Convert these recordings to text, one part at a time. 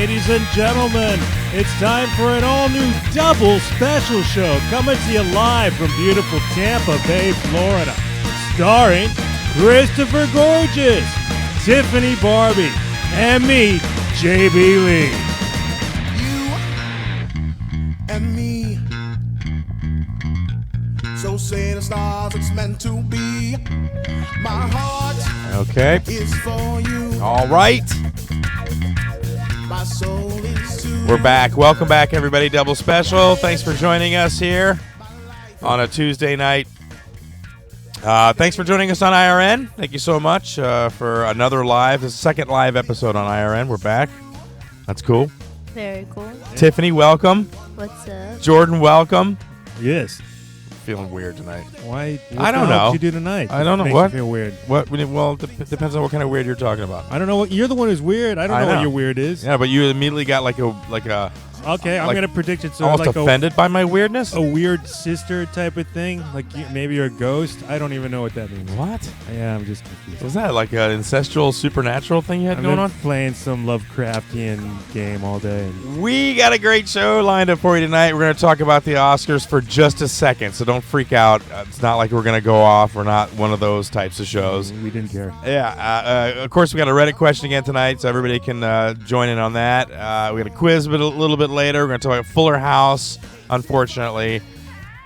ladies and gentlemen. It's time for an all-new double special show coming to you live from beautiful Tampa Bay, Florida. Starring Crystal Gorges, Tiffany Barbee, and me, JB Lee. You and me. So say the stars, it's meant to be. My heart is for you. All right. My soul is too. We're back. Welcome back, everybody. Double special. Thanks for joining us here on a Tuesday night. Thanks for joining us on IRN. Thank you so much for another the second live episode on IRN. We're back. That's cool. Very cool. Tiffany, welcome. What's up? Jordan, welcome. Yes. Feeling weird tonight. Why? I don't know. What did you do tonight? I don't know. Makes What? you feel weird. What? Well, it depends on what kind of weird you're talking about. I don't know what. You're the one who's weird. I don't know what your weird is. Yeah, but you immediately got like a. Okay, I'm gonna predict it's almost like offended by my weirdness. a weird sister type of thing. Like maybe you're a ghost. I don't even know what that means. What? Yeah, I'm just confused. Was that like an ancestral supernatural thing you had I've going been on? playing some Lovecraftian game all day. We got a great show lined up for you tonight. We're going to talk about the Oscars for just a second, so don't freak out. It's not like we're going to go off. We're not one of those types of shows. We didn't care. Yeah, of course, we got a Reddit question again tonight, so everybody can join in on that. We got a quiz a little bit later. We're going to talk about Fuller House, unfortunately.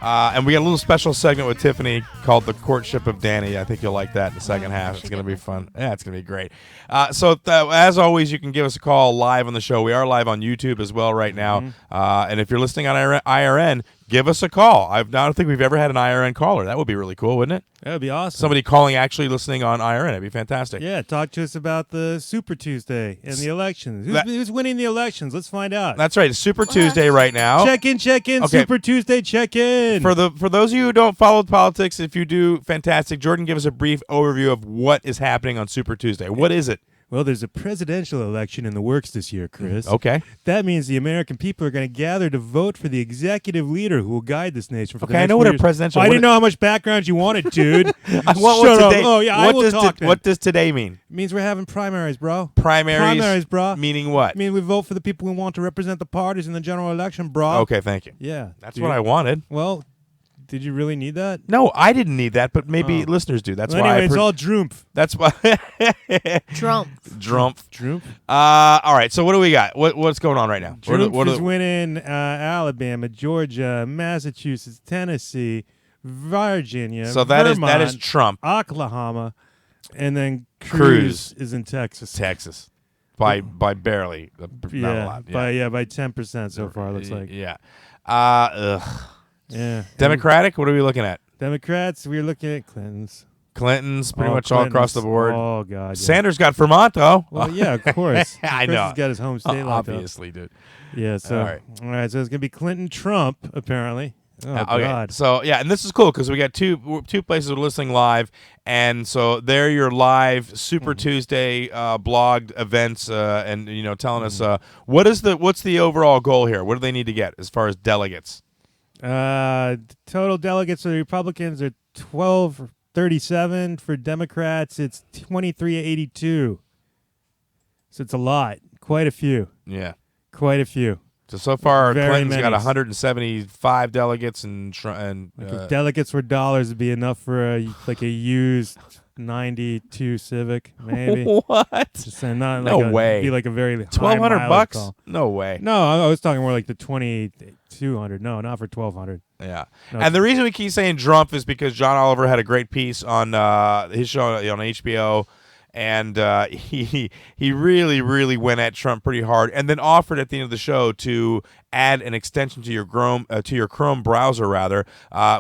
And we got a little special segment with Tiffany called The Courtship of Danny. I think you'll like that in the second half. It's going to be fun. Yeah, it's going to be great. As always, you can give us a call live on the show. We are live on YouTube as well right now. And if you're listening on IRN, give us a call. I don't think we've ever had an IRN caller. That would be really cool, wouldn't it? That would be awesome. Somebody calling actually listening on IRN. It'd be fantastic. Yeah, talk to us about the Super Tuesday and the elections. Who's winning the elections? Let's find out. That's right. It's Super Tuesday right now. Check in. Okay. Super Tuesday, check in. For those of you who don't follow politics, if you do, fantastic. Jordan, give us a brief overview of what is happening on Super Tuesday. What is it? Well, there's a presidential election in the works this year, Chris. Okay. That means the American people are going to gather to vote for the executive leader who will guide this nation for the Okay, next I know what 4 a years. presidential... I didn't know how much background you wanted, dude. I want Shut up. today, Oh, yeah, I will talk then. What does today mean? It means we're having primaries, bro. Primaries, bro. Meaning what? I mean, we vote for the people who want to represent the parties in the general election, bro. Okay, thank you. Yeah. That's dude. what I wanted. Well, did you really need that? No, I didn't need that, but maybe listeners do. That's well, why. Anyway, it's all Drumpf. That's why. Drumpf. Drumpf. All right. So what do we got? What's going on right now? Drumpf is winning Alabama, Georgia, Massachusetts, Tennessee, Virginia. So Vermont, that is Trump. Oklahoma, and then Cruz is in Texas. Texas. By barely. Not a lot. Yeah. By 10% so far. It looks like. Yeah. Yeah. Democratic. What are we looking at? Democrats. We're looking at Clinton's. Clinton's pretty much all across the board. Oh God. Yeah. Sanders got Vermont though. Well, yeah, of course. I Chris know. has got his home state locked up. Obviously, dude. Yeah. So all right. So it's gonna be Clinton, Trump, apparently. Oh okay. God. So yeah, and this is cool because we got two places we're listening live, and so they're your live Super Tuesday blogged events, and telling us what's the overall goal here? What do they need to get as far as delegates? Total delegates for the Republicans are 1237. For Democrats, it's 2382. So it's a lot. Quite a few. Yeah. Quite a few. So far, Very Clinton's many. got 175 delegates, and If delegates were dollars, it'd be enough for a used 92 Civic, maybe. What? Just saying, not No like way. It'd be like a very $1,200? Call. No way. No, I was talking more like the 2200. No, not for 1200. Yeah. No, And the reason we keep saying Trump is because John Oliver had a great piece on his show on HBO. And he really, really went at Trump pretty hard, and then offered at the end of the show to add an extension to your Chrome browser, rather,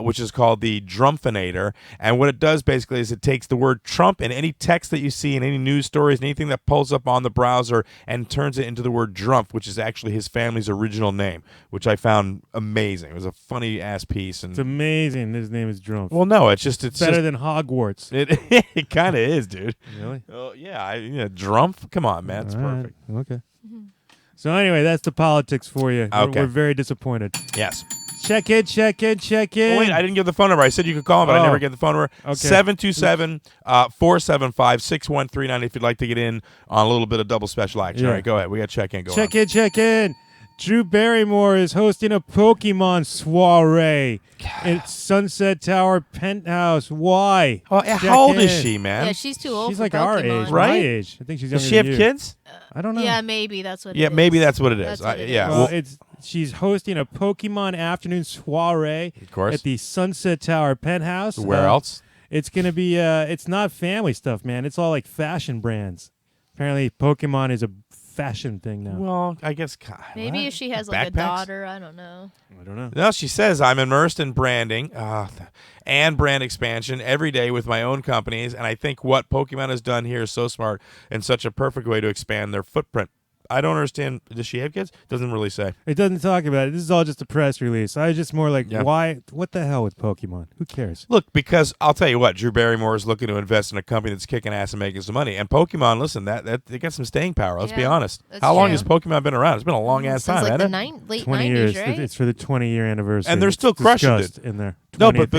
which is called the Drumpfinator. And what it does basically is it takes the word Trump and any text that you see in any news stories, anything that pulls up on the browser, and turns it into the word Drumpf, which is actually his family's original name, which I found amazing. It was a funny ass piece. And it's amazing. His name is Drumpf. Well, no, it's better than Hogwarts. It kind of is, dude. Really? Oh yeah, Drumpf. Come on, man, it's perfect. Okay. So anyway, that's the politics for you. Okay. We're very disappointed. Yes. Check in. Oh, wait, I didn't give the phone number. I said you could call him, but I never gave the phone number. Okay. 727-475-6139 if you'd like to get in on a little bit of double special action. Yeah. All right, go ahead. We got check in going on. Check in. Drew Barrymore is hosting a Pokemon soiree at Sunset Tower Penthouse. Why? Oh, Check how old in. is she, man? Yeah, she's too old She's for like our Pokemon. age, Right? my age. I think she's younger Does she have than you. kids? I don't know. Yeah, maybe that's what. Yeah, it is. maybe that's what it is. That's what it Yeah. is. Well, she's hosting a Pokemon afternoon soiree Of course. at the Sunset Tower Penthouse. Where else? It's gonna be. It's not family stuff, man. It's all like fashion brands. Apparently, Pokemon is a fashion thing now. Well, I guess. Maybe what? if she has like Backpacks? a daughter, I don't know. I don't know. No, she says, I'm immersed in branding and brand expansion every day with my own companies, and I think what Pokemon has done here is so smart and such a perfect way to expand their footprint. I don't understand. Does she have kids? Doesn't really say. It doesn't talk about it. This is all just a press release. I was just more like, Yeah. why? What the hell with Pokemon? Who cares? Look, because I'll tell you what, Drew Barrymore is looking to invest in a company that's kicking ass and making some money. And Pokemon, listen, that they got some staying power. Let's be Yeah, honest. that's How long true. has Pokemon been around? It's been a long ass Since time, like hasn't the it? late 20 90s, years. right? It's for the 20-year anniversary. And they're still It's crushing discussed in there. No, 20th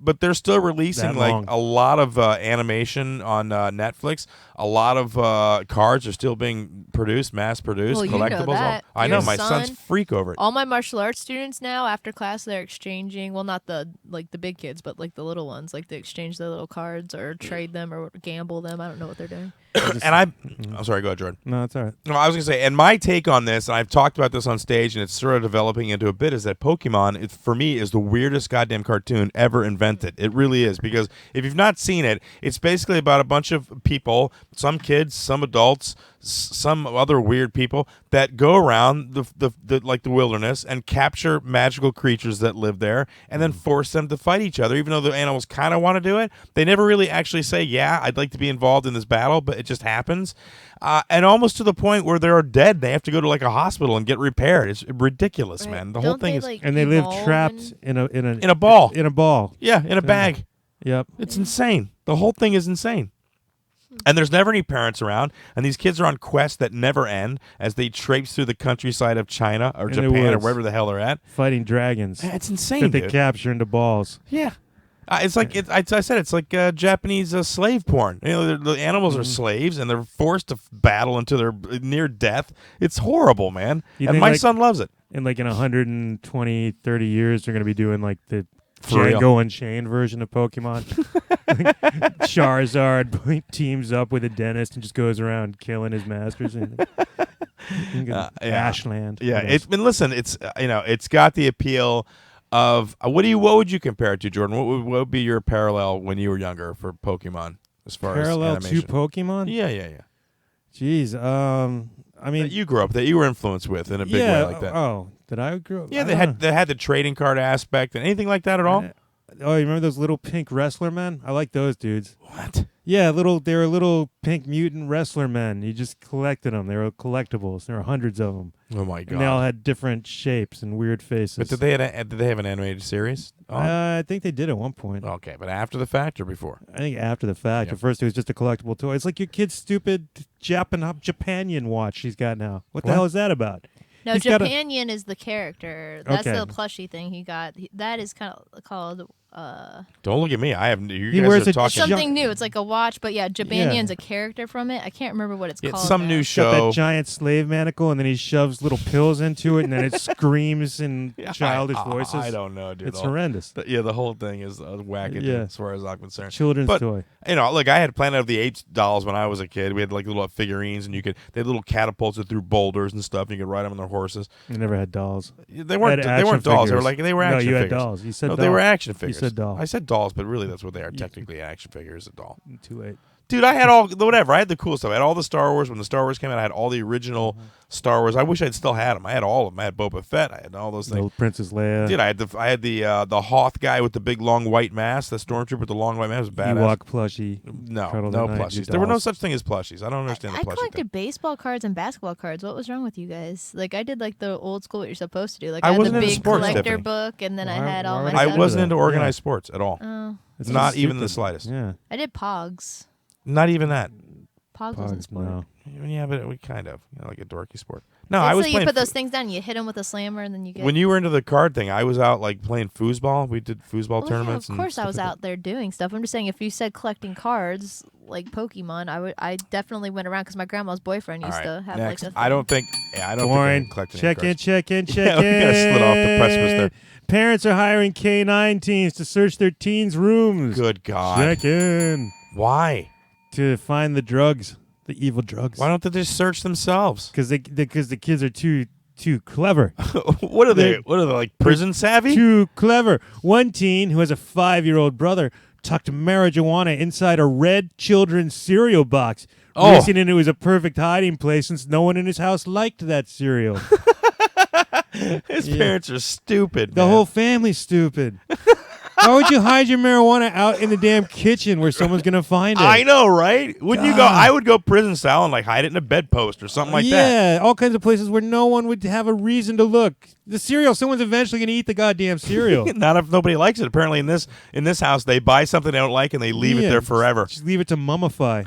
but they're still releasing That like long. a lot of animation on Netflix. A lot of cards are still being produced, mass produced, Well, you know collectibles. that. I know Your my son's son- freak over it. All my martial arts students now, after class, they're exchanging. Well, not the big kids, but like the little ones. Like they exchange their little cards or trade them or gamble them. I don't know what they're doing. And I'm sorry, go ahead, Jordan. No, it's all right. No, I was going to say, and my take on this, and I've talked about this on stage, and it's sort of developing into a bit, is that Pokemon, for me, is the weirdest goddamn cartoon ever invented. It really is, because if you've not seen it, it's basically about a bunch of people, some kids, some adults, some other weird people that go around the wilderness and capture magical creatures that live there, and then force them to fight each other, even though the animals kind of want to do it. They never really actually say, "Yeah, I'd like to be involved in this battle," but it just happens, and almost to the point where they're dead. They have to go to like a hospital and get repaired. It's ridiculous, Right. man. The whole Don't thing they, is like, And they live evolve trapped in a ball. In a ball. Yeah, in a bag. Yep. It's insane. The whole thing is insane. And there's never any parents around, and these kids are on quests that never end as they traipse through the countryside of China or In the Japan or woods. wherever the hell they're at. Fighting dragons It's insane, that they dude. capture into balls. Yeah. It's like I said. It's like Japanese slave porn. You know, the animals are slaves, and they're forced to battle until they're near death. It's horrible, man. You And think, my like- son loves it. In like in 120, 30 years, they're going to be doing like the For real. Django Unchained version of Pokemon. Charizard teams up with a dentist and just goes around killing his masters. And Yeah. Ashland. Yeah. What else? Listen. It's it's got the appeal of what would you compare it to, Jordan? What would be your parallel when you were younger for Pokemon as far Parallel as to animation? Pokemon? Yeah. Jeez. I mean, That you grew up, that you were influenced with in a big way like that. Oh, did I grow up? Yeah, I they don't had the trading card aspect and anything like that at all. Oh, you remember those little pink wrestler men? I like those dudes. What? Yeah, they were little pink mutant wrestler men. You just collected them. They were collectibles. There were hundreds of them. Oh my god! And they all had different shapes and weird faces. But did they have an animated series? Oh. I think they did at one point. Okay, but after the fact or before? I think after the fact. Yeah. At first, it was just a collectible toy. It's like your kid's stupid Japanian watch he's got now. What the What? hell is that about? No, He's got a- Japanian is the character. That's Okay. the plushie thing he got. That is kind of called Don't look at me. I have. You He guys wears are a talking. something new. It's like a watch, but yeah, Japanian's a character from it. I can't remember what it's It's called. some now. new He's got show. that giant slave manacle, and then he shoves little pills into it, and then it screams in childish voices. I don't know, dude. It's horrendous. The whole thing is wackadoo Yeah. as far as I'm concerned. Children's But, toy. Look, I had Planet of the Apes dolls when I was a kid. We had like little figurines, and they had little catapults that threw boulders and stuff. And you could ride them on their horses. I never had dolls. They weren't. Had They weren't action dolls. figures. They were No, action you had figures. dolls. You said no, doll. they were action figures. said doll. I said dolls, but really that's what they are. Technically, an action figure is a doll. Too late. Dude, I had all whatever. I had the cool stuff. I had all the Star Wars. When the Star Wars came out, I had all the original Star Wars. I wish I'd still had them. I had all of them. I had Boba Fett. I had all those things. No Princess Leia. Dude, I had the Hoth guy with the big long white mask. The stormtrooper with the long white mask was badass. Ewok plushie. No Cuddled no at night, plushies. you There were no dolls. such thing as plushies. I don't understand I the plushie collected thing. baseball cards and basketball cards. What was wrong with you guys? Like I did like the old school what you're supposed to do. Like I I had wasn't the into big sports, collector Tiffany. book, and then I Why- had why all my would I stuff. wasn't into Yeah. organized sports at all. Oh, It's Not just even the stupid. slightest. Yeah. I did Pogs. Not even that. Pogs wasn't sport. No. Yeah, but we kind of like a dorky sport. No, I was so playing. You put those things down, you hit them with a slammer, and then you get. When you were into the card thing, I was out like playing foosball. We did foosball tournaments. Yeah, of course, I was out there doing stuff. I'm just saying, if you said collecting cards like Pokemon, I definitely went around because my grandma's boyfriend used to have next. like a. I don't think. Yeah, I don't think I collected Check in. Yeah, we got slid off the precipice there. Parents are hiring K9 teams to search their teens' rooms. Good God. Check in. Why? To find the drugs, the evil drugs. Why don't they just search themselves? Because the kids are too clever. What are they? What are they, like prison savvy? Too clever. One teen who has a 5-year-old brother tucked marijuana inside a red children's cereal box, reasoning it was a perfect hiding place since no one in his house liked that cereal. His parents are stupid. The whole family's stupid. Why would you hide your marijuana out in the damn kitchen where someone's going to find it? I know, right? Wouldn't you go? I would go prison style and like hide it in a bedpost or something like that. Yeah, all kinds of places where no one would have a reason to look. The cereal, someone's eventually going to eat the goddamn cereal. Not if nobody likes it. Apparently, in this house, they buy something they don't like and they leave it there forever. Just leave it to mummify.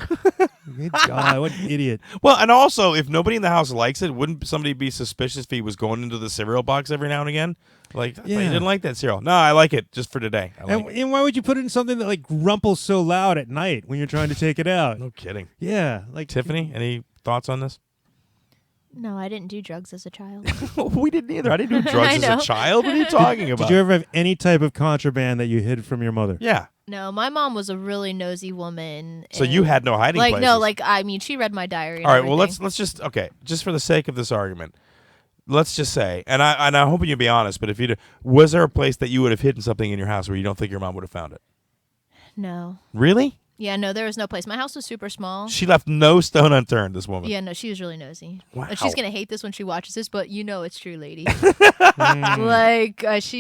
Good God, what an idiot. Well, and also, if nobody in the house likes it, wouldn't somebody be suspicious if he was going into the cereal box every now and again? Like, I thought you didn't like that cereal. No, I like it just for today. And why would you put it in something that like rumples so loud at night when you're trying to take it out? No kidding. Yeah, like Tiffany, any thoughts on this? No, I didn't do drugs as a child. We didn't either. I didn't do drugs as a child. What are you talking about? Did you ever have any type of contraband that you hid from your mother? Yeah. No, my mom was a really nosy woman. So you had no hiding places. No, I mean, she read my diary. And all right. everything. Well, let's just just for the sake of this argument, let's just say, and I'm hoping you'll be honest, but if you was there a place that you would have hidden something in your house where you don't think your mom would have found it? No. Really? Yeah, no, there was no place. My house was super small. She left no stone unturned, this woman. Yeah, no, she was really nosy. Wow. And she's going to hate this when she watches this, but you know it's true, lady. She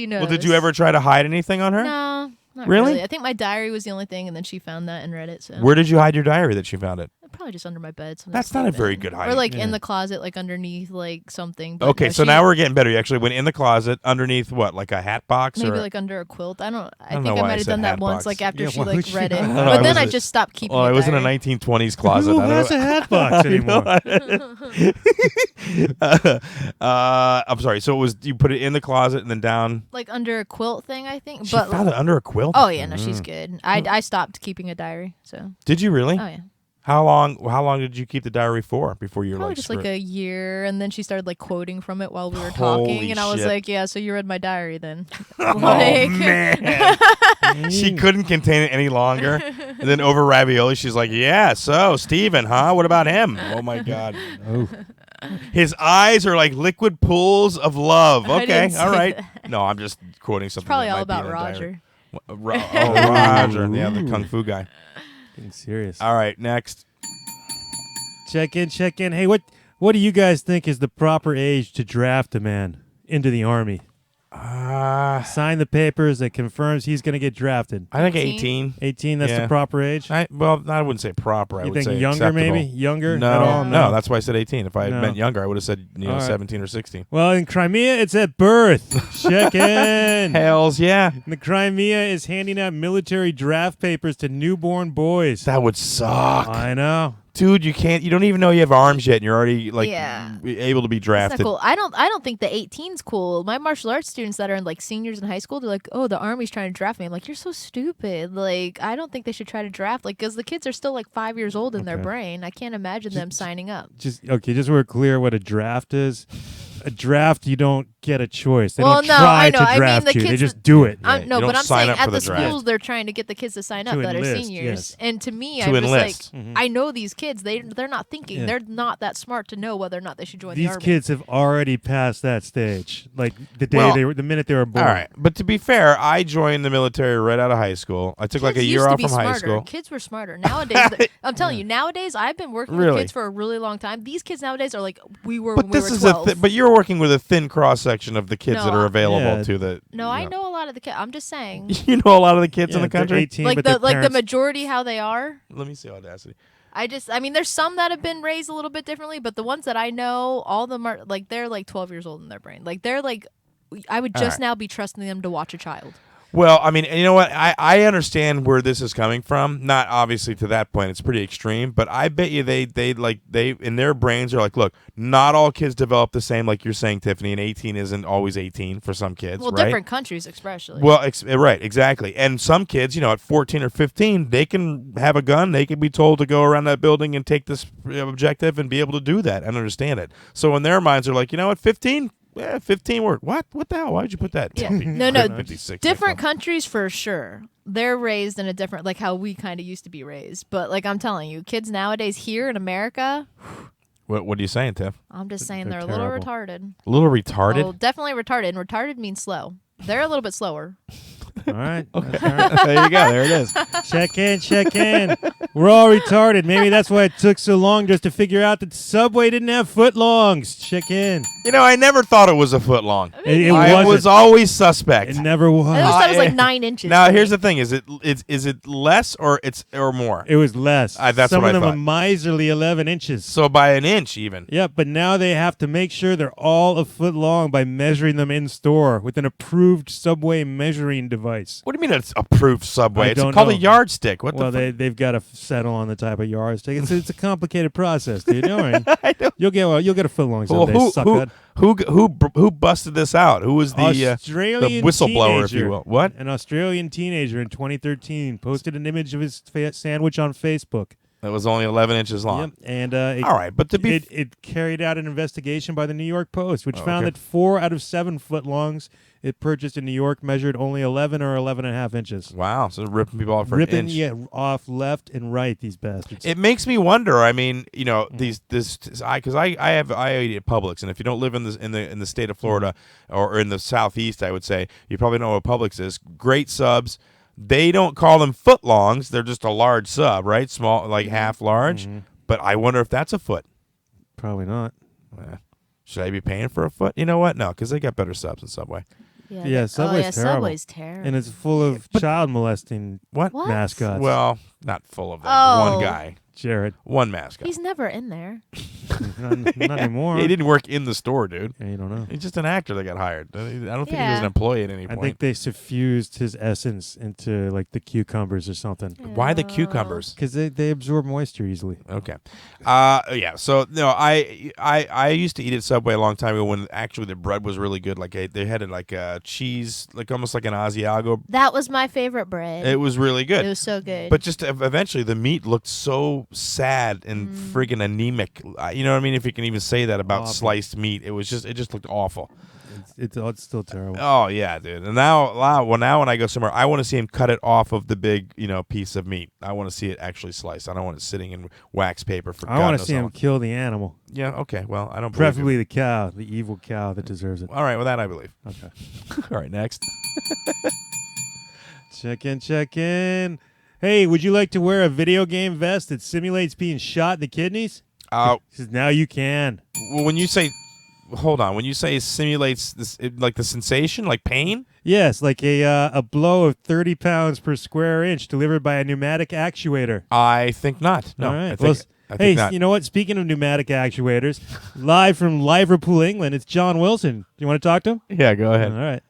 knows. Well, did you ever try to hide anything on her? No, not Really? really. I think my diary was the only thing, and then she found that and read it. So Where did you hide your diary that she found it? probably just under my bed. That's not a very good hiding. Or in the closet, underneath something. But Okay, no, so now we're getting better. You actually went in the closet underneath what, like a hat box? maybe or under a quilt. I don't think know I why I might have said done hat that once, box. after Yeah, she why would you read it. not? But then was I it- just stopped keeping. Well, it it wasn't a diary. 1920s closet. Who I don't has know. a hat box anymore? I'm sorry. So it was you put it in the closet and then down. Like under a quilt thing, I think. She found it under a quilt. Oh yeah, no, she's good. I stopped keeping a diary. So. Did you really? Oh yeah. How long did you keep the diary for before you were Probably like just screw like it? a year, and then she started quoting from it while we were Holy talking, and I was shit. like, "Yeah, so you read my diary then?" Oh man, she couldn't contain it any longer. And then over ravioli, she's like, "Yeah, so Steven, huh? What about him?" Oh my god. Oh. His eyes are like liquid pools of love. I Okay, didn't say all right. that. No, I'm just quoting something. Probably that all might be about in a diary. Roger. Roger, yeah, the kung fu guy. Getting serious. All right, next. Check in. Hey, what do you guys think is the proper age to draft a man into the Army? Sign the papers that confirms he's going to get drafted. I think 18? 18, that's Yeah. the proper age? I wouldn't say proper. I You would think say younger, acceptable. maybe? Younger No, at all? no, that's why I said 18. If I had No. meant younger, I would have said All right. 17 or 16. Well, in Crimea, it's at birth. Check in. Hells yeah. And the Crimea is handing out military draft papers to newborn boys. That would suck. I know. Dude, you don't even know you have arms yet and you're already Yeah. able to be That's drafted. not cool. I don't think the 18's cool. My martial arts students that are in seniors in high school, they're like, "Oh, the Army's trying to draft me." I'm like, "You're so stupid." I don't think they should try to draft because the kids are still 5 years old in their Okay. brain. I can't imagine them signing up. Just so we're clear what a draft is. A draft, you don't get a choice. They Well, don't no, try I know. to I mean, draft the you. They kids- just do it. Yeah, you No, don't but I'm sign saying up for at the the draft. schools they're trying to get the kids to sign up To that are enlist, seniors. yes. And to me, To I'm just enlist. I know these kids. They're not thinking. Yeah. They're not that smart to know whether or not they should join the These army. kids have already passed that stage. The day Well, the minute they were born. All right. But to be fair, I joined the military right out of high school. I took Kids a year used to off be from smarter. high school. Kids were smarter. Nowadays, I'm telling you, nowadays I've been working Really? with kids for a really long time. These kids nowadays are like we were But when we this were is 12. but you're working with a thin cross section of the kids No, that are available Yeah. to the. No, I know a lot of the kids. I'm just saying, You know a lot of the kids in Yeah, the they're country. 18, like but the their the parents- majority how they are. Let me see Audacity. I mean, there's some that have been raised a little bit differently, but the ones that I know, all of them are they're 12 years old in their brain. They're I would just right. now be trusting them to watch a child. Well, I mean, you know what? I understand where this is coming from. Not obviously to that point. It's pretty extreme, but I bet you they in their brains are like, look, not all kids develop the same, like you're saying, Tiffany, and 18 isn't always 18 for some kids, Well, right? different countries especially. Well, right, exactly. And some kids, at 14 or 15, they can have a gun. They can be told to go around that building and take this objective and be able to do that and understand it. So in their minds, they're like, you know what, 15? Yeah, 15 word. What the hell? Why would you put that? Yeah. No. Different countries for sure. They're raised in a different, like how we kind of used to be raised. But like I'm telling you, kids nowadays here in America. What are you saying, Tiff? I'm just saying they're a terrible. little retarded. A little retarded? Oh, definitely retarded. And retarded means slow. They're a little bit slower. All right. Okay. There you go. There it is. Check in. We're all retarded. Maybe that's why it took so long just to figure out that Subway didn't have footlongs. Check in. I never thought it was a foot long. It I was wasn't. always suspect. It never was. I always thought it was like 9 inches. Now, to me. here's the thing: is it less or more? It was less. That's Some what of I them thought. a miserly 11 inches. So by an inch, even. Yep, but now they have to make sure they're all a foot long by measuring them in store with an approved Subway measuring device. What do you mean it's approved Subway? I It's don't called a know. yardstick. What Well, the? they've got to settle on the type of yardstick. It's a complicated process, dude. Don't worry. I don't. You'll get a foot long Well, someday, suckhead. who busted this out? Who was the Australian whistleblower, if teenager. you will? What? An Australian teenager in 2013 posted an image of his sandwich on Facebook. That was only 11 inches long. Yep, and All right, but to be it carried out an investigation by the New York Post, which Oh, found okay. that 4 out of 7 footlongs it purchased in New York measured only 11 or 11.5 inches. wow, so ripping people off for Ripping an inch. off left and right, these bastards. It makes me wonder. I mean, because I eat at Publix, and if you don't live in the state of Florida or in the southeast, I would say you probably know what Publix is. Great subs. They don't call them footlongs. They're just a large sub, right? Small, like half large. Mm-hmm. But I wonder if that's a foot. Probably not. Should I be paying for a foot? You know what? No, because they got better subs than Subway. Yeah, Subway's terrible. Subway's terrible. And it's full of child molesting What? mascots. Well, not full of them. Oh. One guy. Jared, One mascot. He's never in there. not anymore. He didn't work in the store, dude. Yeah, you don't know. He's just an actor that got hired. I don't think he was Yeah. an employee at any I point. think they suffused his essence into like the cucumbers or something. Why the cucumbers? Because they absorb moisture easily. Okay. Yeah. So no, I used to eat at Subway a long time ago when actually the bread was really good. Like they had it like cheese, like almost like an Asiago. That was my favorite bread. It was really good. It was so good. But just eventually the meat looked so sad and friggin' anemic. You know what I mean? If you can even say that about Awful. sliced meat, it just looked awful. It's still terrible. Oh yeah, dude. And now when I go somewhere, I want to see him cut it off of the big, piece of meat. I want to see it actually sliced. I don't want it sitting in wax paper for. I want to see him kill the animal, Yeah. Okay. Well, I don't. believe preferably you. the cow, the evil cow that deserves it. All right. Well, that I believe. Okay. All right. Next. Check in. Hey, would you like to wear a video game vest that simulates being shot in the kidneys? Says now you can. Well, when you say, hold on. When you say simulates this, like the sensation, like pain. Yes, like a blow of 30 pounds per square inch delivered by a pneumatic actuator. I think not. No. All right. I think hey, not. you know what? Speaking of pneumatic actuators, live from Liverpool, England, it's John Wilson. You want to talk to him? Yeah. Go ahead. All right.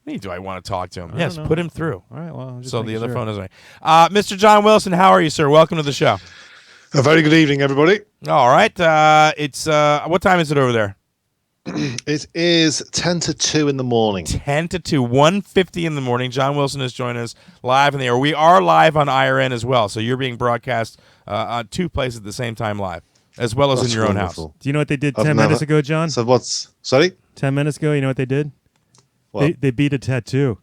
Hey, do I want to talk to him? I Yes. don't know. Put him through. All right. Well, I'm just So the making other sure. phone is ringing. Mr. John Wilson, how are you, sir? Welcome to the show. A very good evening, everybody. All right. It's what time is it over there? It is 10 to 2 in the morning. 10 to 2, 1:50 in the morning. John Wilson is joining us live in the air. We are live on IRN as well, so you're being broadcast on 2 places at the same time live, as well as That's in your own wonderful. house. Do you know what they did I've 10 never- minutes ago, John? So what's... Sorry? 10 minutes ago, you know what they did? What? They beat a tattoo.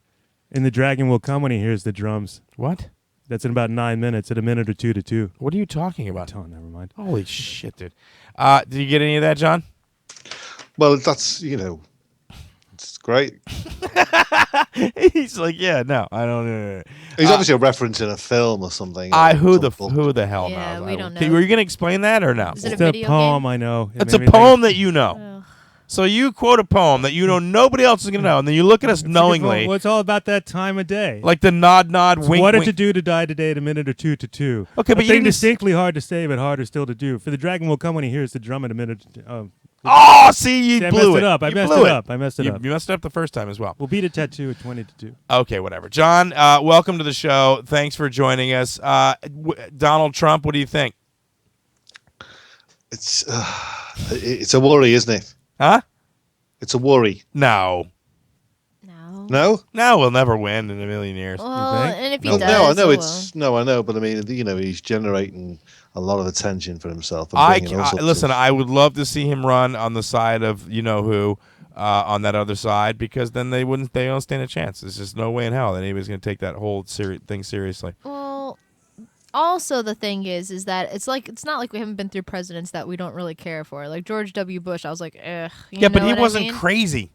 And the dragon will come when he hears the drums. What? That's in about 9 minutes, at a minute or two to 2. What are you talking about? Oh, never mind. Holy shit, dude. Did you get any of that, John? Well, that's, it's great. He's like, yeah, no, I don't know. He's obviously a reference in a film or something. Who or the some book. who the hell Yeah, knows? we don't know. Were you going to explain that or no? Is it It's a a video poem, game? I know. It It's a made me poem that you know. Ugh. So you quote a poem that you know nobody else is going to know, and then you look at us think- Well, knowingly, it's all about that time of day. like the nod, wink, What did wink. you do to die today at a minute or two to 2? Okay, but a you thing didn't s- distinctly hard to say, but harder still to do. For the dragon will come when he hears the drum at a minute. Oh, see, you See, I blew messed it up. I You messed blew it up. I messed it You up. messed it up the first time as well. We'll beat a tattoo at 20-2. Okay, whatever. John, welcome to the show. Thanks for joining us. Donald Trump, what do you think? It's a worry, isn't it? Huh? It's a worry. No. No? No, we'll never win in a million years. Well, think? and if he Well, does, no, I know oh it's no, I know, but I mean, he's generating a lot of attention for himself. And I bringing all sorts listen. of- I would love to see him run on the side of you know who, on that other side, because then they don't stand a chance. There's just no way in hell that anybody's going to take that whole thing seriously. well. Also, the thing is that it's not like we haven't been through presidents that we don't really care for. Like George W. Bush, I was like, ugh. Yeah, but he what I wasn't mean? crazy.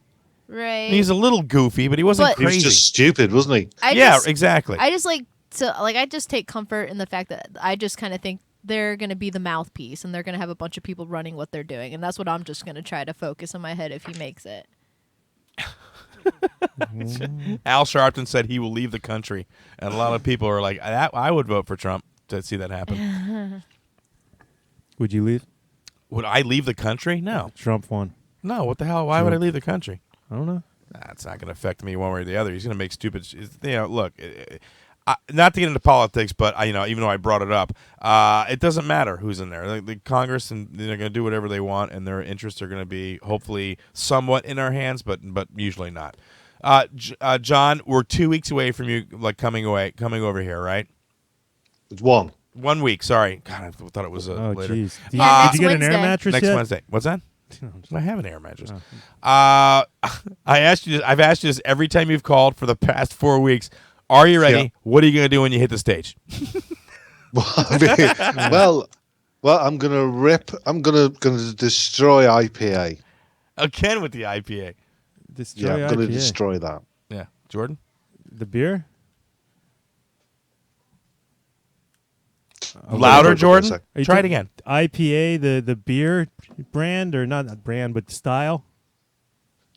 Right. He's a little goofy, but he wasn't But- He was crazy. just stupid, wasn't he? Yeah, exactly. I just I just take comfort in the fact that I just kind of think they're going to be the mouthpiece and they're going to have a bunch of people running what they're doing, and that's what I'm just going to try to focus in my head if he makes it. Al Sharpton said he will leave the country, and a lot of people are like, I would vote for Trump to see that happen. Would you leave? Would I leave the country? No. Trump won. No, what the hell? Why would I leave the country? I don't know. It's not going to affect me one way or the other. He's going to make stupid. Look, not to get into politics, but even though I brought it up, it doesn't matter who's in there. The Congress and they're going to do whatever they want, and their interests are going to be hopefully somewhat in our hands, but usually not. John, we're 2 weeks away from you coming over here, right? It's one. 1 week. Sorry, God, I thought it was Oh, later. jeez. Yeah, Did you get an air Wednesday. mattress Next yet? Wednesday. What's that? I have an air mattress. Oh. I've asked you this every time you've called for the past 4 weeks. Are you ready? Yeah. What are you going to do when you hit the stage? well, I'm gonna destroy IPA. Again with the IPA. Destroy I'm gonna IPA. destroy that. Yeah. Jordan? The beer? Louder, for a Jordan? sec. Are you Try it talking again. IPA, the beer brand, or not brand, but style?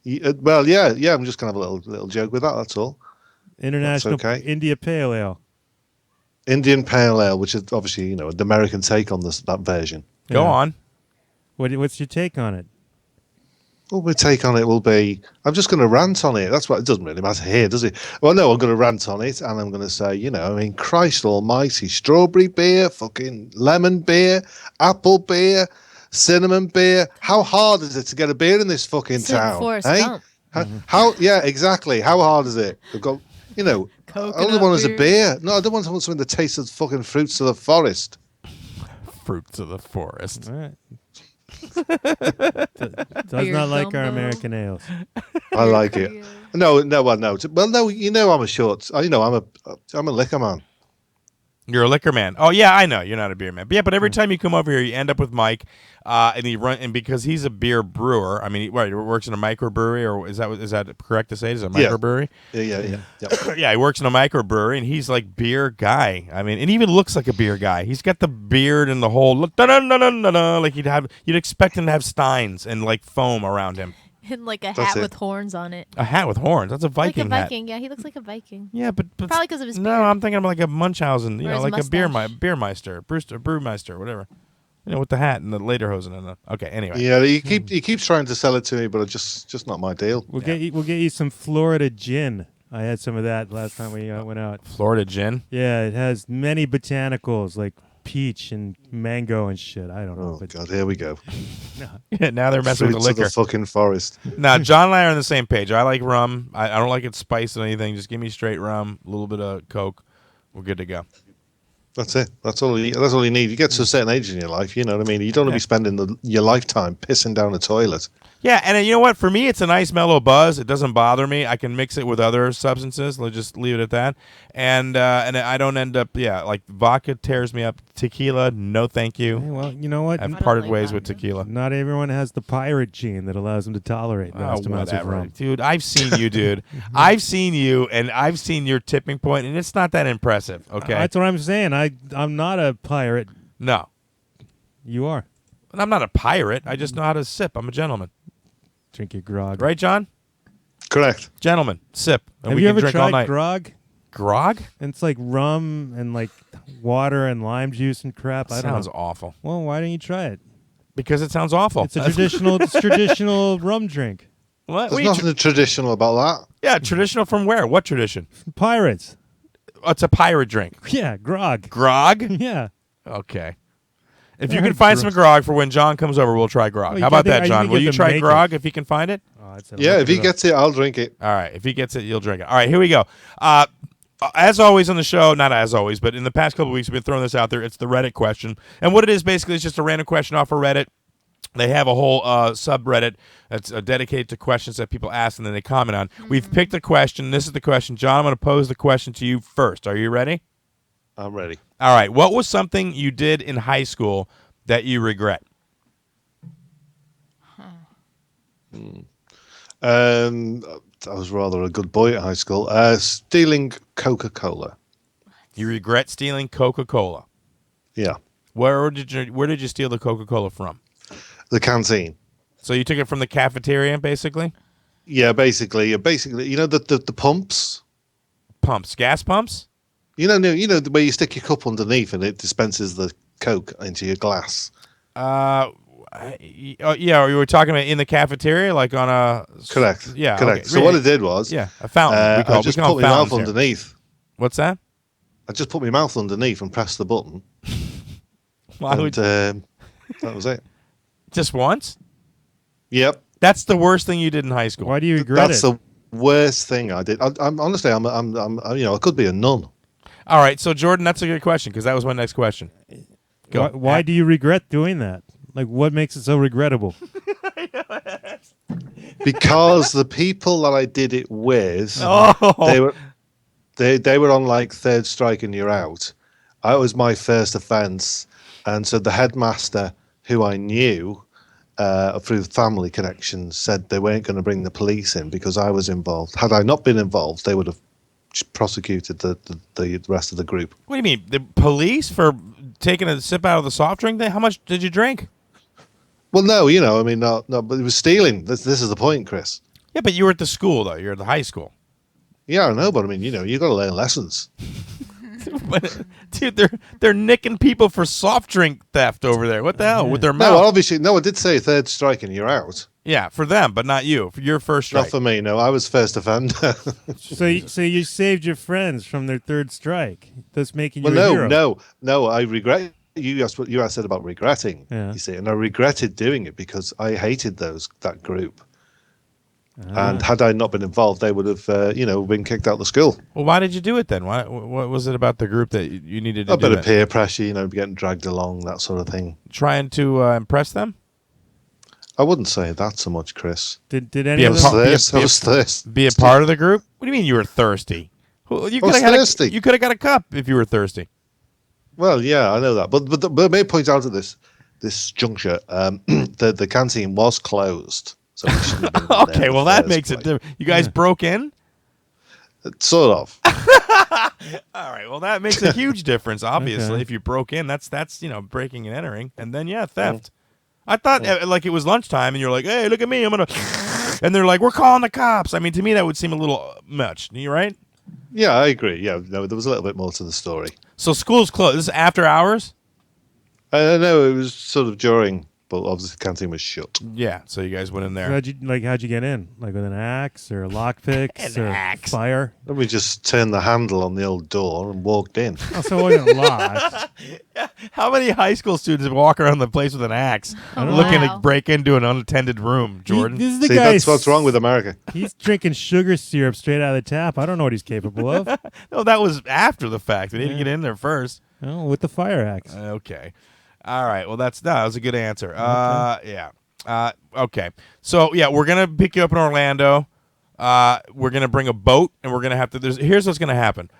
Well, yeah. I'm just gonna have a little joke with that. That's all. International okay. India Pale Ale. Indian Pale Ale, which is obviously the American take on that version. Go Yeah. on. What's your take on it? Well, my take on it will be, I'm just going to rant on it. That's what it doesn't really matter here, does it? Well, no, I'm going to rant on it, and I'm going to say, Christ Almighty, strawberry beer, fucking lemon beer, apple beer, cinnamon beer. How hard is it to get a beer in this fucking It's like town? Forrest eh? Gump. How? Yeah, exactly. How hard is it? I've got, I only Coconut want is a beer. beer. No, I don't want something that tastes of fucking fruits of the forest. Fruits of the forest. All right. Does Beer not like our gumbo. American ales. I like it. No. Well, no. I'm a short. I'm a liquor man. You're a liquor man. Oh yeah, I know you're not a beer man. But yeah, but every time you come over here, you end up with Mike, and because he's a beer brewer. I mean, he works in a microbrewery, or is that correct to say? Is it a Yeah. microbrewery? Yeah. Yeah, he works in a microbrewery, and he's like beer guy. I mean, and he even looks like a beer guy. He's got the beard and the whole like you'd expect him to have steins and like foam around him. And like a That's hat it. with horns on it. A hat with horns. That's a Viking like a hat. Viking. Yeah, he looks like a Viking. Yeah, but Probably because of his no, beard. I'm thinking of like a Munchausen, Or his like a mustache. beermeister, brewmeister, whatever. With the hat and the lederhosen and the. Okay, anyway. Yeah, he keeps trying to sell it to me, but it's just not my deal. We'll get you some Florida gin. I had some of that last time we went out. Florida gin. Yeah, it has many botanicals like peach and mango and shit. I don't know. Oh But God, here we go. Yeah, now they're messing with Fruits the of liquor. the fucking forest. Now, John and I are on the same page. I like rum. I don't like it spiced or anything. Just give me straight rum, a little bit of Coke. We're good to go. That's it. That's all you need. You get to a certain age in your life, you know what I mean? You don't want to be spending your lifetime pissing down a toilet. Yeah, and you know what? For me, it's a nice mellow buzz. It doesn't bother me. I can mix it with other substances. Let's just leave it at that. And I don't end up, like vodka tears me up. Tequila, no thank you. Hey, well, you know what? I've don't parted like ways with vodka. tequila. Not everyone has the pirate gene that allows them to tolerate vast amounts of whatever. rum. Dude, I've seen you, dude. I've seen you, and I've seen your tipping point, and it's not that impressive, okay? That's what I'm saying. I'm not a pirate. No. You are. And I'm not a pirate. I just know how to sip. I'm a gentleman. Drink your grog. Right, John? Correct. Gentleman, sip. And Have we you can ever drink all tried night. grog? Grog? And it's like rum and like water and lime juice and crap. I don't Sounds know. awful. Well, why don't you try it? Because it sounds awful. It's a traditional rum drink. What? There's nothing traditional about that. Yeah, traditional from where? What tradition? Pirates. Oh, it's a pirate drink. Yeah, grog. Grog? Yeah. Okay. If you can find some grog for when John comes over, we'll try grog. Well, How about that, you John? can Will get you them try naked. grog if he can find it? Oh, I'd say Yeah, look if he it up. gets it, I'll drink it. All right. If he gets it, you'll drink it. All right, here we go. As always on the show, not as always, but in the past couple of weeks, we've been throwing this out there. It's the Reddit question. And what it is basically is just a random question off of Reddit. They have a whole subreddit that's dedicated to questions that people ask and then they comment on. We've picked a question. This is the question. John, I'm going to pose the question to you first. Are you ready? I'm ready. All right. What was something you did in high school that you regret? I was rather a good boy at high school. Stealing Coca-Cola. You regret stealing Coca-Cola. Yeah. Where did you steal the Coca-Cola from? The canteen. So you took it from the cafeteria, basically? Yeah, basically, you know the pumps. Pumps, gas pumps. You know the way you stick your cup underneath and it dispenses the Coke into your glass. Yeah, you were talking about in the cafeteria, like on a. Correct. Yeah, correct. okay. So what I did was, a fountain. I just put my mouth fountains here. underneath. What's that? I just put my mouth underneath and pressed the button. Why and would that was it. just once? Yep. That's the worst thing you did in high school. Why do you regret That's it? the worst thing I did. I'm honestly, I'm I could be a nun. All right, so Jordan, that's a good question because that was my next question. Go. Why do you regret doing that? Like, what makes it so regrettable? Because the people that I did it with, they were on like third strike and you're out. I was my first offence, and so the headmaster, who I knew through family connections, said they weren't going to bring the police in because I was involved. Had I not been involved, they would have prosecuted the rest of the group. What do you mean? The police for taking a sip out of the soft drink? How much did you drink? Well, no, no, but it was stealing. This is the point, Chris. Yeah, but you were at the school, though. You're at the high school. Yeah, I know, but I mean, you got to learn lessons. But, dude, they're nicking people for soft drink theft over there. What the hell? With their No, mouth. obviously, no, I did say third strike and you're out. Yeah, for them, but not you. For your first strike. Not for me, no. I was first offender. So you saved your friends from their third strike, thus making you Well, a hero. no. I regret. You asked what you said about regretting. Yeah. You see, and I regretted doing it because I hated that group. And had I not been involved, they would have, been kicked out of the school. Well, why did you do it then? What was it about the group that you needed to A do bit of it? peer pressure, getting dragged along, that sort of thing. Trying to impress them? I wouldn't say that so much, Chris. Did Be any a of part- them? I was thirsty. Be a part of the group? What do you mean you were thirsty? You was thirsty. You could have got a cup if you were thirsty. Well, yeah, I know that, but I may point out at this juncture, the canteen was closed, so we shouldn't have been there Okay, in well the that first makes it place. different. You guys broke in? Sort of. All right, well that makes a huge difference. Obviously, Okay. if you broke in, that's breaking and entering, and then theft. I thought like it was lunchtime, and you're like, hey, look at me, I'm gonna, and they're like, we're calling the cops. I mean, to me that would seem a little much. You right? Yeah, I agree. Yeah, no, there was a little bit more to the story. So school's closed. This is after hours. I know it was sort of during, but obviously the canteen was shut. Yeah, so you guys went in there. How'd you get in? Like with an axe or lockpicks An or axe. fire? Then we just turned the handle on the old door and walked in. Oh, so it wasn't locked. How many high school students walk around the place with an axe, looking to break into an unattended room? Jordan, This is the See, guy. that's what's wrong with America. He's drinking sugar syrup straight out of the tap. I don't know what he's capable of. no, that was after the fact. They didn't get in there first. Oh, with the fire axe. Okay. All right. Well, that was a good answer. Yeah. Okay. So yeah, we're gonna pick you up in Orlando. We're gonna bring a boat, and we're gonna have to. Here's what's gonna happen.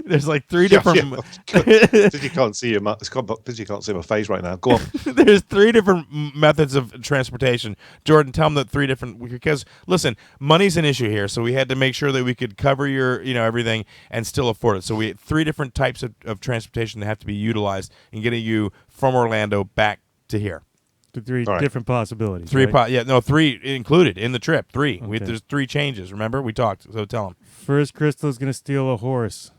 There's like three different. Because you can't see because you can't see my face right now. Go on. There's three different methods of transportation. Jordan, tell them the three different. Because listen, money's an issue here, so we had to make sure that we could cover your, everything and still afford it. So we had three different types of transportation that have to be utilized in getting you from Orlando back to here. The three All right. different possibilities. Three, right? three included in the trip. Three. Okay. There's three changes. Remember, we talked. So tell them. First, Crystal's gonna steal a horse.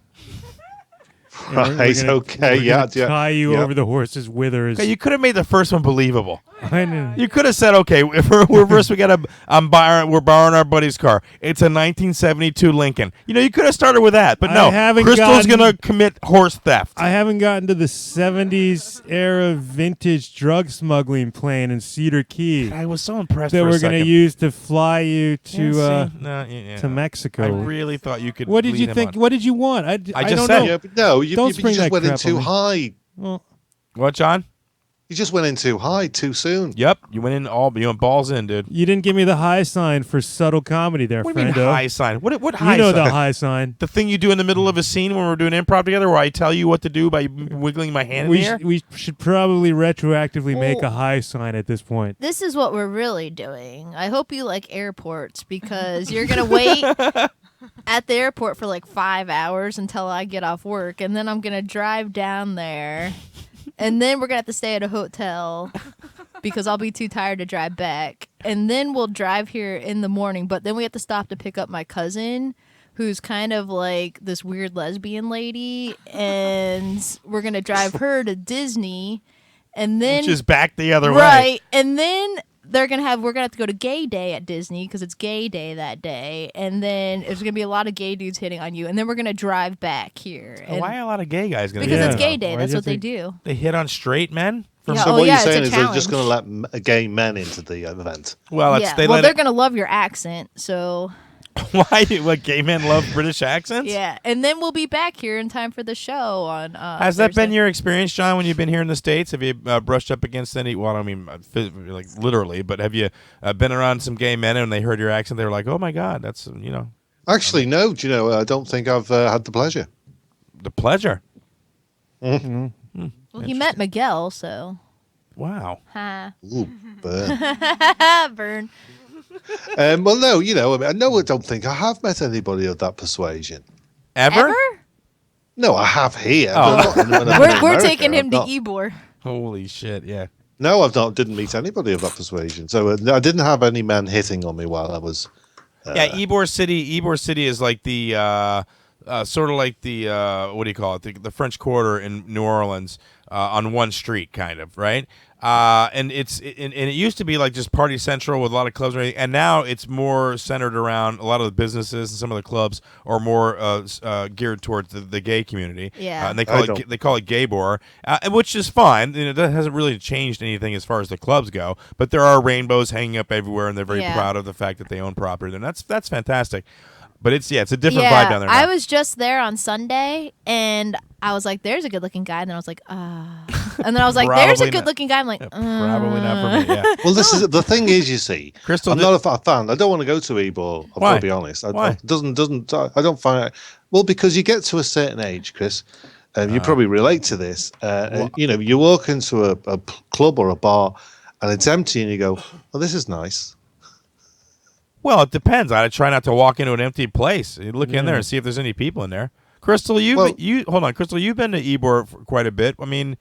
Right, okay, yeah. Tie you over the horse's withers. Okay, you could have made the first one believable. I know. You could have said, okay, if we're first, we're borrowing our buddy's car. It's a 1972 Lincoln. You could have started with that, but no. Crystal's gonna commit horse theft. I haven't gotten to the 70s era vintage drug smuggling plane in Cedar Key I was so impressed that for a we're gonna second. use to fly you to to Mexico. I really thought you could. What did lead you him think? on. What did you want? I just don't said know. Yeah, but no, you Don't just spring that went in crap too on me. high. Well, What, John? You just went in too high too soon. Yep, you went in you went balls in, dude. you didn't give me the high sign for subtle comedy there, What do you mean friendo. high sign? What high You know sign? the high sign. The thing you do in the middle of a scene when we're doing improv together, where I tell you what to do by wiggling my hand in the air. We should probably retroactively make a high sign at this point. This is what we're really doing. I hope you like airports because you're going to wait at the airport for like 5 hours until I get off work. And then I'm going to drive down there. And then we're going to have to stay at a hotel because I'll be too tired to drive back. And then we'll drive here in the morning. But then we have to stop to pick up my cousin, who's kind of like this weird lesbian lady. And we're going to drive her to Disney. And then, Which is back the other way. right. And then we're gonna have to go to Gay Day at Disney because it's Gay Day that day, and then there's gonna be a lot of gay dudes hitting on you, and then we're gonna drive back here. Oh, why are a lot of gay guys going to Because do it's that? Gay Day. Why That's do you what they think- do. They hit on straight men? Yeah, So oh, what yeah, you're saying it's is a they're just challenge. going to let gay men into the event. Well, Yeah. they Well, let they're gonna love your accent, so Why? What, gay men love British accents? yeah. And then we'll be back here in time for the show on. Has that been Thursday. your experience, John, when you've been here in the States? Have you brushed up against any, well, I don't mean like literally, but have you been around some gay men and when they heard your accent, they were like, oh my God, that's, Actually, no. Do you know, I don't think I've had the pleasure. the pleasure. Well, he met Miguel, so. Wow. Ha. Ooh, burn. Burn. Well, no, I don't think I have met anybody of that persuasion. Ever? No, I have here. Oh. but not when I'm in We're America. taking him I've to not- Ybor. Holy shit, yeah. No, I've not. Didn't meet anybody of that persuasion. So I didn't have any men hitting on me while I was. Yeah, Ybor City is like the sort of like the what do you call it? The French Quarter in New Orleans on one street, kind of, right? And it used to be like just party central with a lot of clubs and everything, and now it's more centered around a lot of the businesses and some of the clubs are more geared towards the gay community. Yeah. And they call it Gaybor, which is fine. That hasn't really changed anything as far as the clubs go. But there are rainbows hanging up everywhere, and they're very Yeah. proud of the fact that they own property there. And that's fantastic. But it's a different vibe down there. I now. was just there on Sunday, and I was like, "There's a good-looking guy," and then I was like, "Ah," and then I was like, "There's a Probably not. good-looking guy." I'm like, Probably not for me. Yeah. Well, this is the thing is, you see, Crystal I'm did- not a fan. I don't want to go to Ybor. I've Why? got to be honest. Why? I don't find it. Well, because you get to a certain age, Chris, and you probably relate to this. You walk into a club or a bar, and it's empty, and you go, "Oh, this is nice." Well, it depends. I try not to walk into an empty place. You look in there and see if there's any people in there. Crystal, hold on, Crystal. You've been to Ybor for quite a bit. I mean,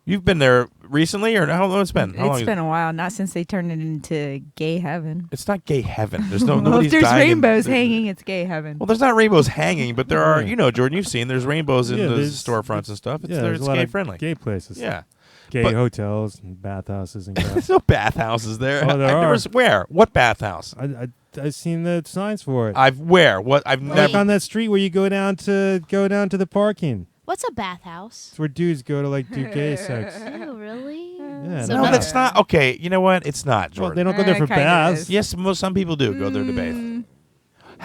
you've been there recently, or how long it's been? How long It's is been a while, not since they turned it into gay heaven. It's not gay heaven. There's no Well, nobody's if there's dying in- rainbows hanging, it's gay heaven. Well, there's not rainbows hanging, but there are. Jordan, you've seen there's rainbows in Yeah, the there's- storefronts and stuff. there's It's a lot gay of friendly. gay places. Yeah, Gay But- hotels and bathhouses and crap. there's no bathhouses there. Oh, there I've never are. where? What bathhouse? I've seen the signs for it. I've where? What? I've Like never. on that street where you go down to the parking. "What's a bathhouse?" It's where dudes go to like do gay sex. Oh, really? Yeah, So No, not- that's not okay. You know what? It's not, Well, Jordan. they don't go there for Kinda baths. is. Yes, some people do go there to bathe.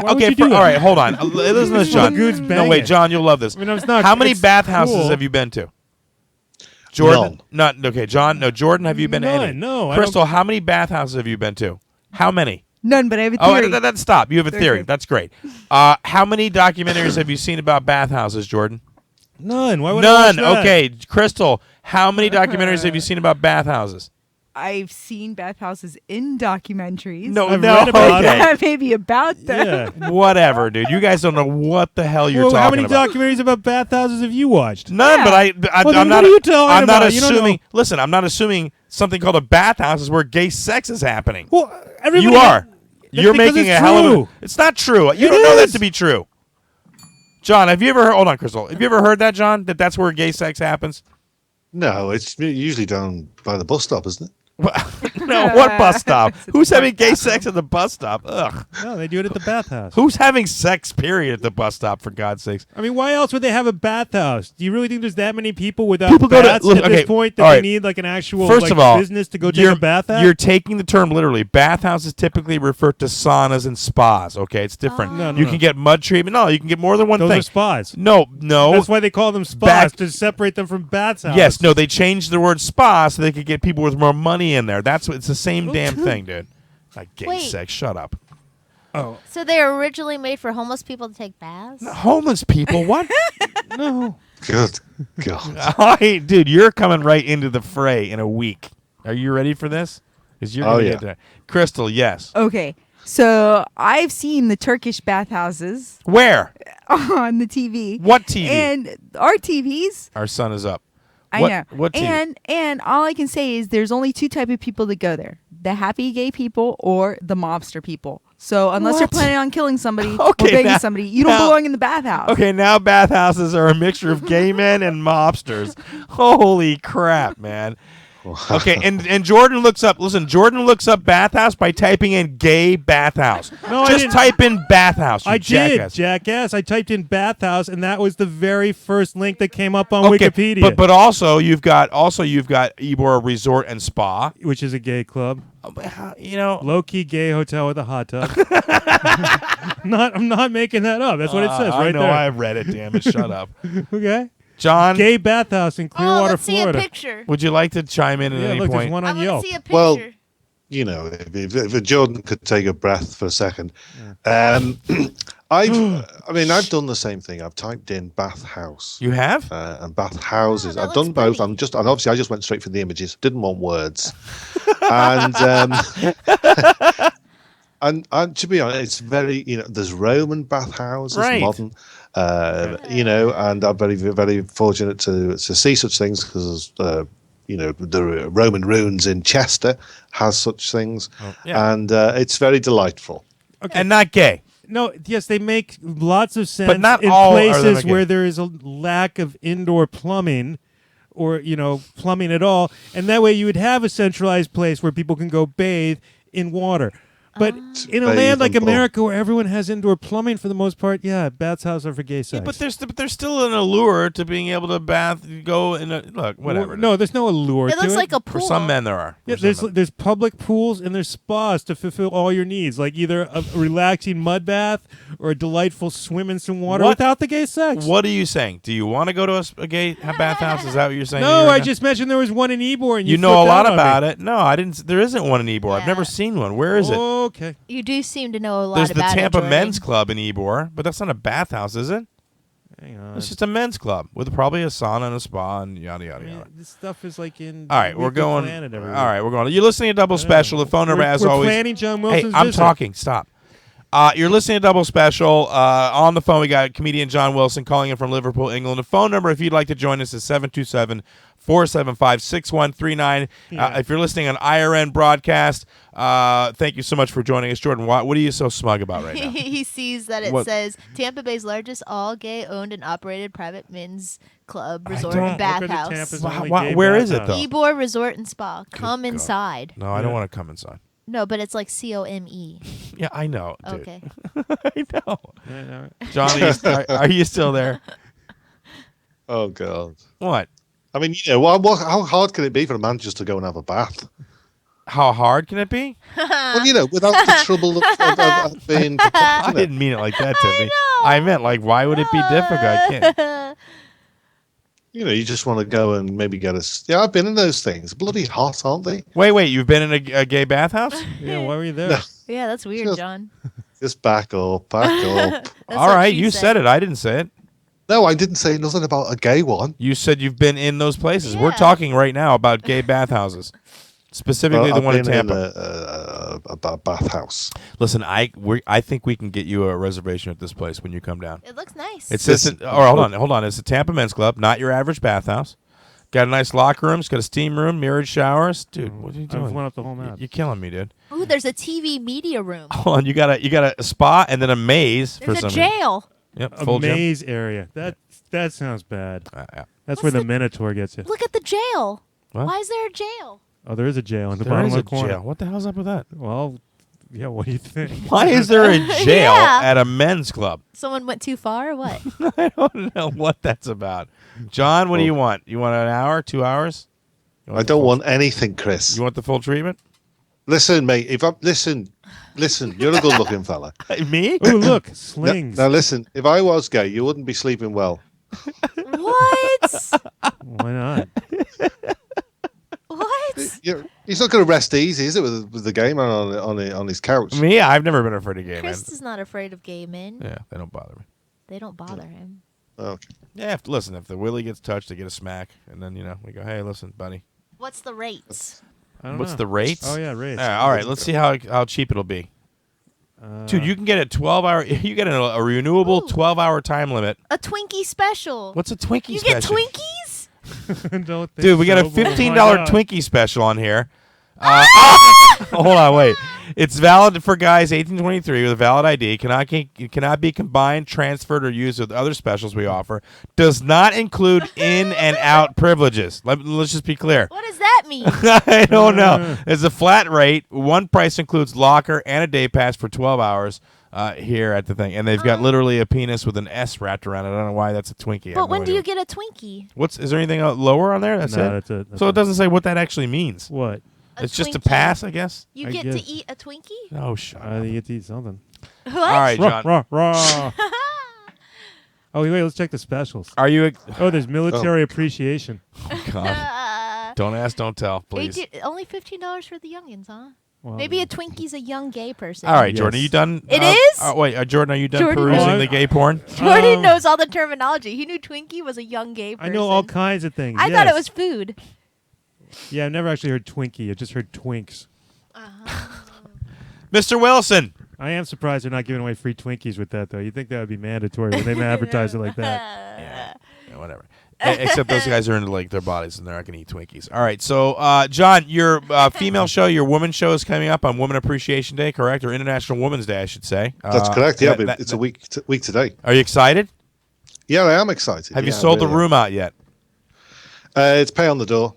Why would Okay, you do that? all right, hold on. Listen to this, John. Dudes No, banging. wait, John, you'll love this. I mean, it's not. How many it's bathhouses cool. have you been to? Jordan, not okay. John, no. Jordan, have you been to any? None, no, I Crystal, how many bathhouses have you been to? How many? None, but I have a Oh, theory. stop. You have a theory. Okay. That's great. How many documentaries have you seen about bathhouses, Jordan? None. Why would I watch None. that? Okay, Crystal, how many documentaries have you seen about bathhouses? I've seen bathhouses in documentaries. No, I've no. read about Okay. Maybe about them. Yeah. Whatever, dude. You guys don't know what the hell you're Well, talking how many about. documentaries about bathhouses have you watched? None, Yeah. but Well, then I'm not. what are you talking I'm not about? You don't assuming. know. Listen, I'm not assuming something called a bathhouse is where gay sex is happening. Well, everybody. You are. That's You're because making it's a hell of true. a. It's not true. You It don't know that is. to be true. John, have you ever heard? Hold on, Crystal. Have you ever heard that, John? That's where gay sex happens. No, it's usually down by the bus stop, isn't it? No, what bus stop? Who's having gay sex at the bus stop? Ugh. No, they do it at the bathhouse. Who's having sex, period, at the bus stop, for God's sakes? I mean, why else would they have a bathhouse? Do you really think there's that many people without People go to- baths look, at okay, this point that all they right. need like an actual First like, of all, business to go take a bath at? You're taking the term literally. Bathhouses typically refer to saunas and spas, okay? It's different. No, you can get mud treatment. No, you can get more than one Those thing. are spas. No. That's why they call them spas, Back- to separate them from bathhouses. Yes, no, they changed the word spa so they could get people with more money in there. That's what it's the same damn thing, dude. Like gay Wait. sex. Shut up. Oh, So they were originally made for homeless people to take baths? Homeless people, what? no. Good God. All right, dude, you're coming right into the fray in a week. Are you ready for this? Because you're gonna yeah. get there. Crystal, yes. Okay, so I've seen the Turkish bathhouses Where? on the TV. What TV? And our TVs. Our sun is up. I What- know. what TV? And all I can say is there's only two type of people that go there: the happy gay people or the mobster people. So unless you're What? planning on killing somebody Okay, or begging now- somebody, you don't now- belong in the bathhouse. Okay, now bathhouses are a mixture of gay men and mobsters. Holy crap, man. Okay, and Jordan looks up. Listen, Jordan looks up bathhouse by typing in gay bathhouse. No, I just didn't. type in bathhouse. You I jackass. did, jackass. I typed in bathhouse, and that was the very first link that came up on Okay, Wikipedia. but also you've got Ybor Resort and Spa. which is a gay club, You know, low-key gay hotel with a hot tub. I'm not making that up. That's what it says I right know. there. I read it. Damn it! Shut up, Okay, John. gay bathhouse in Oh, Clearwater, let's see Florida. a picture. Would you like to chime in at Yeah, any look, point? there's one I on want Yelp. to see a picture. Well, you know, if Jordan could take a breath for a second. I've done the same thing. I've typed in bathhouse You have? and bathhouses. that I've done looks both. pretty. And obviously I just went straight for the images. Didn't want words. and and to be honest, it's very, there's Roman bathhouses, Right. modern, and I'm very, very fortunate to see such things because the Roman ruins in Chester has such things, yeah. and it's very delightful. And not gay. No, yes, they make lots of sense But not in all are places them where again. there is a lack of indoor plumbing or, plumbing at all. And that way you would have a centralized place where people can go bathe in water. But in a Bathe land like and bowl. America where everyone has indoor plumbing for the most part, bathhouses are for gay sex. But there's still an allure to being able to go in a look whatever. No, there's no allure it to looks it. like a pool. For some men there are. Yeah, For some men. there's public pools and there's spas to fulfill all your needs, like either a relaxing mud bath or a delightful swim in some water What- without the gay sex. What are you saying? Do you want to go to a gay bathhouse? Is that what you're saying? No, I just mentioned there was one in Ybor, and You know a flipped lot out on about me. it. No, I didn't. There isn't one in Ybor. I've Yeah. never seen one. Where is it? Okay. You do seem to know a lot There's the about Tampa it, Jordan. Men's Club in Ybor, but that's not a bathhouse, is it? Hang on. It's just a men's club with probably a sauna and a spa and yada yada I mean, yada. this stuff is like in. All right, we're Weekly going. Planet every All week. right, we're going. You're listening to Double Special. The phone number, as we're always. planning John Hey, Wilson's I'm visit. talking. Stop. You're listening to Double Special. On the phone, we got comedian John Wilson calling in from Liverpool, England. The phone number, if you'd like to join us, is 727-475-6139. Yeah. If you're listening on IRN broadcast, thank you so much for joining us. Jordan, what are you so smug about right now? He sees that it What? says Tampa Bay's largest all-gay owned and operated private men's club, resort, don't- and Look at the bathhouse. Tampa's Why- only why- gay where is it, bathhouse. though? Ybor Resort and Spa. Come God. inside. No, I don't Yeah. want to come inside. No, but it's like COME. Yeah, I know, dude. Okay. I know. Yeah, all right. John, are you still there? Oh God! What? I mean, how hard can it be for a man just to go and have a bath? How hard can it be? Well, without the trouble of being. I didn't mean it like that, Tiffany. I meant like, why would it be difficult? I can't. You just want to go and maybe get a. Yeah, I've been in those things. Bloody hot, aren't they? Wait, you've been in a gay bathhouse? Yeah, why were you there? No. Yeah, that's weird, Just- John. Just back up, back up. That's All what right, she you said it. I didn't say it. No, I didn't say nothing about a gay one. You said you've been in those places. We're Yeah. talking right now about gay bathhouses, specifically the I've one in been Tampa. a bathhouse. Listen, I think we can get you a reservation at this place when you come down. It looks nice. It's Listen- hold on. It's the Tampa Men's Club, not your average bathhouse. Got a nice locker room. It's got a steam room, mirrored showers. Dude, what are you I've doing? went up the whole map. You're killing me, dude. Ooh, there's a TV media room. Hold on, you got a spa and then a maze There's for a some reason. jail. Yep, A full gym. maze area. That sounds bad. Yeah. That's where the Minotaur gets you. Look at the jail. What? Why is there a jail? Oh, there is a jail in the There bottom is of a the corner. jail. What the hell's up with that? Well, yeah. What do you think? Why is there a jail Yeah. at a men's club? Someone went too far or what? I don't know what that's about. John, what do you want? You want an hour, 2 hours? I don't want anything, Chris. You want the full treatment? Listen, mate. If I listen, you're a good-looking fella. Me? Ooh, look, Now, slings. now listen. If I was gay, you wouldn't be sleeping well. What? Why not? What? He's not going to rest easy, is it, with the gay man on his couch? Me? I've never been afraid of gay men. Chris is not afraid of gay men. Yeah, they don't bother me. They don't bother him. Okay. Yeah, if the willy gets touched, they get a smack, and then we go, hey, listen, buddy. What's the rates? I don't What's know. the rates? Oh yeah, rates. All right, let's see how cheap it'll be. Dude, you can get a 12-hour. You get a renewable Ooh. 12-hour time limit. A Twinkie special. What's a Twinkie you special? get Twinkies? Don't think Dude, we got a so, but $15 why not? Twinkie special on here. Hold on, wait. It's valid for guys 18 to 23 with a valid ID. Cannot be combined, transferred, or used with other specials we offer. Does not include in and out privileges. Let's just be clear. What does that mean? I don't know. It's a flat rate. One price includes locker and a day pass for 12 hours here at the thing. And they've got literally a penis with an S wrapped around it. I don't know why that's a Twinkie. But when do you get a Twinkie? Is there anything lower on there? That's No, it? that's it. So it doesn't say what that actually means. What? It's just a Twinkie. pass, I guess? You I get to guess. eat a Twinkie? Oh, shut up. You get to eat something. What? All right, John. Rah. Oh, wait, let's check the specials. Are you... Oh, there's military appreciation. God. Don't ask, don't tell, please. Only $15 for the youngins, huh? Well, Maybe a Twinkie's a young gay person. All right, Yes. Jordan, are you done? It is? Wait, Jordan, are you done Jordan- perusing Oh, the gay porn? Jordan Oh. knows all the terminology. He knew Twinkie was a young gay person. I know all kinds of things. I thought it yes. was food. Yeah, I've never actually heard Twinkie. I've just heard Twinks. Mr. Wilson. I am surprised they're not giving away free Twinkies with that, though. You'd think that would be mandatory when they advertise it like that. Yeah, whatever. Except those guys are into their bodies and they're not going to eat Twinkies. All right, so John, your female show, your woman show is coming up on Women Appreciation Day, correct? Or International Women's Day, I should say. That's correct. Yeah, that- but it's a week today. Are you excited? Yeah, I am excited. Have you Yeah, I sold the really am. room out yet? It's pay on the door.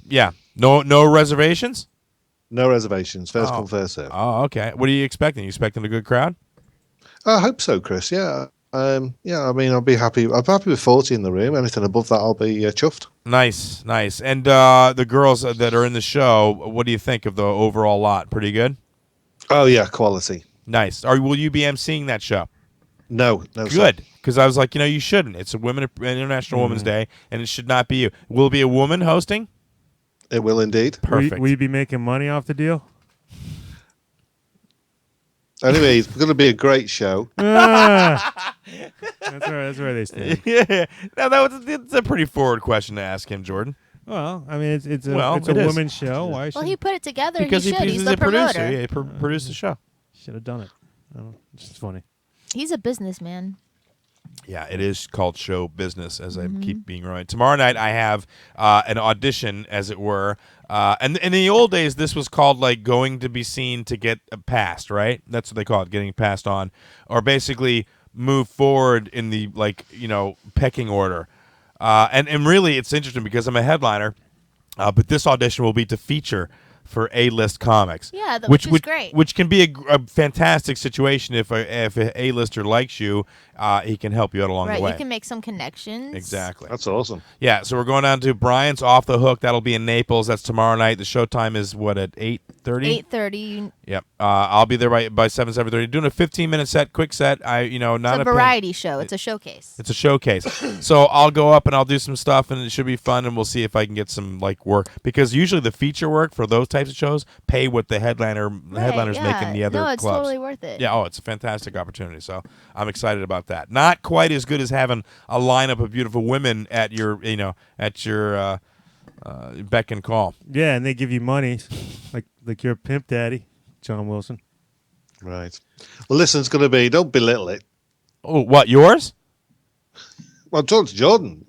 Yeah. No reservations? No reservations. First come, first serve. Oh, okay. What are you expecting? You expecting a good crowd? I hope so, Chris. Yeah. Yeah. I mean, I'll be happy. I'm happy with 40 in the room. Anything above that, I'll be chuffed. Nice. And the girls that are in the show, what do you think of the overall lot? Pretty good? Oh yeah, quality. Nice. Will you be emceeing that show? No. Sir. Good. Because I was like, you shouldn't. It's a International Women's Day, and it should not be you. Will it be a woman hosting? It will indeed. Perfect. Will you be making money off the deal? Anyway, it's going to be a great show. That's where they stand. Yeah. Now it's a pretty forward question to ask him, Jordan. Well, I mean, it's a It is. women's show. Why Well, should he put it together. Because he should. He's he's the a producer. promoter. Yeah, he produced the show. should have done it? It's just funny. He's a businessman. Yeah, it is called show business, as I keep being right. Tomorrow night I have an audition, as it were. And in the old days, this was called like going to be seen to get passed, right? That's what they call it, getting passed on, or basically move forward in the pecking order. And really, it's interesting because I'm a headliner, but this audition will be to feature for A-list comics. Yeah, which is great. Which can be a fantastic situation if a A-lister likes you, he can help you out along the way. Right, you can make some connections. Exactly. That's awesome. Yeah, so we're going down to Brian's Off the Hook. That'll be in Naples. That's tomorrow night. The showtime is what, at 8:30? 8:30. Yep. I'll be there by 7:30. Doing a 15-minute set, quick set. Not It's a variety show. It's a showcase. It's a showcase. So I'll go up and I'll do some stuff, and it should be fun, and we'll see if I can get some work, because usually the feature work for those types of shows pay what the headliners make in the other No, it's clubs. totally worth it. Yeah, it's a fantastic opportunity. So I'm excited about that. Not quite as good as having a lineup of beautiful women at your beck and call. Yeah, and they give you money, like your pimp daddy, John Wilson. Right. Well, listen, it's going to be, don't belittle it. Oh, what, yours? Well, Jordan.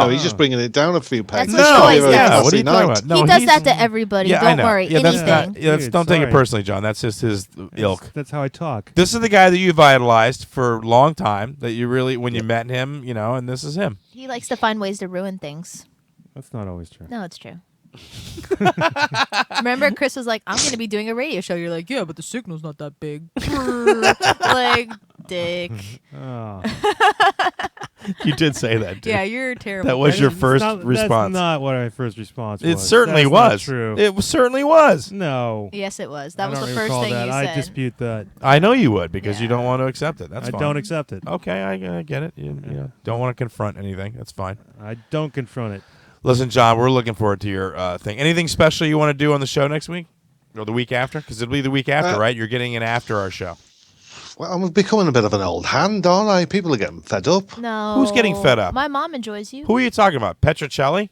He's just bringing it down a few pegs. That's what Troy does. What are you talking about? No, he does he's- that to everybody. Yeah, I Don't know. worry. Yeah, that's anything. not, yeah, that's, Dude, don't take it sorry. personally, John. That's just his ilk. That's how I talk. This is the guy that you idolized for a long time. That you really, when you met him, and this is him. He likes to find ways to ruin things. That's not always true. No, it's true. Remember, Chris was like, "I'm going to be doing a radio show." You're like, "Yeah, but the signal's not that big." Like, dick. Oh. You did say that, dude. Yeah, you're terrible. That was your That's first not- response. That's not what my first response was. It certainly That's not was. true. It certainly was. No. Yes, it was. That I was don't the first recall thing that. you I said. dispute that. I know you would because you Yeah. don't want to accept it. That's I fine. don't accept it. Okay, I get it. You don't want to confront anything. That's fine. I don't confront it. Listen, John, we're looking forward to your thing. Anything special you want to do on the show next week? Or the week after? Because it'll be the week after, right? You're getting in after our show. Well, I'm becoming a bit of an old hand, aren't I? People are getting fed up. No. Who's getting fed up? My mom enjoys you. Who are you talking about? Petrocelli?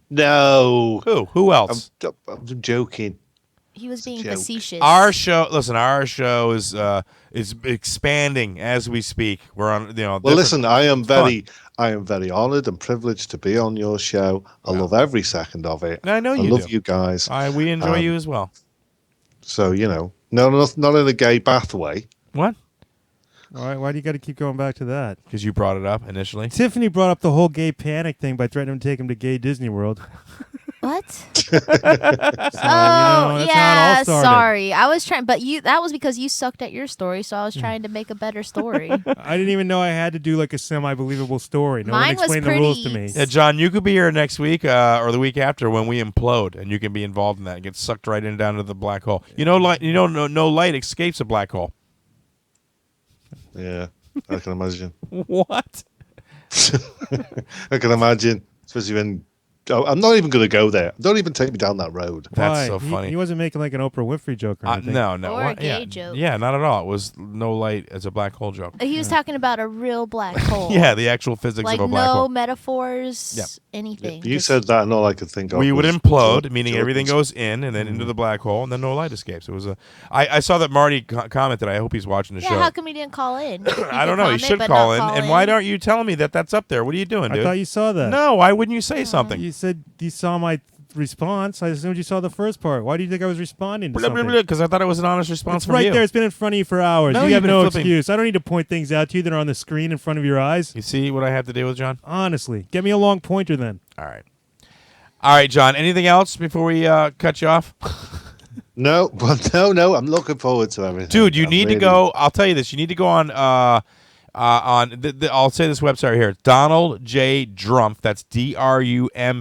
No. Who? Who else? I'm joking. He was being joke. facetious. Our show is expanding as we speak. We're on, Well, different- listen, I am fun. very honoured and privileged to be on your show. I love every second of it. I know I you love do. you guys. We enjoy you as well. So, not in a gay bath way. What? Why do you got to keep going back to that? Because you brought it up initially. Tiffany brought up the whole gay panic thing by threatening to take him to gay Disney World. What? So, that's how it all yeah. started. Sorry, I was trying, but that was because you sucked at your story, so I was trying to make a better story. I didn't even know I had to do like a semi-believable story. No Mine one was explained the rules to pretty- me. Yeah, John, you could be here next week or the week after when we implode, and you can be involved in that and get sucked right in down to the black hole. No light escapes a black hole. Yeah, I can imagine. What? I can imagine, especially when I'm not even going to go there. Don't even take me down that road. That's Why? so funny. He wasn't making like an Oprah Winfrey joke or anything. No. Or a What? gay Yeah. joke. Yeah, not at all. It was no light as a black hole joke. He was talking about a real black hole. Yeah, the actual physics like of a black no hole. metaphors, Yep. anything. You Just- said that, and all I could think of We would was implode, meaning Jordan's. everything goes in and then into the black hole, and then no light escapes. It was I saw that Marty commented. I hope he's watching the Yeah, show. how come he didn't call in? I don't know. He should call in. And why aren't you telling me that that's up there? What are you doing, I dude? thought you saw that. No, why wouldn't you say something? You said you saw my response. I assumed you saw the first part. Why do you think I was responding to something? Because I thought it was an honest response It's from right you. there. It's been in front of you for hours. No, you you've have been no flipping- excuse. I don't need to point things out to you that are on the screen in front of your eyes. You see what I have to deal with, John? Honestly, get me a long pointer then. All right, John. Anything else before we cut you off? No, well, no. I'm looking forward to everything. Dude, you I'm need to really- go. I'll tell you this. You need to go on. I'll say this website right here. Donald J. Drumpf. That's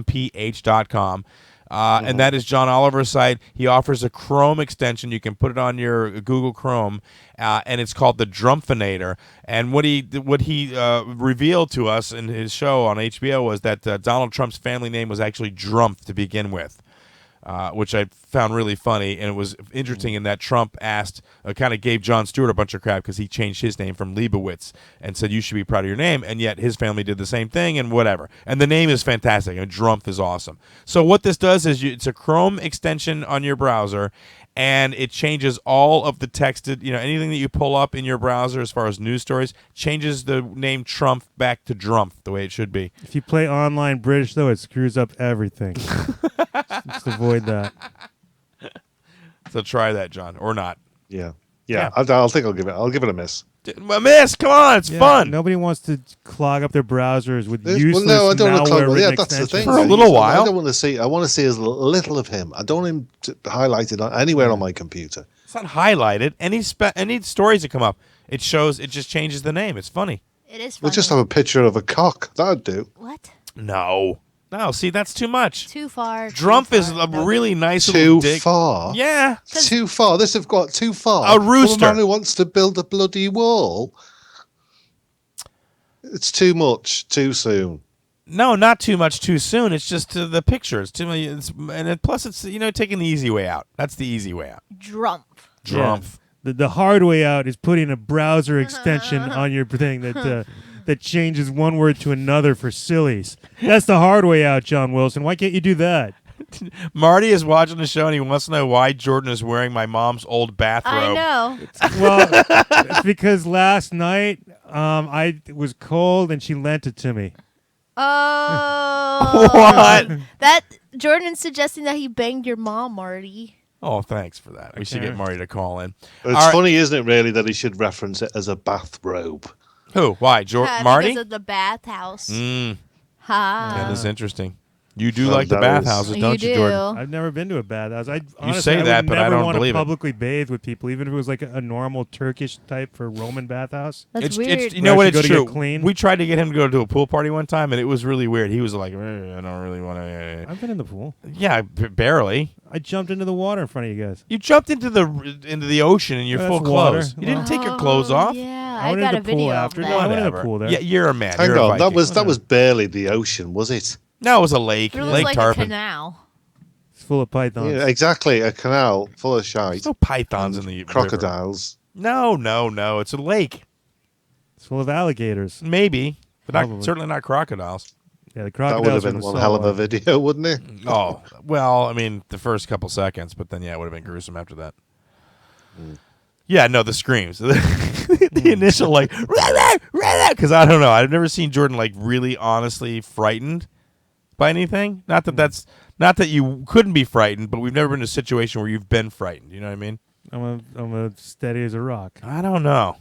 DRUMPH.com. And that is John Oliver's site. He offers a Chrome extension. You can put it on your Google Chrome, and it's called the Drumpfinator. And what he revealed to us in his show on HBO was that Donald Trump's family name was actually Drumpf to begin with. Which I found really funny, and it was interesting in that Trump kind of gave Jon Stewart a bunch of crap because he changed his name from Leibowitz and said you should be proud of your name, and yet his family did the same thing and whatever. And the name is fantastic, and Drumpf is awesome. So what this does is it's a Chrome extension on your browser, and it changes all of the texted, anything that you pull up in your browser as far as news stories, changes the name Trump back to Drumpf the way it should be. If you play online British, though, it screws up everything. Just avoid that. So try that, John, or not. Yeah. Yeah. I'll think I'll give it a miss. A miss, come on, it's Yeah, fun. Nobody wants to clog up their browsers with Well, useless no, I don't want to malware clog. written Yeah, that's the extensions. thing. For a little while. I don't want to see. I want to see as little of him. I don't want him to highlight it anywhere on my computer. It's not highlighted. Any stories that come up, it just changes the name. It's funny. It is funny. We'll just have a picture of a cock. That'd do. What? No, see, that's too much. Too far. Drumpf too is far. a really nice Too little dick. far. Yeah. Too far. This have got too far. A rooster. For a man who wants to build a bloody wall. It's too much. Too soon. No, not too much too soon. It's just the pictures. Too many. Plus, it's taking the easy way out. That's the easy way out. Drumpf. Drumpf. The hard way out is putting a browser extension on your thing that changes one word to another for sillies. That's the hard way out, John Wilson. Why can't you do that? Marty is watching the show and he wants to know why Jordan is wearing my mom's old bathrobe. I know. Well, it's because last night I was cold and she lent it to me. Oh. What? That Jordan's suggesting that he banged your mom, Marty. Oh, thanks for that. We should get Marty to call in. It's funny, isn't it, really, that he should reference it as a bathrobe? Who? Why? Marty? Because of the bathhouse. Mm. Ha. That is interesting. You do Well, like the that is- bathhouses, don't you, do. Jordan? I've never been to a bathhouse. Honestly, say that, would but I never don't want believe to it. publicly bathe with people, even if it was like a normal Turkish type for Roman bathhouse. That's weird. It's you know what? Where I It's should go to true. get clean. We tried to get him to go to a pool party one time, and it was really weird. He was like, I don't really want to. I've been in the pool. Yeah, barely. I jumped into the water in front of you guys. You jumped into the ocean in your That's full water. clothes. You didn't Well- take your clothes off. Yeah, I I went got into a the pool video of after. that. No, I went in the Whatever. pool there. Yeah, you're a man. Hang You're a on, that Viking. was barely the ocean, was it? No, it was a lake. It was Lake like Tarpon. a canal. It's full of pythons. Yeah, exactly. A canal full of shite. There's no pythons in the river. Crocodiles. No. It's a lake. It's full of alligators. Maybe, but Probably. certainly not crocodiles. Yeah, the That would have crocodiles are been in the one hell of a saltwater. video, wouldn't it? Oh, well, I mean, the first couple seconds, but then, yeah, it would have been gruesome after that. Yeah, no, the screams. The initial, like, because I don't know. I've never seen Jordan, like, really honestly frightened by anything. Not that you couldn't be frightened, but we've never been in a situation where you've been frightened. You know what I mean? I'm a steady as a rock. I don't know.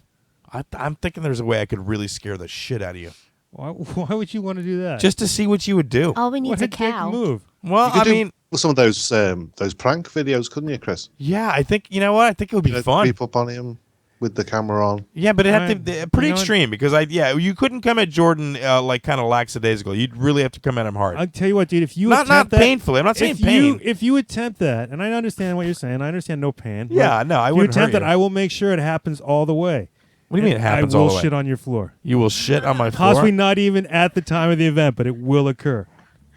I'm thinking there's a way I could really scare the shit out of you. Why would you want to do that? Just to see what you would do. All we need what is a a dick cow. move. Well, You could I do mean, some of those prank videos, couldn't you, Chris? yeah, I think, you know what? I think it would be fun. Creep up on him with the camera on. Yeah, but it had to Alright. be pretty You know what? extreme because you couldn't come at Jordan like kind of lackadaisical. You'd really have to come at him hard. I'll tell you what, dude. If you Not attempt that, painfully. I'm not saying if pain. if you attempt that, and I understand what you're saying, I understand no pain. Yeah, but no, I if wouldn't you attempt hurt that, you. I will make sure it happens all the way. What do you mean it happens I will all the way? shit on your floor. You will shit on my floor. Possibly not even at the time of the event, but it will occur.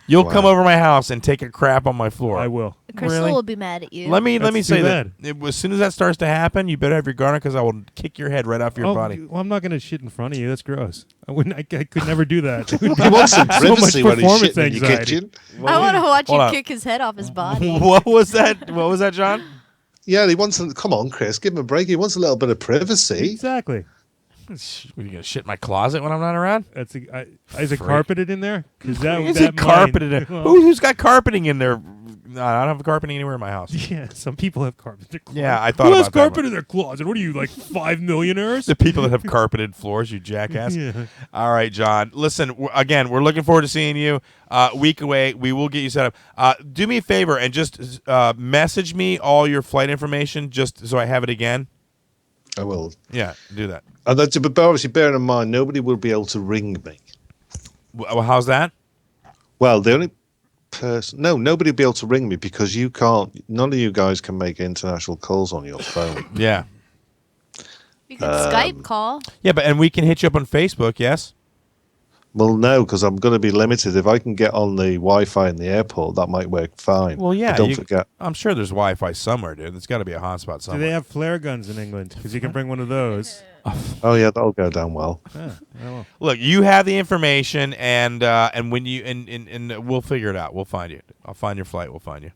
You'll Wow. come over my house and take a crap on my floor. I will. Crystal Really? will be mad at you. Let me That's say too that as soon as that starts to happen, you better have your guard because I will kick your head right off your body. Well, I'm not going to shit in front of you. That's gross. I wouldn't. I could never do that. He wants some So much privacy when he's performance shitting in your anxiety. kitchen. I want to watch Hold you on. kick his head off his body. What was that? What was that, John? Yeah, he wants. Come on, Chris, give him a break. He wants a little bit of privacy. Exactly. What, are you gonna shit in my closet when I'm not around? Is it Freak. carpeted in there? Because that Is that it carpeted? In? Well, Who's got carpeting in there? No, I don't have carpeting anywhere in my house. Yeah, some people have carpet in their closet. Yeah, I thought Who has about that carpet one. in their closet? What are you, like 5 millionaires? The people that have carpeted floors, you jackass. Yeah. All right, John. Listen, again, we're looking forward to seeing you. Week away, we will get you set up. Do me a favor and just message me all your flight information, just so I have it again. I will. Yeah, do that. And that's, but obviously, bearing in mind, nobody will be able to ring me. Well, how's that? Well, the only person, nobody will be able to ring me because you can't. None of you guys can make international calls on your phone. Yeah. You can Skype call. Yeah, and we can hit you up on Facebook, yes? Well, no, because I'm going to be limited. If I can get on the Wi-Fi in the airport, that might work fine. Well, yeah. But don't forget. I'm sure there's Wi-Fi somewhere, dude. There's got to be a hotspot Do somewhere. they have flare guns in England? Because you can bring one of those. Oh yeah, that'll go down well. Yeah, well. Look, you have the information, and when you and we'll figure it out. We'll find you. I'll find your flight. We'll find you.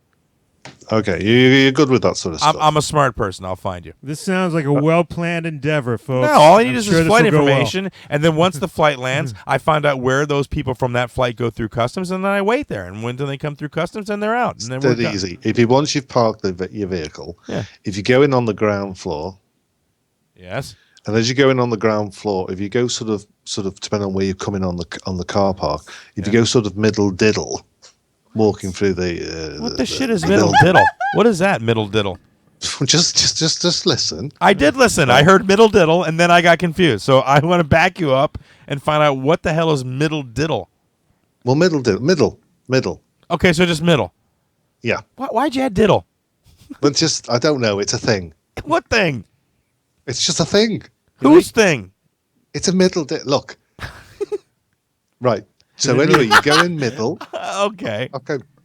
Okay, you're good with that sort of stuff. I'm a smart person. I'll find you. This sounds like a well-planned endeavor, folks. No, all I need I'm is sure his this flight will go well. information, and then once the flight lands, I find out where those people from that flight go through customs, and then I wait there. And when do they come through customs, and they're out. And then we're Dead done. easy. If you once you've parked your vehicle, Yeah. if you go in on the ground floor, Yes. and as you go in on the ground floor, if you go sort of depending on where you're coming on the car park, if you go sort of middle diddle, walking through the What the shit is middle diddle? What is that, middle diddle? just listen. I did listen. I heard middle diddle, and then I got confused. So I want to back you up and find out what the hell is middle diddle. Well, middle. Okay, so just middle. Yeah, Why'd you add diddle? but just I don't know. It's a thing. What thing? It's just a thing. Whose thing? It's a middle diddle. Look. Right. So anyway, you go in middle. Okay.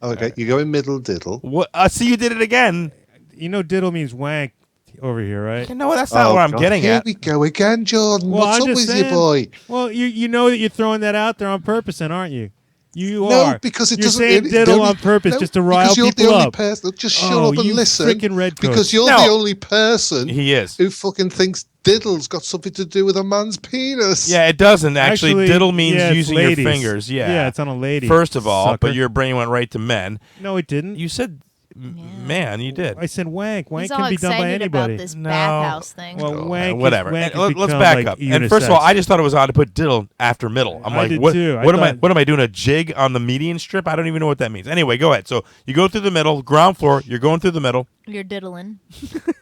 Okay. You go in middle diddle. What? See, you did it again. You know diddle means wank over here, right? No, that's not what I'm God, getting here at. we go again, Jordan. Well, What's I'm up just with saying, you, boy? Well, you know that you're throwing that out there on purpose, then, aren't you? You No, are. because it You're doesn't. saying diddle on purpose just to rile because you're people the only up. person. Just shut Oh, up and you listen. freaking redcoats. Because you're No. the only person He is. who fucking thinks diddle's got something to do with a man's penis. Yeah, it doesn't actually. Diddle means yeah, it's using ladies. your fingers. Yeah, it's on a lady. First of all, sucker. but your brain went right to men. No, it didn't. You said, man, you did. I said wank. Wank He's can all be done by excited anybody. about this No. bathhouse thing. Well, wank Whatever. Is, wank And has let's become, back like, up. And first of all, unisex. I just thought it was odd to put diddle after middle. I'm I like, did what? too. I What am I? thought- What am I doing? A jig on the median strip? I don't even know what that means. Anyway, go ahead. So you go through the middle, ground floor. You're going through the middle. You're diddling.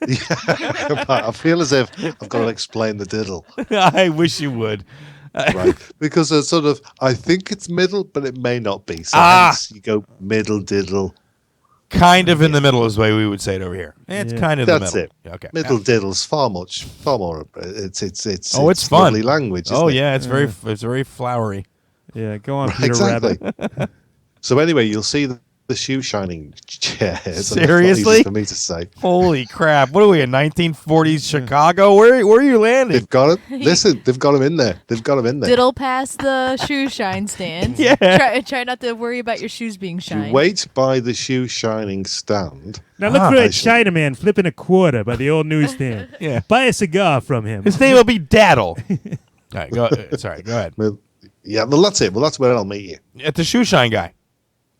I feel as if I've got to explain the diddle, I wish you would. right? Because it's sort of, I think it's middle, but it may not be. So hence you go middle diddle. Kind of in the middle is the way we would say it over here. It's Yeah. kind of That's the middle. it. Okay. Middle diddle's far more. It's Oh, it's fun. lovely language. Oh isn't it? yeah, it's very flowery. Yeah, go on, Right, Peter exactly. Rabbit. So anyway, you'll see the shoe shining chairs. and it's not easy Seriously? for me to say. Holy crap! What are we in 1940s Chicago? Where are you landing? They've got it. Listen, they've got them in there. They've got them in there. Diddle past the shoe shine stand. Yeah. Try not to worry about your shoes being You shined. wait by the shoe shining stand. Now look for that Actually- Chinaman flipping a quarter by the old newsstand. Yeah. Buy a cigar from him. His name will be Daddle. All right, go. Sorry, go ahead. Well, yeah, well, that's it. Well, that's where I'll meet you. At the shoe shine guy.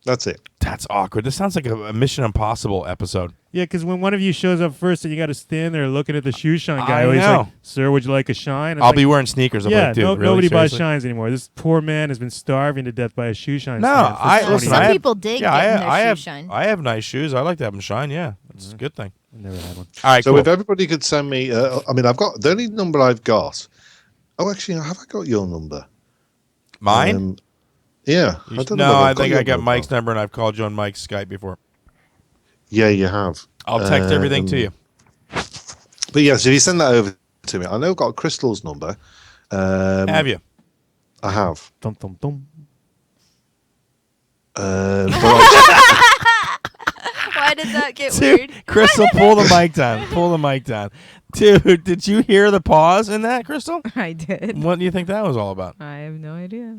That's it. That's awkward. This sounds like a Mission Impossible episode. Yeah, because when one of you shows up first and you got to stand there looking at the shoe shine guy, I always know. like, "Sir, would you like a shine?" I'm I'll like, be wearing sneakers. I'm yeah, like, dude, really? nobody buys Seriously? shines anymore. This poor man has been starving to death by a shoe shine. No, stand for I 20 listen. Some I have, people dig yeah, getting their I shoe have, shine. I have nice shoes. I like to have them shine. Yeah, it's a good thing. I've never had one. All right, So cool. if everybody could send me, I mean, I've got the only number I've got. Oh, actually, have I got your number? Mine? Yeah. You don't know no, whether I I've got think your I got number. Mike's number, and I've called you on Mike's Skype before. Yeah, you have. I'll text everything to you. But yeah, so if you send that over to me, I know I've got Crystal's number. Have you? I have. Dum, dum, dum. But I, Why did that get Dude, weird? Crystal, pull the mic down. Pull the mic down. Dude, did you hear the pause in that, Crystal? I did. What do you think that was all about? I have no idea.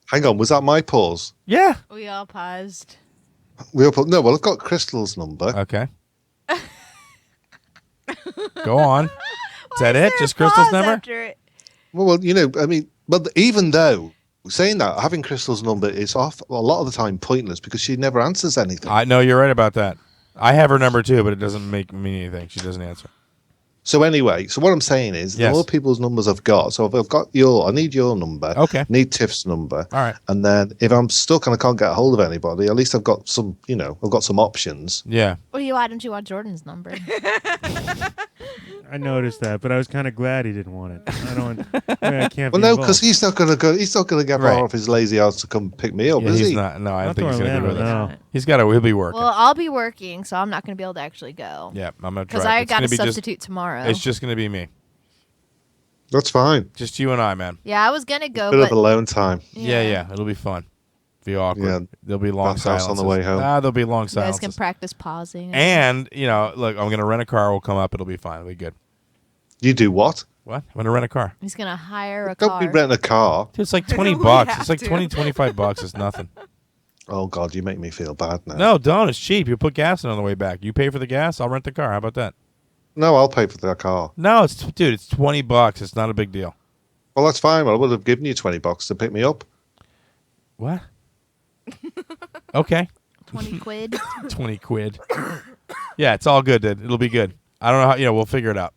hang on, was that my pause? Yeah. We all paused. No, well, I've got Crystal's number. Okay. Go on. Is that it? Just Crystal's number? Well, you know, I mean, but even though saying that, having Crystal's number is off a lot of the time pointless because she never answers anything. I know you're right about that. I have her number too, but it doesn't mean anything. She doesn't answer. So anyway, so what I'm saying is, the Yes. more people's numbers I've got, so if I've got I need your number. Okay. Need Tiff's number. All right. And then if I'm stuck and I can't get a hold of anybody, at least I've got some, I've got some options. Yeah. Well, why don't you want Jordan's number? I noticed that, but I was kind of glad he didn't want it. I can't. Well, be no, involved. because he's not going to go. He's not going to get Right. far off his lazy ass to come pick me up, Yeah, is he's he? not. No, I don't Not think to he's going to Orlando, do that. no. He'll be working. Well, I'll be working, so I'm not going to be able to actually go. Yeah, I'm going to try. Because I It's got gonna a be substitute tomorrow. It's just going to be me. That's fine. Just you and I, man. Yeah, I was going to go, Bit of but alone time. Yeah. It'll be fun. Be awkward. Yeah. There'll be long Bathhouse on silences. the way home. There'll be long you guys can silences. practice pausing. And, look, I'm going to rent a car. We'll come up. It'll be fine. It'll be good. You do what? What? I'm going to rent a car. He's going to hire a Don't car. be renting a car. Dude, it's like 20 We bucks. have It's like to. 20, 25 bucks. It's nothing. Oh God, you make me feel bad now. No, don't. It's cheap. You put gas in on the way back. You pay for the gas. I'll rent the car. How about that? No, I'll pay for that car. No, dude, it's 20 bucks. It's not a big deal. Well, that's fine. Well, I would have given you $20 to pick me up. What? Okay. 20 quid. 20 quid. Yeah, it's all good, dude. It'll be good. I don't know how, we'll figure it out.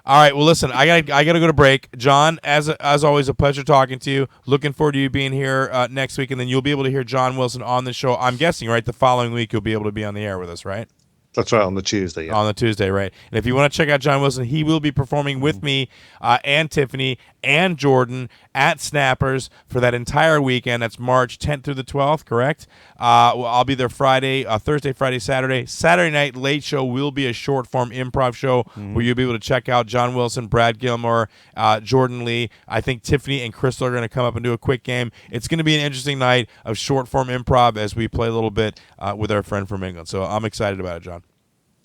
All right, well, listen, I gotta go to break. John, as always, a pleasure talking to you. Looking forward to you being here next week, and then you'll be able to hear John Wilson on the show. I'm guessing, right, the following week you'll be able to be on the air with us, right? That's right, on the Tuesday. Yeah. On the Tuesday, right? And if you want to check out John Wilson, he will be performing with me and Tiffany and Jordan at Snappers for that entire weekend. That's March 10th through the 12th, correct? Well, I'll be there Friday, Thursday, Friday, Saturday. Saturday night late show will be a short form improv show where you'll be able to check out John Wilson, Brad Gilmore, Jordan Lee. I think Tiffany and Crystal are going to come up and do a quick game. It's going to be an interesting night of short form improv as we play a little bit with our friend from England. So I'm excited about it, John.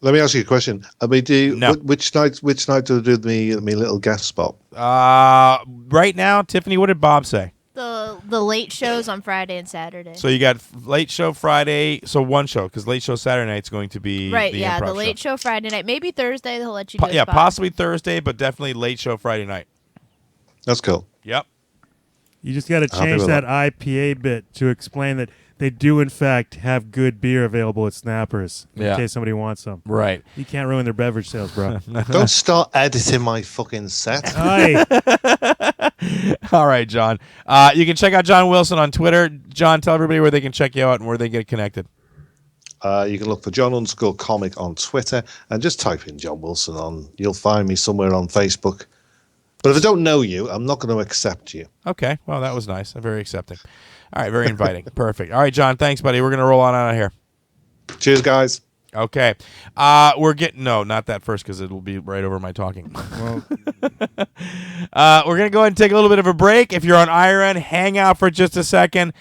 Let me ask you a question. I mean, No. which night do you do me little guest spot? Right now, Tiffany, what did Bob say? The late shows on Friday and Saturday. So you got late show Friday, so one show, because late show Saturday night's going to be right. the Yeah, improv the late show Friday night. Maybe Thursday they'll let you do. Yeah, possibly Thursday, but definitely late show Friday night. That's cool. Yep. You just got to change that IPA bit to explain that they do, in fact, have good beer available at Snappers in case somebody wants some. Right. You can't ruin their beverage sales, bro. Don't start editing my fucking set. Aye. All right, John. You can check out John Wilson on Twitter. John, tell everybody where they can check you out and where they get connected. You can look for John_comic on Twitter and just type in John Wilson on. You'll find me somewhere on Facebook. But if I don't know you, I'm not going to accept you. Okay. Well, that was nice. Very accepting. All right. Very inviting. Perfect. All right, John. Thanks, buddy. We're going to roll on out of here. Cheers, guys. Okay. We're getting... No, not that first because it'll be right over my talking. Well, we're going to go ahead and take a little bit of a break. If you're on IRN, hang out for just a second.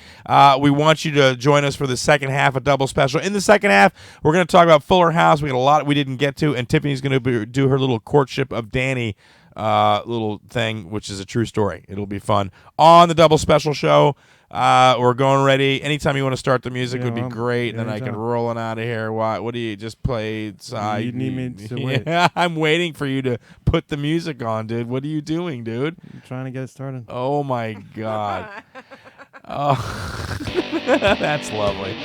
We want you to join us for the second half of Double Special. In the second half, we're going to talk about Fuller House. We got a lot we didn't get to, and Tiffany's going to do her little courtship of Danny little thing, which is a true story. It'll be fun. On the Double Special show, we're going ready. Anytime you want to start the music would be great, and then I can roll on out of here. What do you just play? You need me to wait. I'm waiting for you to put the music on, dude. What are you doing, dude? I'm trying to get it started. Oh, my God. Oh, that's lovely.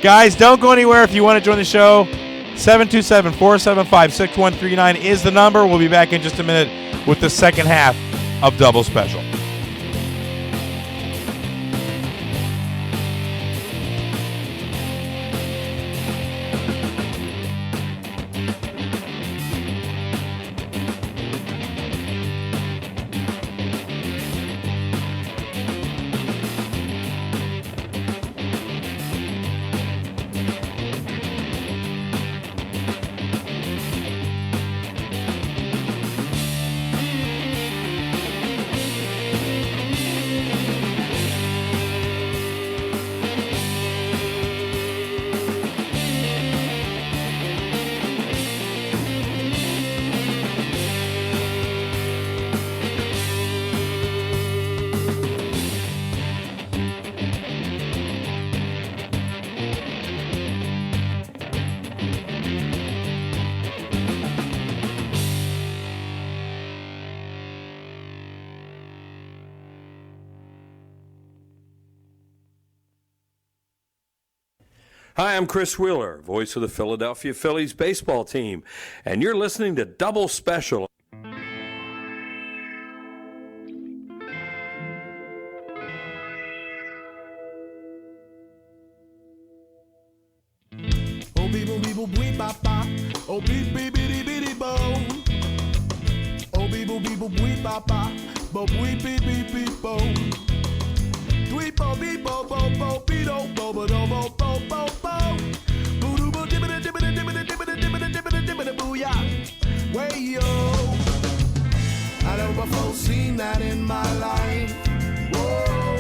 Guys, don't go anywhere if you want to join the show. 727-475-6139 is the number. We'll be back in just a minute with the second half of Double Special. Hi, I'm Chris Wheeler, voice of the Philadelphia Phillies baseball team, and you're listening to Double Special. Oh, beep, beep, beep, bop, bop. Oh, beep, beep, beep, beep, bo. Oh, beep, beep, beep, bop, bop. Bo, beep, beep, beep, bo. Tweet, bo, beep, bo, bo, bo, beedo, bo, bo, do, bo, bo, bo, bo. Boo, doo, boo, dibbida, dibbida, dibbida, dibbida, dibbida, dibbida, dibbida, booyah. Way, yo. I never before seen that in my life. Whoa.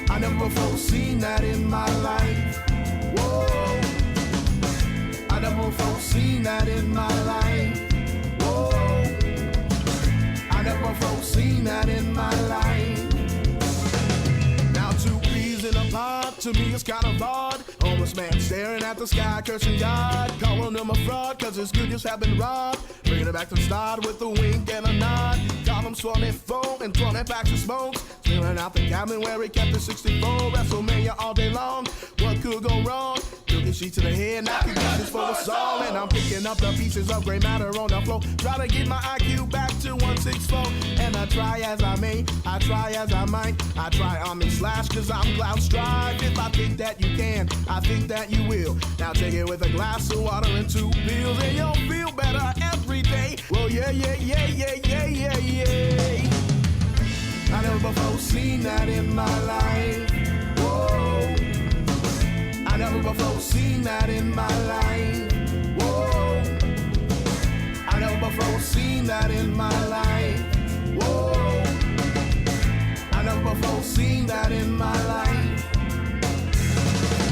I never before seen that in my life. Whoa, I never before seen that in my life. Whoa, I never before seen that in my life. Now 2 peas in a pod, to me it's kind of odd. Homeless man staring at the sky, cursing God. Calling him a fraud, cause his good just have been robbed. Bringing it back to the start with a wink and a nod. Call him 24 and 20 packs of smokes. Clearing out the cabin where he kept the 64. WrestleMania all day long, what could go wrong? Took a sheet to the head, knocking pieces for the soul. And I'm picking up the pieces of gray matter on the floor. Try to get my IQ back to 164. And I try as I may, I try as I might. I try on me slash cause I'm loud strive. If I think that you can, I think that you will. Now take it with a glass of water and 2 pills. And you'll feel better every day. Well, yeah, yeah, yeah, yeah, yeah, yeah, yeah. I never before seen that in my life. Whoa. I never before seen that in my life. Whoa. I never before seen that in my life. Whoa. I never before seen that in my life.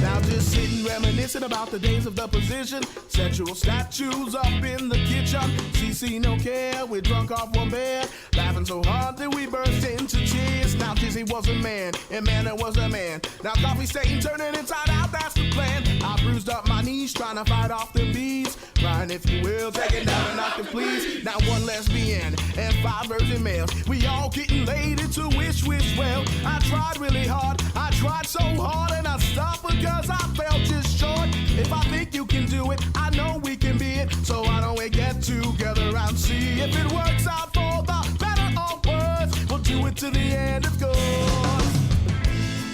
Now just sitting reminiscing about the days of the position. Sexual statues up in the kitchen. See see no care. We're drunk off one bed, laughing so hard that we burst into tears. Now Jizzy was a man, and Manna was a man. Now coffee Satan turning inside out, that's the plan. I bruised up my knees, trying to fight off them bees. Crying, if you will, take it down and knock the please. Now one lesbian and 5 virgin males. We all getting laid into wish well. I tried really hard, I tried so hard, and I stopped because I felt just short. If I think you can do it, I know we can be it. So why don't we get together and see if it works out for the better or worse. We'll do it to the end, of course.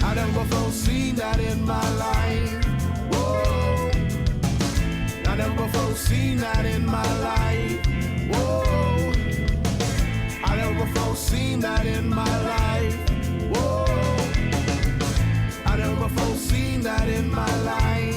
I never before seen that in my life. Whoa. I never before seen that in my life. Whoa. I never before seen that in my life. Whoa. I never before seen that in my life.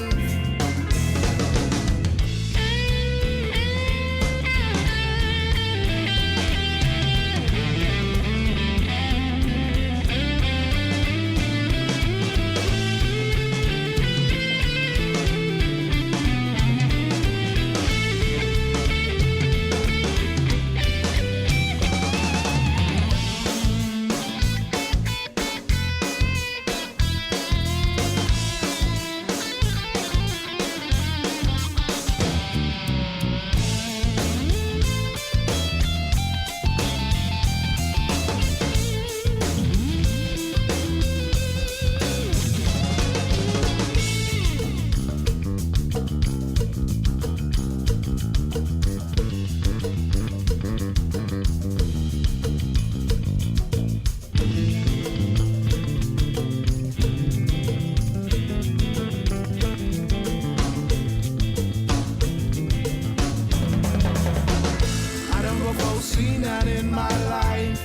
Seen that in my life.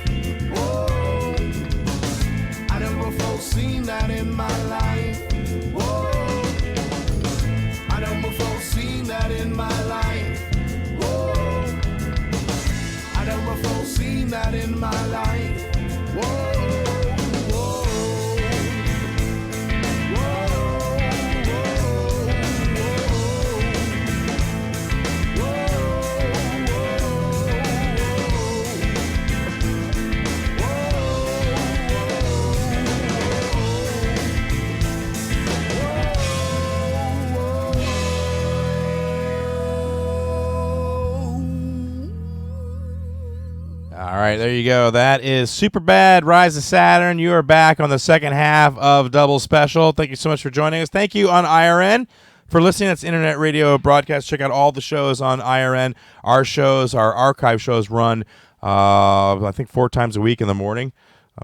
Whoa. I never before seen that in my life. Whoa. I never before seen that in my life. Whoa. I never before seen that in my life. Whoa. All right, there you go. That is Superbad, Rise of Saturn. You are back on the second half of Double Special. Thank you so much for joining us. Thank you on IRN for listening. That's Internet Radio Broadcast. Check out all the shows on IRN. Our shows, our archive shows run, I think 4 times a week in the morning.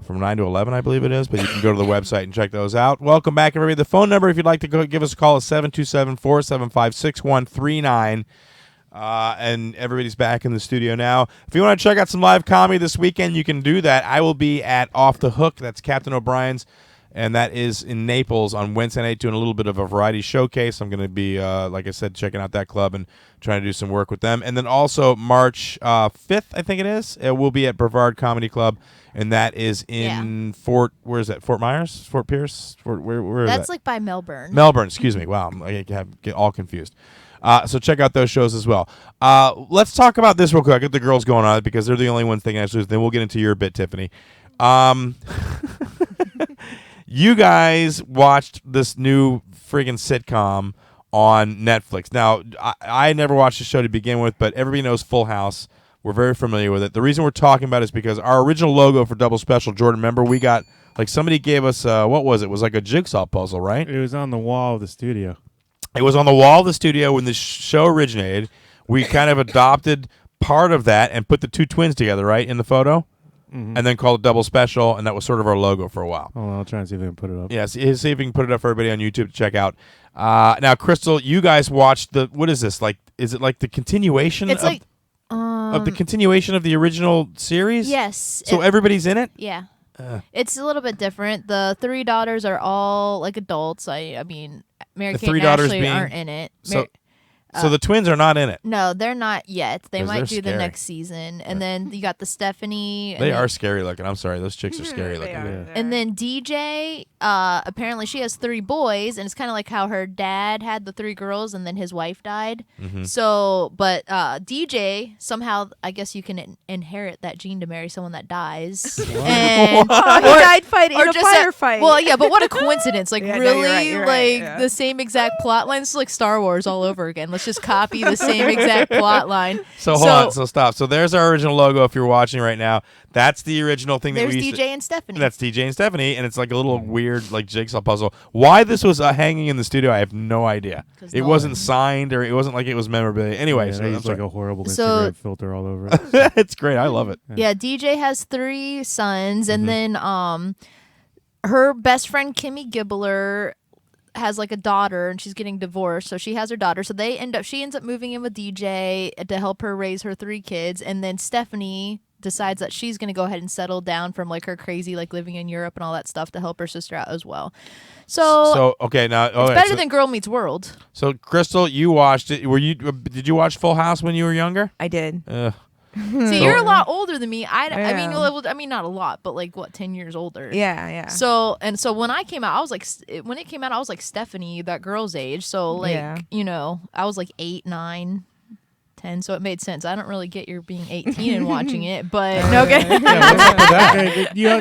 From 9 to 11, I believe it is, but you can go to the website and check those out. Welcome back, everybody. The phone number, if you'd like to go give us a call, is 727-475-6139. And everybody's back in the studio now. If you want to check out some live comedy this weekend, you can do that. I will be at Off the Hook. That's Captain O'Brien's, and that is in Naples on Wednesday night, doing a little bit of a variety showcase. I'm going to be, like I said, checking out that club and trying to do some work with them. And then also March 5th, I think it is, we'll be at Brevard Comedy Club, and that is in Fort Myers? Fort Pierce? Where is that? That's like by Melbourne. Melbourne, excuse me. Wow, I get all confused. So check out those shows as well. Let's talk about this real quick. I get the girls going on it because they're the only ones thinking actually. Then we'll get into your bit, Tiffany. You guys watched this new friggin' sitcom on Netflix. Now, I never watched the show to begin with, but everybody knows Full House. We're very familiar with it. The reason we're talking about it is because our original logo for Double Special, Jordan, remember we got, like somebody gave us, what was it? It was like a jigsaw puzzle, right? It was on the wall of the studio. It was on the wall of the studio when the show originated. We kind of adopted part of that and put the two twins together, right, in the photo, and then called it Double Special, and that was sort of our logo for a while. Oh, I'll try and see if I can put it up. Yeah, see if we can put it up for everybody on YouTube to check out. Now, Crystal, you guys watched what is this? Like, is it like the continuation It's of the continuation of the original series? Yes. So everybody's in it? Yeah. It's a little bit different. The 3 daughters are all like adults. I mean, Mary The Kate 3 and daughters Ashley being- aren't in it. So So the twins are not in it. No, they're not yet. They 'Cause might they're do the scary. next season. And then you got the Stephanie. They and are scary looking. I'm sorry. Those chicks are scary looking. And then DJ, apparently she has 3 boys, and it's kind of like how her dad had the 3 girls, and then his wife died. So, but DJ, somehow, I guess you can inherit that gene to marry someone that dies. And, He died fighting in a just firefight. well, yeah, but what a coincidence. Like, Yeah, no, really? you're right, yeah. The same exact plot line? It's like Star Wars all over again. Let's just copy the same exact plot line. So hold on. So stop. So there's our original logo. If you're watching right now, that's the original thing that There's we used DJ and Stephanie. That's DJ and Stephanie, and it's like a little weird like jigsaw puzzle. Why this was hanging in the studio, I have no idea. It wasn't signed, or it wasn't like it was memorabilia. Anyway, so it's like a horrible So- Instagram filter all over it. it's great. I love it. Yeah, DJ has 3 sons, and then her best friend Kimmy Gibbler has like a daughter, and she's getting divorced, so she has her daughter. So she ends up moving in with DJ to help her raise her 3 kids, and then Stephanie decides that she's going to go ahead and settle down from like her crazy like living in Europe and all that stuff to help her sister out as well. So okay, now it's better than Girl Meets World. So Crystal, you watched it. Did you watch Full House when you were younger? I did. See, you're a lot older than me. I mean, not a lot, but like what, 10 years older. Yeah. So when I came out, I was like, when it came out, I was like Stephanie, that girl's age. So like, I was like 8, 9, 10. So it made sense. I don't really get your being 18 and watching it, but okay.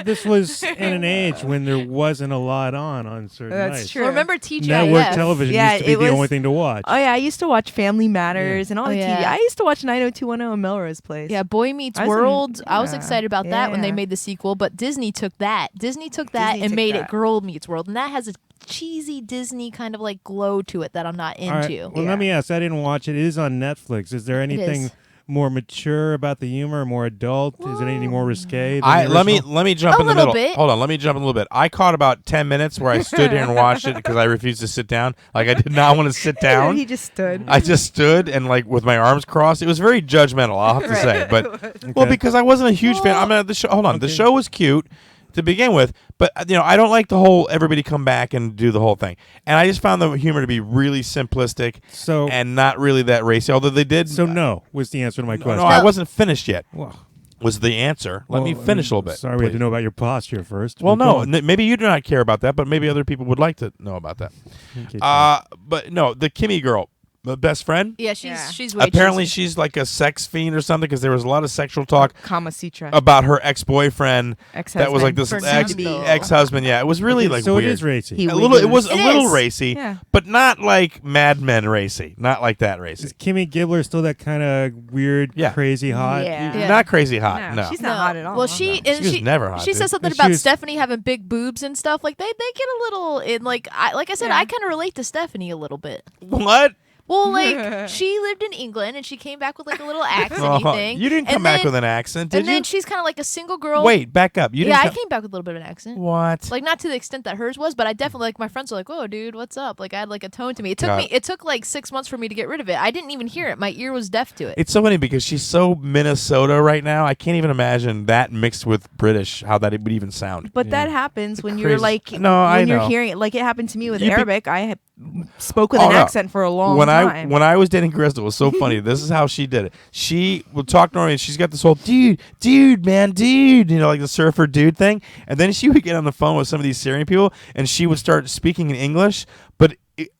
This was in an age when there wasn't a lot on certain That's nights. true. Well, remember TGIF? Network television Yeah, used to be it the was- only thing to watch. Oh yeah, I used to watch Family Matters and all the TV. yeah. I used to watch 90210 and Melrose Place. Yeah, Boy Meets I was World. I was yeah. excited about that when they Yeah. made the sequel, but Disney took that. Disney and took made that. it Girl Meets World, and that has a cheesy Disney kind of like glow to it that I'm not All right, into. well, let me ask. I didn't watch it. It is on Netflix. Is there anything is. more mature about the humor, more adult? Is it anything more risque? Than the Let me original? jump A in the little middle. bit. Hold on, let me jump in a little bit. I caught about 10 minutes where I stood here and watched it because I refused to sit down. Like I did not want to sit down. He just stood. I just stood and like with my arms crossed. It was very judgmental, I'll have to say. But well, because I wasn't a huge fan. I mean, the show. Hold on, the show was cute to begin with, but I don't like the whole everybody come back and do the whole thing. And I just found the humor to be really simplistic and not really that racy. Although they did. So no was the answer to my question. No, I wasn't finished yet. Well, Was the answer? Let me finish a little bit. Sorry, we had to please. know about your posture first. Well, Go no, on. maybe you do not care about that, but maybe other people would like to know about that. Okay, But no, the Kimmy girl, the best friend. Yeah, she's way Apparently, cheesy. she's like a sex fiend or something because there was a lot of sexual talk Kama Sutra. about her ex-boyfriend. That was like this Fernando. ex-husband. Yeah, it was really like so weird. it is racy. He A little. It was wiggles. a It little is. racy, Yeah. but not like Mad Men racy. Not like that racy. Is Kimmy Gibbler still that kind of weird, Yeah. crazy hot? Yeah. Yeah. Not crazy hot. No. She's not hot at all. Well, she was never hot, She dude. said something She about was- Stephanie having big boobs and stuff. Like they get a little in like I said, Yeah. I kind of relate to Stephanie a little bit. What? Well, like she lived in England and she came back with like a little accenty thing. You didn't come And back then- with an accent, did and you? then she's kind of like a single girl. Wait, back up. You yeah, didn't. I came back with a little bit of an accent. What? Like not to the extent that hers was, but I definitely like my friends were like, "Whoa, dude, what's up?" Like I had like a tone to me. God. It took like 6 months for me to get rid of it. I didn't even hear it. My ear was deaf to it. It's so funny because she's so Minnesota right now. I can't even imagine that mixed with British, how that it would even sound. But that happens when Crazy. you're like No, I when you're know. hearing it. Like it happened to me with You be- Arabic. I spoke with Oh, an no. accent for a long when time. when I was dating Crystal, it was so funny. This is how she did it. She would talk normally, and she's got this whole dude, man, dude, like the surfer dude thing. And then she would get on the phone with some of these Syrian people, and she would start speaking in English, but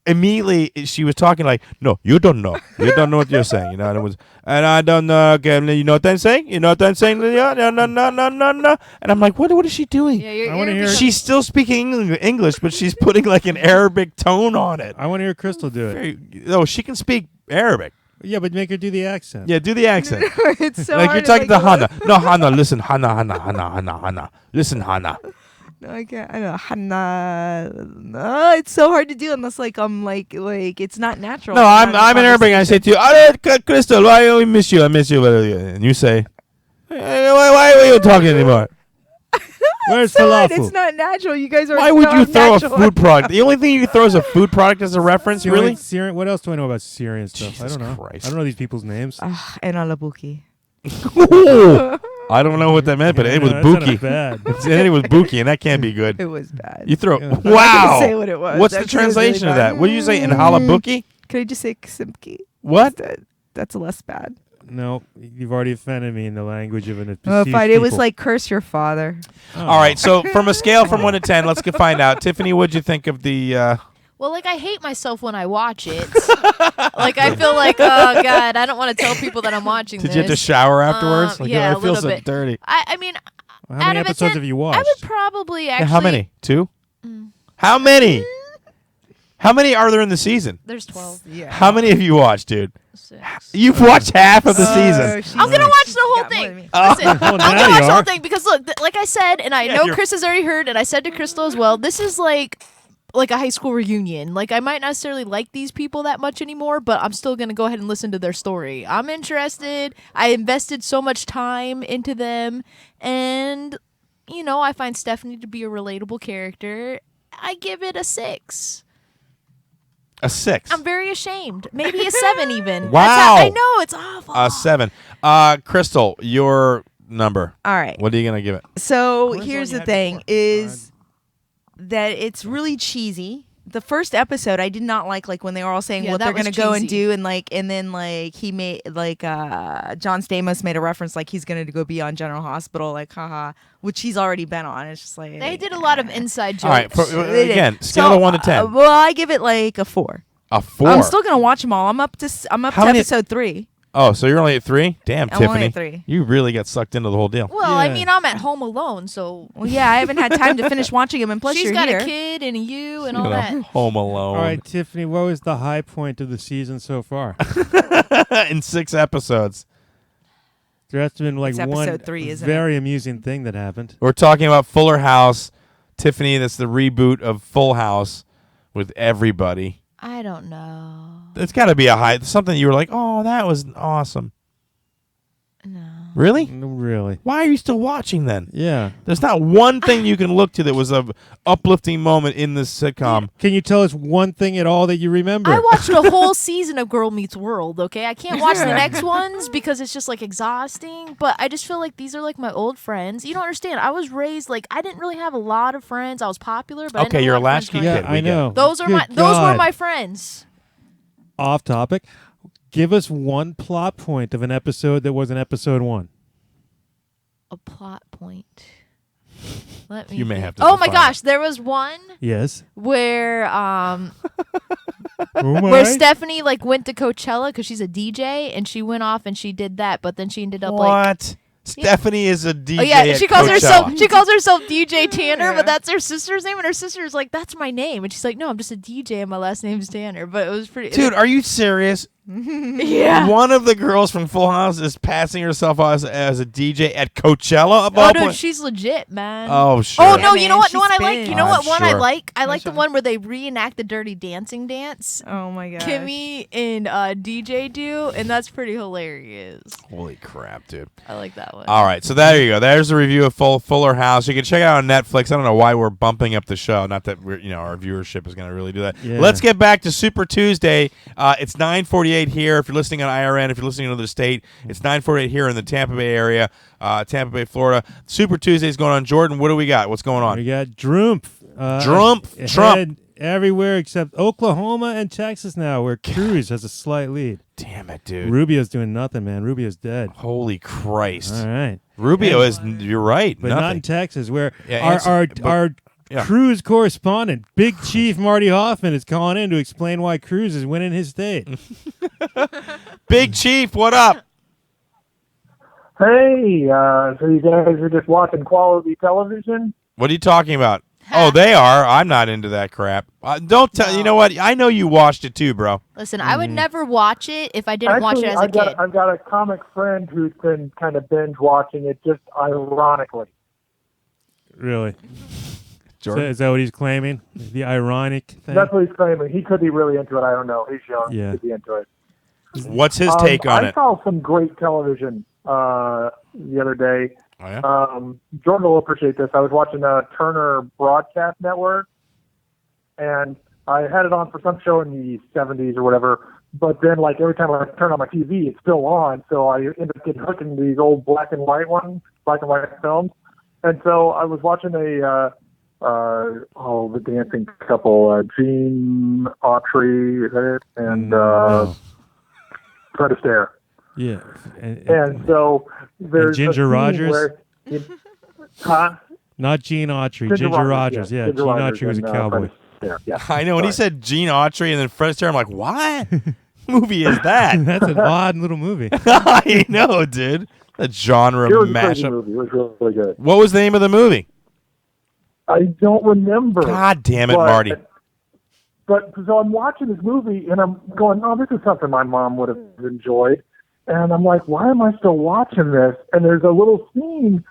immediately she was talking like, "No, you don't know what you're saying," and it was, and I don't know. Okay, you know what I'm saying? You know what I'm saying? Yeah, no. And I'm like, what is she doing? Yeah, your I wanna ear hear- becomes- She's still speaking English, but she's putting like an Arabic tone on it. I want to hear Crystal do it. No, she can speak Arabic. Yeah, but make her do the accent. Yeah, do the accent. It's so like hard you're talking to like, Hannah. No, Hannah, listen, Hannah. Listen, Hannah. No, I can't. I don't know. Hanna. No, it's so hard to do unless like I'm like it's not natural. No, It's not I'm a in Arabic and I say to you, Crystal, why I miss you? I miss you. And you say, why are you talking anymore? Where's So hard. falafel? It's not natural. You guys are. Why would so you throw a unnatural. food product? The only thing you can throw is a food product as a reference, really? Syrian, what else do I know about Syrian stuff? I Jesus don't know. Christ. I don't know these people's names. And alabuki. I don't know what that meant, but it was That's not Buki. bad. It ended with Buki, and that can't be good. It was bad. You throw. Yeah. Wow. say what it was. What's the That was really translation of bad. that? What did you say? In halabuki? Could I just say ksimki? What? That's less bad. No, you've already offended me in the language of an If it was like curse your father. All right, so from a scale from 1 to 10, let's go find out. Tiffany, what'd you think of the... Well, like, I hate myself when I watch it. Like, I feel like, oh, God, I don't want to tell people that I'm watching Did this. you have to shower afterwards? Like, yeah, I a feel little so bit. dirty. I mean, How many out of a episodes 10, have you watched? I would probably actually... How many? 2? How many? How many are there in the season? There's 12. Yeah. How many have you watched, dude? 6. You've watched half of the season. I'm gonna watch the whole got more than thing. me. Listen, I'm Well, now gonna watch you the whole are. thing because look, like I said, and I Yeah, know you're- Chris has already heard, and I said to Crystal as well. This is like a high school reunion. Like, I might not necessarily like these people that much anymore, but I'm still gonna go ahead and listen to their story. I'm interested. I invested so much time into them, and I find Stephanie to be a relatable character. I give it a 6. A 6. I'm very ashamed. Maybe a 7 even. Wow. I know, it's awful. A 7. Crystal, your number. All right. What are you going to give it? So When's here's one the you thing: had before? is that it's really cheesy. The first episode I did not like when they were all saying Yeah, what that they're was gonna go and cheesy. do, and then he made John Stamos made a reference like he's gonna go be on General Hospital, like haha, which he's already been on. It's just like They did a lot of inside jokes. All right. They did. Again, scale So, of 1 to 10. well, I give it like a 4. A 4. I'm still gonna watch them all. I'm up to How many- episode 3. Oh, so you're only at 3? Damn, I'm Tiffany. only at 3. You really got sucked into the whole deal. Well, I Yeah. mean, I'm at home alone, so Well, yeah, I haven't had time to finish watching them, and plus she's you're got here. a kid and a you and all You know, that. Home Alone. All right, Tiffany, what was the high point of the season so far? In 6 episodes. There has to have been like It's one episode 3, isn't very amusing thing that happened. We're talking about Fuller House. Tiffany, that's the reboot of Full House with everybody. I don't know. It's got to be a high. Something you were like, oh, that was awesome. No. Really? No, really? Why are you still watching then? Yeah. There's not one thing you can look to that was a uplifting moment in this sitcom. Can you tell us one thing at all that you remember? I watched a whole season of Girl Meets World, okay? I can't watch the next ones because it's just like exhausting, but I just feel like these are like my old friends. You don't understand. I was raised like I didn't really have a lot of friends. I was popular, but I didn't Okay, have you're a lot of latchkey friends yeah, kid. growing We I get it. know. up. Those were Good those were God. my friends. Off topic. Give us one plot point of an episode that wasn't episode 1. A plot point. Let me You may think. have to Oh my define gosh, there was one Yes. where Oh where my. Stephanie like went to Coachella because she's a DJ and she went off and she did that, but then she ended up like What? Stephanie is a DJ. oh yeah, at she calls herself Coachella. DJ Tanner, but that's her sister's name, and her sister's like, that's my name, and she's like, no, I'm just a DJ, and my last name's Tanner. But it was pretty. Dude, are you serious? yeah. One of the girls from Full House is passing herself as a DJ at Coachella. Of Oh, all dude, pla- she's legit, man. Oh, sure. Oh no, Yeah, you know man, what? she One I like. spins. You know what? I'm One I sure. like. I like the sure. one where they reenact the Dirty Dancing dance. Oh my god. Kimmy and DJ do, and that's pretty hilarious. Holy crap, dude. I like that one. All right, so there you go. There's a review of Fuller House. You can check it out on Netflix. I don't know why we're bumping up the show. Not that our viewership is going to really do that. Yeah. Let's get back to Super Tuesday. It's 9:48 here. If you're listening on IRN, if you're listening in another state, it's 9:48 here in the Tampa Bay area, Tampa Bay, Florida. Super Tuesday is going on. Jordan, what do we got? What's going on? We got Drumpf. Drumpf. Trump. Everywhere except Oklahoma and Texas now, where Cruz has a slight lead. Damn it, dude. Rubio's doing nothing, man. Rubio's dead. Holy Christ. All right. Rubio is, you're right, But not in nothing. Texas, where Yeah, our yeah. Cruz correspondent, Big Chief Marty Hoffman, is calling in to explain why Cruz is winning his state. Big Chief, what up? Hey, so you guys are just watching quality television? What are you talking about? Oh, they are. I'm not into that crap. Don't tell. No. You know what? I know you watched it too, bro. Listen, I would never watch it if I didn't Actually, watch it as a kid. I've got a comic friend who's been kind of binge watching it just ironically. Really? So Jordan? is that what he's claiming? The ironic thing? That's what he's claiming. He could be really into it. I don't know. He's young. Yeah. He could be into it. What's his take on I it? saw some great television the other day. Oh, yeah? Jordan will appreciate this. I was watching Turner Broadcast Network, and I had it on for some show in the 70s or whatever. But then, like, every time I turn on my TV, it's still on. So I end up getting hooked into these old black and white films. And so I was watching the dancing couple, Gene Autry, is that it? And Fred Astaire. Yeah. And so there's Ginger a scene Rogers? where huh? Not Gene Autry. Ginger Rogers. Yeah, Ginger Gene Rogers Autry was a and, cowboy. Fred Astaire, yeah. I know when he said Gene Autry and then Fred Astaire, I'm like, what movie is that? That's an odd little movie. I know, dude. A genre It was a crazy mashup. movie. It was really good. What was the name of the movie? I don't remember. God damn it, but- Marty. But so I'm watching this movie and I'm going, oh, this is something my mom would have enjoyed. And I'm like, why am I still watching this? And there's a little scene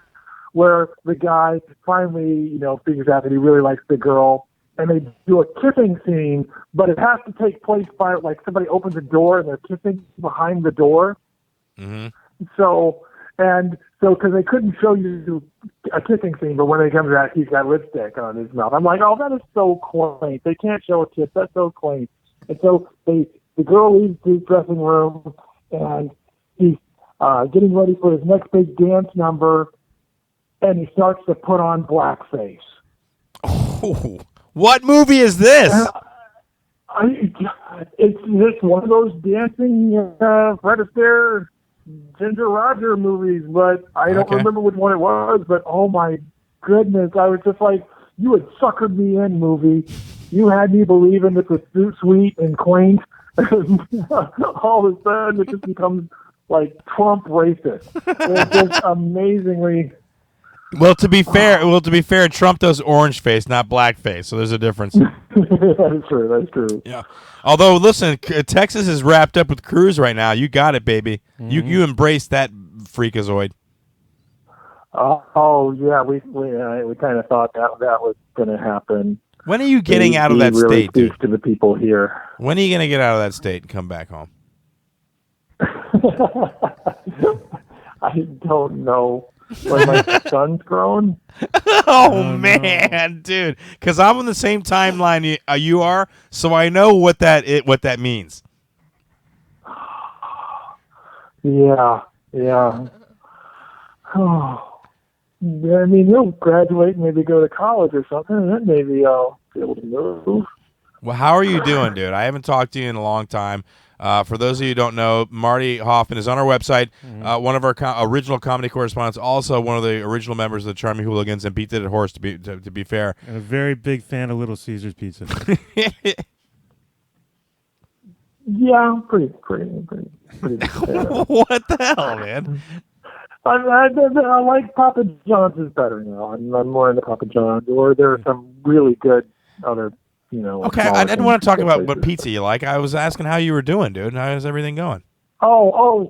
where the guy finally, figures out that he really likes the girl, and they do a kissing scene, but it has to take place by like somebody opens a door and they're kissing behind the door. Mm-hmm. So because they couldn't show you a kissing scene, but when he comes out, he's got lipstick on his mouth. I'm like, oh, that is so quaint. They can't show a kiss. That's so quaint. And so the girl leaves the dressing room, and he's getting ready for his next big dance number, and he starts to put on blackface. Oh, what movie is this? It's just one of those dancing Fred Astaire, Ginger Roger movies, but I don't remember which one it was. But oh my goodness, I was just like, you had suckered me in, movie. You had me believing it was sweet and quaint. All of a sudden, it just becomes like Trump racist. It's just amazingly. Well, to be fair, Trump does orange face, not black face. So there's a difference. That is true. That's true. Yeah. Although, listen, Texas is wrapped up with Cruz right now. You got it, baby. Mm-hmm. You embrace that freakazoid. Oh yeah, we kind of thought that was going to happen. When are you getting out of that really state, dude? speaks to the people here. When are you going to get out of that state and come back home? I don't know. When my son's grown. Oh man, dude! Because I'm on the same timeline you are, so I know what that means. Yeah. Oh, I mean, he'll graduate and maybe go to college or something, and then maybe I'll be able to move. Well, how are you doing, dude? I haven't talked to you in a long time. For those of you who don't know, Marty Hoffman is on our website, one of our original comedy correspondents, also one of the original members of the Charming Hooligans and Beat the Dead Horse, to be fair. And a very big fan of Little Caesars Pizza. Yeah, pretty. What the hell, man? I like Papa John's is better now. I'm more into Papa John's, or there are some really good other. Okay, I didn't want to talk about what pizza you like. I was asking how you were doing, dude. How's everything going? I've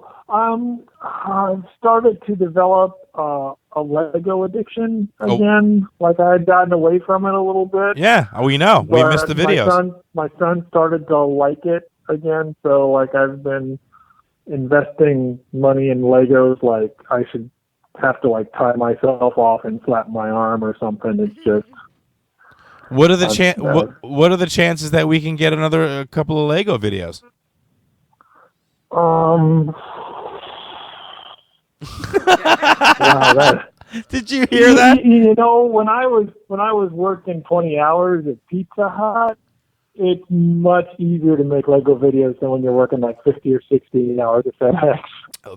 started to develop a Lego addiction again. Like I had gotten away from it a little bit. Yeah, we know. We missed the videos. My son started to like it again, so like I've been investing money in Legos. Like I should have to like tie myself off and slap my arm or something. It's just. What are the what are the chances that we can get another couple of Lego videos? Wow, Did you hear that? When I was working 20 hours at Pizza Hut, it's much easier to make Lego videos than when you're working like 50 or 60 hours at FedEx.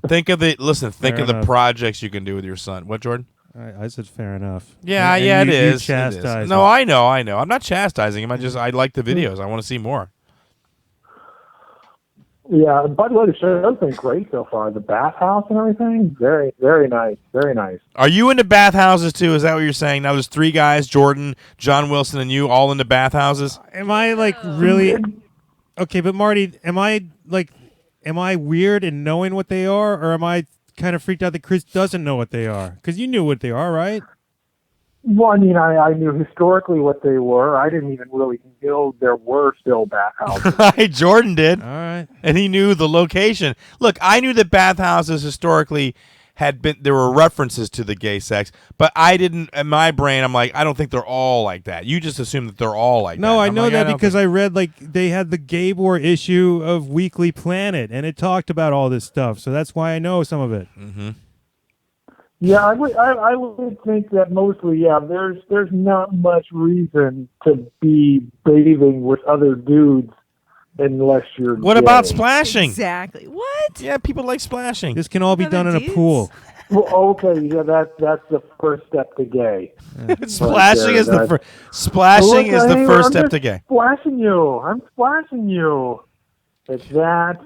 Think of the projects you can do with your son. What, Jordan? I said fair enough. Yeah, and it is. Chastise No, I know. I'm not chastising him. I like the videos. I want to see more. Yeah, and by the way, the show's been great so far. The bathhouse and everything, very, very nice. Very nice. Are you into bathhouses too? Is that what you're saying? Now there's three guys, Jordan, John Wilson, and you, all into bathhouses? Am I like really... Okay, but Marty, am I weird in knowing what they are, or am I kind of freaked out that Chris doesn't know what they are? Because you knew what they are, right? Well, I mean, I knew historically what they were. I didn't even really know there were still bathhouses. Jordan did. All right. And he knew the location. Look, I knew that bathhouses historically there were references to the gay sex, but I didn't, in my brain, I'm like, I don't think they're all like that. You just assume that they're all like that. No, I know that because I read they had the Gay War issue of Weekly Planet, and it talked about all this stuff, so that's why I know some of it. Mm-hmm. Yeah, I would think that mostly, there's not much reason to be bathing with other dudes unless you're. What gay. about splashing? Exactly. What? Yeah, people like splashing. This can all be done in a dudes? pool. Well, okay, yeah, that's the first step to gay. Splashing is the That- splashing is the Hey, first I'm step just to gay. Splashing you. I'm splashing you. It's that.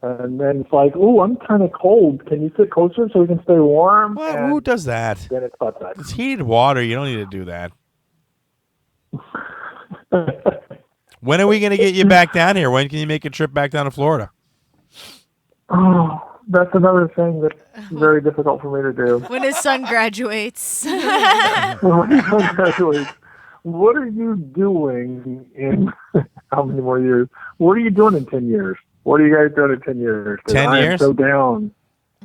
And then it's like, ooh, I'm kind of cold. Can you sit closer so we can stay warm? What? And Who does that? then it's butt sex. It's heated water. You don't need to do that. When are we going to get you back down here? When can you make a trip back down to Florida? Oh, that's another thing that's very difficult for me to do. When his son graduates. When he graduates, what are you doing in how many more years? What are you doing in 10 years? What are you guys doing in 10 years? 10 I am years? so down.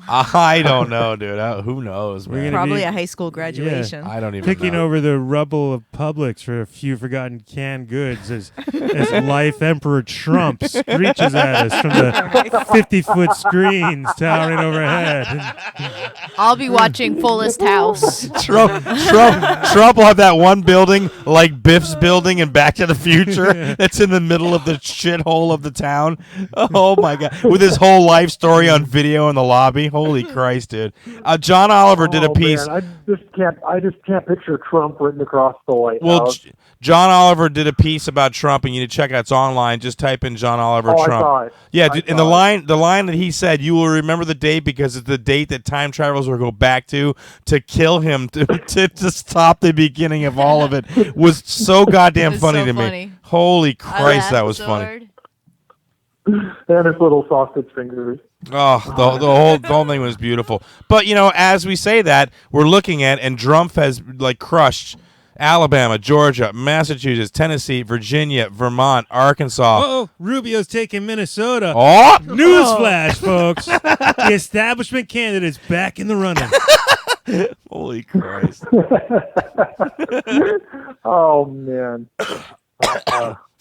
I don't know, dude. Who knows, We're man? gonna Probably be- a high school graduation. I don't even Picking know. over the rubble of Publix for a few forgotten canned goods as life Emperor Trump screeches at us from the 50-foot screens towering overhead. I'll be watching Fullest House. Trump will have that one building like Biff's building in Back to the Future that's in the middle of the shithole of the town. Oh my god! With his whole life story on video in the lobby. Holy Christ, dude! John Oliver did a piece. Man, I just can't picture Trump written across the White Well, House. John Oliver did a piece about Trump, and you need to check it out. It's online. Just type in John Oliver Oh, I Trump. saw it. Yeah, I dude, and saw the line that he said, "You will remember the date because it's the date that time travelers will go back to kill him to stop the beginning of all of it," was so goddamn It's funny so to me. funny. Holy I Christ, laughed that was so funny. hard. And his little sausage fingers. Oh, the whole thing was beautiful. But as we say that, we're looking at and Drumpf has like crushed Alabama, Georgia, Massachusetts, Tennessee, Virginia, Vermont, Arkansas. Uh-oh, Rubio's taking Minnesota. Oh, Newsflash, folks. The establishment candidate's back in the running. holy Christ! Oh man.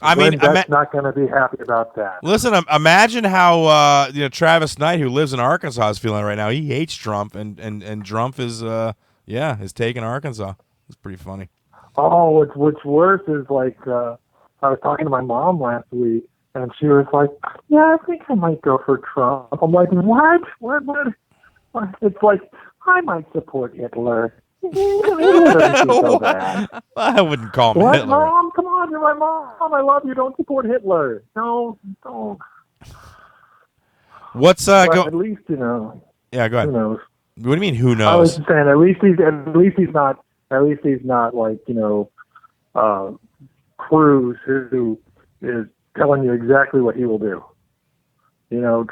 I mean, Glenn Beck's not going to be happy about that. listen. Imagine how Travis Knight, who lives in Arkansas, is feeling right now. He hates Trump, and Trump is is taking Arkansas. It's pretty funny. Oh, what's worse is like I was talking to my mom last week, and she was like, "Yeah, I think I might go for Trump." I'm like, "What? What?" It's like I might support Hitler. It doesn't seem so bad. I wouldn't call him What, Hitler. Mom? Come on, you're my mom. I love you. Don't support Hitler. No, don't. What's But go? at least Yeah, go who ahead. knows. What do you mean? Who I was knows? just saying, at least he's not like Cruz, who is telling you exactly what he will do.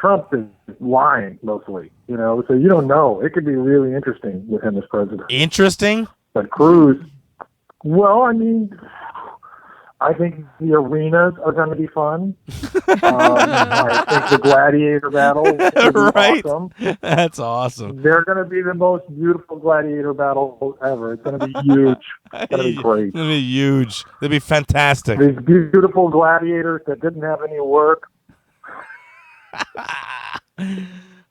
Trump is lying mostly. So you don't know. It could be really interesting with him as president. Interesting. But Cruz, well, I mean, I think the arenas are going to be fun. I think the gladiator battle is Right. awesome. That's awesome. They're going to be the most beautiful gladiator battle ever. It's going to be huge. It's going to be great. It's gonna be huge. It'll be fantastic. These beautiful gladiators that didn't have any work.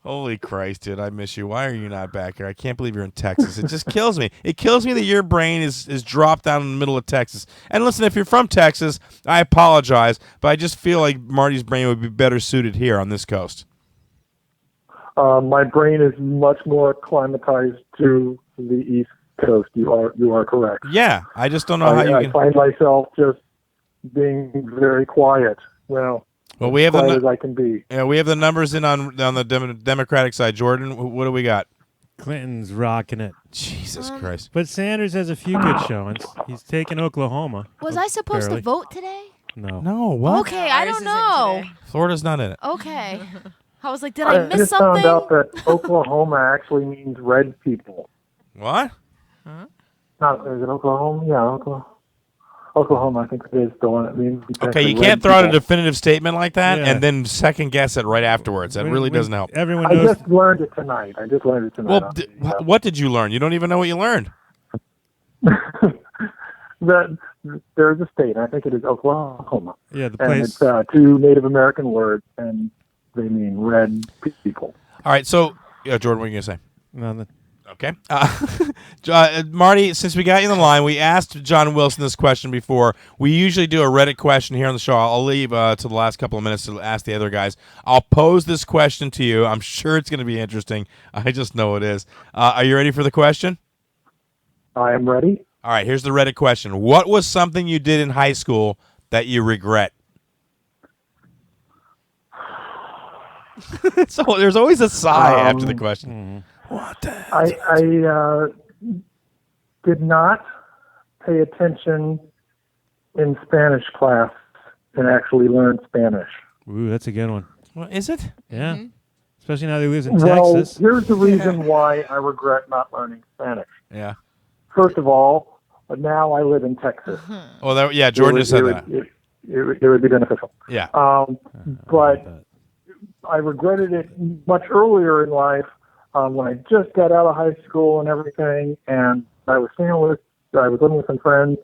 Holy Christ, dude! I miss you. Why are you not back here? I can't believe you're in Texas. It just kills me. It kills me that your brain is dropped down in the middle of Texas. And listen, if you're from Texas, I apologize, but I just feel like Marty's brain would be better suited here on this coast. My brain is much more acclimatized to the East Coast. You are correct. Yeah, I just don't know how you I can. find myself just being very quiet. Well, Well, as quiet as I can be. we have the numbers in on the Democratic side. Jordan, what do we got? Clinton's rocking it. Jesus Christ! But Sanders has a few good showings. He's taking Oklahoma. Was I supposed Barely. to vote today? No. No, what? Okay, I Ours don't isn't know. today. Florida's not in it. Okay. I was like, did I miss just something? found out that Oklahoma actually means red people. What? Not is it Oklahoma? Yeah, Oklahoma. I think it is the one that means. Okay, you red can't throw out a people. definitive statement like that Yeah. and then second guess it right afterwards. That really doesn't help. Everyone I knows. just learned it tonight. Well, what did you learn? You don't even know what you learned. That there's a state. I think it is Oklahoma. Yeah, the And place. it's two Native American words, and they mean red people. All right, so Jordan, what are you gonna say? No, Okay. Marty, since we got you on the line, we asked John Wilson this question before. We usually do a Reddit question here on the show. I'll leave to the last couple of minutes to ask the other guys. I'll pose this question to you. I'm sure it's going to be interesting. I just know it is. Are you ready for the question? I am ready. All right, here's the Reddit question. What was something you did in high school that you regret? So there's always a sigh after the question. What? I did not pay attention in Spanish class and actually learn Spanish. Ooh, that's a good one. What is it? Yeah. Especially now that he lives in Well, Texas. here's the reason why I regret not learning Spanish. Yeah. First of all, now I live in Texas. Oh, yeah, Jordan just said that. It would be beneficial. Yeah. But I regretted it much earlier in life when I just got out of high school and everything, and I was living with some friends,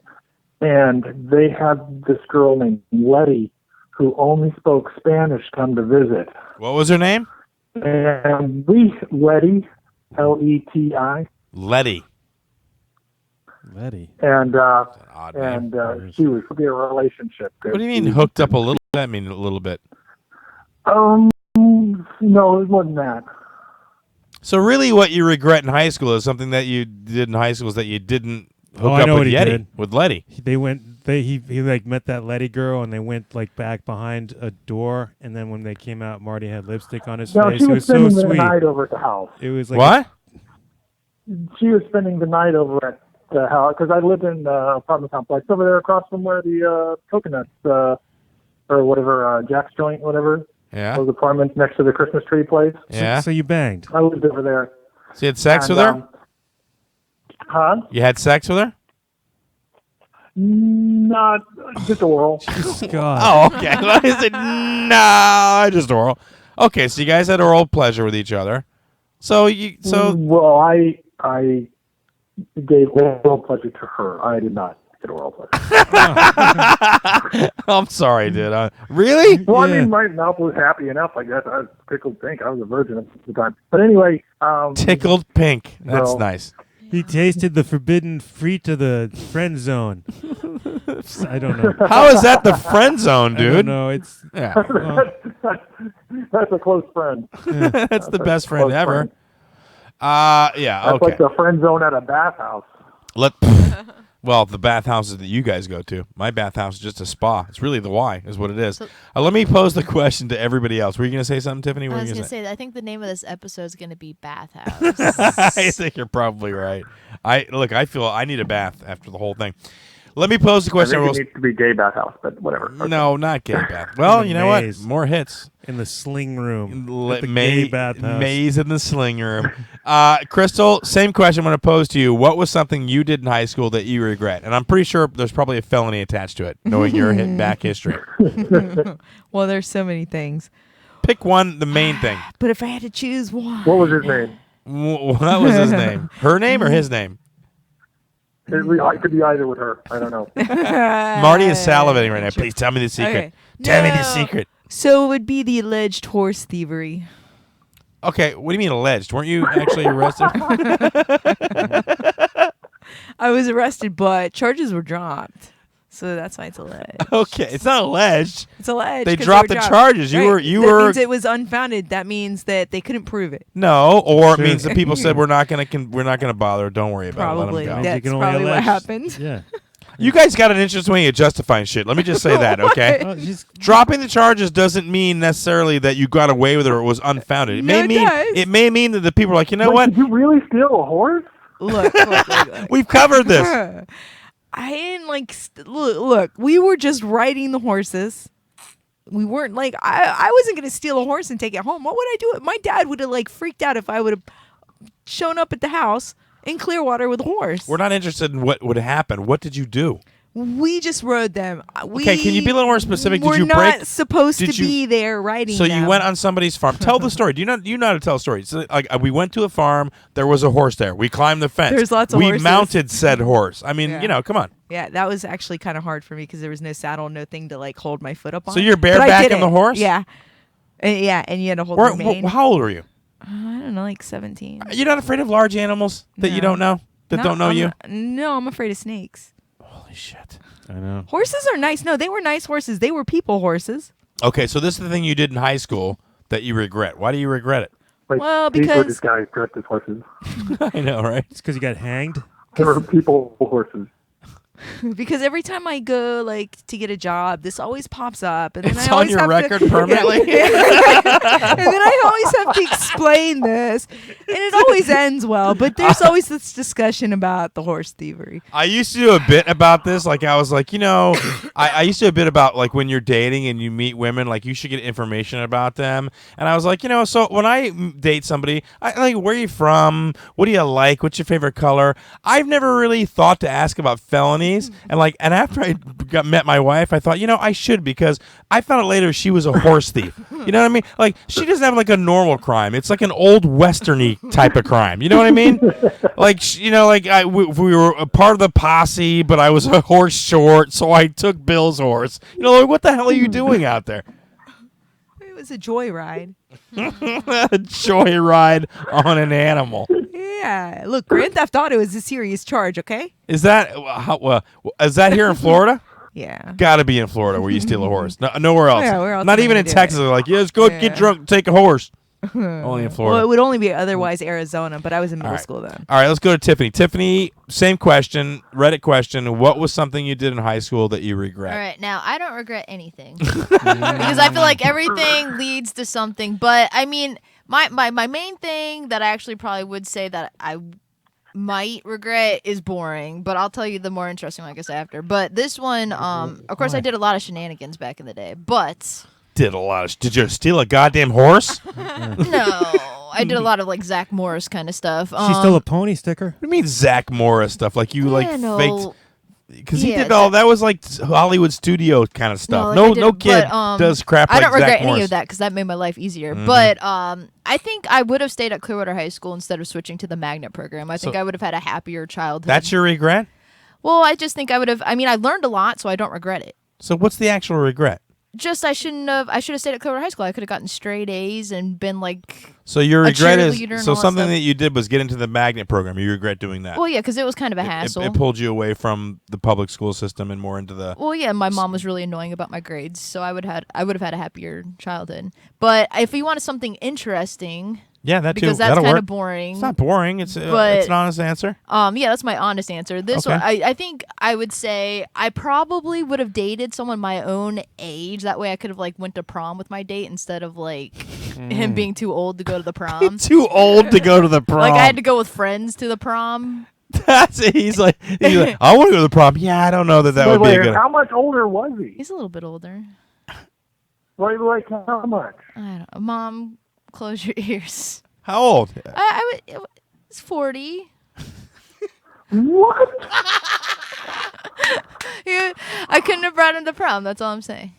and they had this girl named Letty who only spoke Spanish come to visit. What was her name? And Letty, L-E-T-I. Letty. And Odd name. she was in a relationship. What do you mean hooked up a little? That mean a little bit. No, it wasn't that. So really, what you regret in high school is something that you did in high school is that you didn't hook I up know with what he Yeti did. with Letty. He like met that Letty girl, and they went like back behind a door, and then when they came out, Marty had lipstick on his No, face. she It was was so spending the sweet. night over at the house. It was like What? She was spending the night over at the house because I lived in the apartment complex over there across from where the coconuts or whatever Jack's joint, whatever. Yeah. Those apartments next to the Christmas tree place. Yeah. So you banged. I lived over there. So you had sex And, with her? Huh? You had sex with her? Not just oral. God. Oh, okay. I said, no, just oral. Okay, so you guys had oral pleasure with each other. So Well, I gave oral pleasure to her. I did not get oral pleasure. I'm sorry, dude. Really? Well, I mean, my mouth was happy enough. I guess I was tickled pink. I was a virgin at the time. But anyway, Tickled pink. That's So- nice. He tasted the forbidden fruit of the friend zone. I don't know. How is that the friend zone, I don't dude? know. It's Yeah. that's a close friend. That's the best friend close ever. friend. Yeah, That's okay. like the friend zone at a bathhouse. Well, the bathhouses that you guys go to. My bathhouse is just a spa. It's really the Y, is what it is. So- Let me pose the question to everybody else. Were you going to say something, Tiffany? I What were was you going to say? say, I think the name of this episode is going to be Bathhouse. I think you're probably right. I feel I need a bath after the whole thing. Let me pose the I question. think it needs to be gay bathhouse, but whatever. Okay. No, not gay bath. Well, In you the know what? maze. More hits. in the sling room. Let- at the May- gay bathhouse. Maze in the sling room. Crystal, same question I'm going to pose to you. What was something you did in high school that you regret? And I'm pretty sure there's probably a felony attached to it, knowing your back history. Well, there's so many things. Pick one, the main thing. But if I had to choose one. What was his name? What was his name? Her name or his name? It could be either with her. I don't know. Marty is salivating right now. Please tell me the secret. Okay. Tell me the No. secret. So it would be the alleged horse thievery. Okay, what do you mean alleged? Weren't you actually arrested? I was arrested, but charges were dropped. So that's why it's alleged. Okay, it's not alleged. It's alleged. They 'cause dropped were the charges. You Right. were- That means it was unfounded. That means that they couldn't prove it. No, or it Sure. means that people said we're not gonna bother. Don't worry about Probably. it. Let 'em go. Means you That's can only probably what allege- happened. Yeah. You guys got an interesting way of justifying shit. Let me just say that, okay? Oh, just Dropping the charges doesn't mean necessarily that you got away with it or it was unfounded. It No, may it mean does. that the people are like, you know Wait, what? did you really steal a horse? Look. We've covered this. I didn't look. We were just riding the horses. We weren't like I wasn't gonna steal a horse and take it home. What would I do? My dad would have freaked out if I would have shown up at the house in Clearwater with a horse. We're not interested in what would happen. What did you do? We just rode them. Okay, can you be a little more specific? Did We're you not break? supposed did to you- be there riding. So them. you went on somebody's farm. Tell the story. Do you know how to tell a story? So, like we went to a farm. There was a horse there. We climbed the fence. There's lots of we horses. mounted said horse. I mean, Yeah. come on. Yeah, that was actually kind of hard for me because there was no saddle, no thing to hold my foot up on. So you're But I barebacking did the it. horse? Yeah, and you had to hold the mane. How old were you? I don't know, like 17. You're not afraid of large animals that you don't know? That don't know you? No, I'm afraid of snakes. Holy shit. I know. Horses are nice. No, they were nice horses. They were people horses. Okay, so this is the thing you did in high school that you regret. Why do you regret it? Like, Well, these were because- just guys dressed as horses. I know, right? It's because you got hanged. They were people horses. Because every time I go like to get a job, this always pops up, and then It's I on always your have record to, permanently? and then I always have to explain this, and it always ends well. But there's always this discussion about the horse thievery. I used to do a bit about this. Like, I was like, I used to do a bit about, like, when you're dating and you meet women, like, you should get information about them. And I was like, so when I date somebody, I like, where are you from? What do you like? What's your favorite color? I've never really thought to ask about felonies. And after I met my wife, I thought, I should, because I found out later she was a horse thief. You know what I mean? Like, she doesn't have like a normal crime. It's like an old westerny type of crime. You know what I mean? Like, we were a part of the posse, but I was a horse short, so I took Bill's horse. Like, what the hell are you doing out there? It was a joyride. A joyride on an animal. Yeah, look, Grand Theft Auto is a serious charge. Okay. Is that here in Florida? Yeah. Got to be in Florida where you steal a horse. No, nowhere else. Yeah, where else Not am I even gonna in do Texas. it? They're like, let's go get drunk, take a horse. Only in Well, Florida. it would only be otherwise Arizona, but I was in middle right. school then. All right, let's go to Tiffany. Tiffany, same question, Reddit question. What was something you did in high school that you regret? All right, now I don't regret anything because I feel like everything leads to something. But I mean, my main thing that I actually probably would say that I might regret is boring, but I'll tell you the more interesting one, I guess, after. But this one, of course, I did a lot of shenanigans back in the day, but Did you steal a goddamn horse? What no, I did a lot of like Zach Morris kind of stuff. She stole a pony sticker. do you mean Zach Morris stuff? Like you Yeah, no. faked? Because he Yeah, did all that was like Hollywood studio kind of stuff. like, No, I did no it, kid but, does crap I like don't regret Zach any Morris. of that because that made my life easier. But I think I would have stayed at Clearwater High School instead of switching to the magnet program. I think I would have had a happier childhood. That's your regret? Well, I just think I would have. I mean, I learned a lot, so I don't regret it. So what's the actual regret? Just I should have stayed at Clearwater High School. I could have gotten straight A's and been like. So your a regret is cheerleader and so all that something stuff. that you did was get into the magnet program. You regret doing that. Well, yeah, because it was kind of a It- hassle. It pulled you away from the public school system and more into the. Well, yeah, my mom was really annoying about my grades, so I would have had a happier childhood. But if you wanted something interesting, Yeah, that too. because that's That'll kind work. of boring. It's not boring. It's But- it's an honest answer. Yeah, that's my honest answer. This Okay. one, I think I would say I probably would have dated someone my own age. That way, I could have like went to prom with my date instead of like him being too old to go to the prom. Too old to go to the prom. Like I had to go with friends to the prom. That's it. He's like, I want to go to the prom. Yeah, I don't know that would be a good. How much older was he? He's a little bit older. Like how much? I don't know. Mom, close your ears. How old? It was 40. What? Yeah, I couldn't have brought him to prom. That's all I'm saying.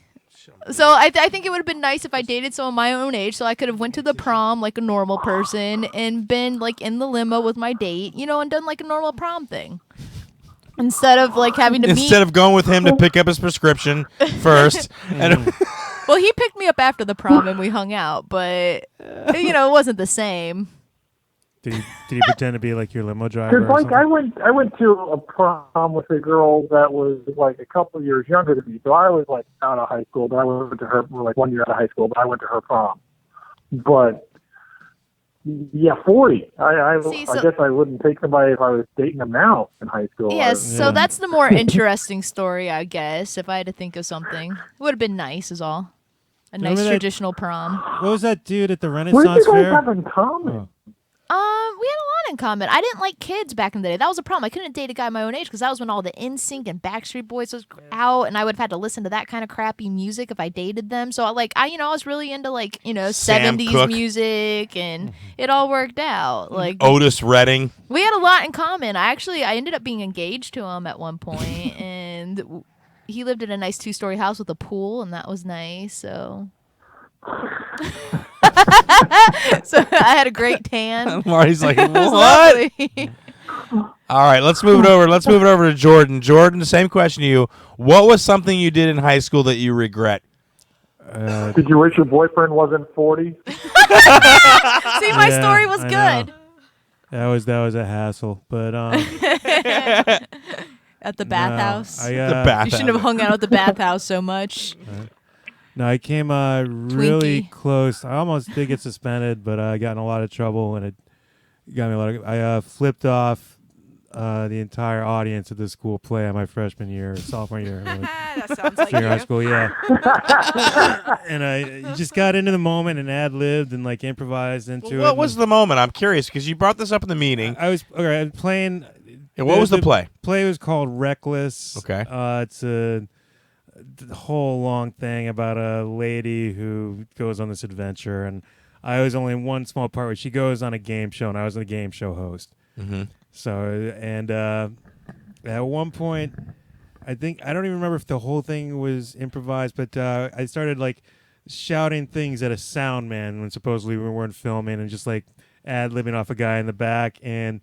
So I think it would have been nice if I dated someone my own age, so I could have went to the prom like a normal person and been like in the limo with my date, and done like a normal prom thing. Instead of like having to Instead of going with him to pick up his prescription first, and well, he picked me up after the prom and we hung out, but it wasn't the same. Did he pretend to be like your limo driver? Because Or like something? I went to a prom with a girl that was like a couple years younger than me. So I was like out of high school, but I went to her like 1 year out of high school, but I went to her prom. But yeah, 40. I guess I wouldn't take somebody if I was dating them now in high school. Yes, so that's the more interesting story, I guess. If I had to think of something, it would have been nice, is all. A nice Remember that- traditional prom. What was that dude at the What Renaissance do you guys Fair? have in common? We had a lot in common. I didn't like kids back in the day. That was a problem. I couldn't date a guy my own age because that was when all the NSYNC and Backstreet Boys was out, and I would have had to listen to that kind of crappy music if I dated them. So I was really into like Sam 70s Cooke. music, and it all worked out. Like Otis Redding. we had a lot in common. I ended up being engaged to him at one point, and he lived in a nice 2-story house with a pool, and that was nice. So. So I had a great tan. Marty's like, It was what? lovely. All right, let's move it over. Let's move it over to Jordan. Jordan, same question to you. What was something you did in high school that you regret? Did you wish your boyfriend wasn't 40? See, my story was I good. know. That was a hassle, but At the bathhouse. I, The bath. You shouldn't have hung out at the bathhouse so much. No, I came really Twinkie. close. I almost did get suspended, but I got in a lot of trouble, and it got me a lot of. I flipped off the entire audience at the school play on my freshman year, sophomore year, really. That sounds like Senior high you. school, yeah. And I just got into the moment and ad-libbed and like improvised into it. What was the moment? I'm curious because you brought this up in the meeting. I was playing. And what was the play? Play was called Reckless. Okay. It's a whole long thing about a lady who goes on this adventure, and I was only in one small part where she goes on a game show, and I was the game show host. Mm-hmm. So, and at one point, I don't even remember if the whole thing was improvised, but I started like shouting things at a sound man when supposedly we weren't filming, and just like ad-libbing off a guy in the back. And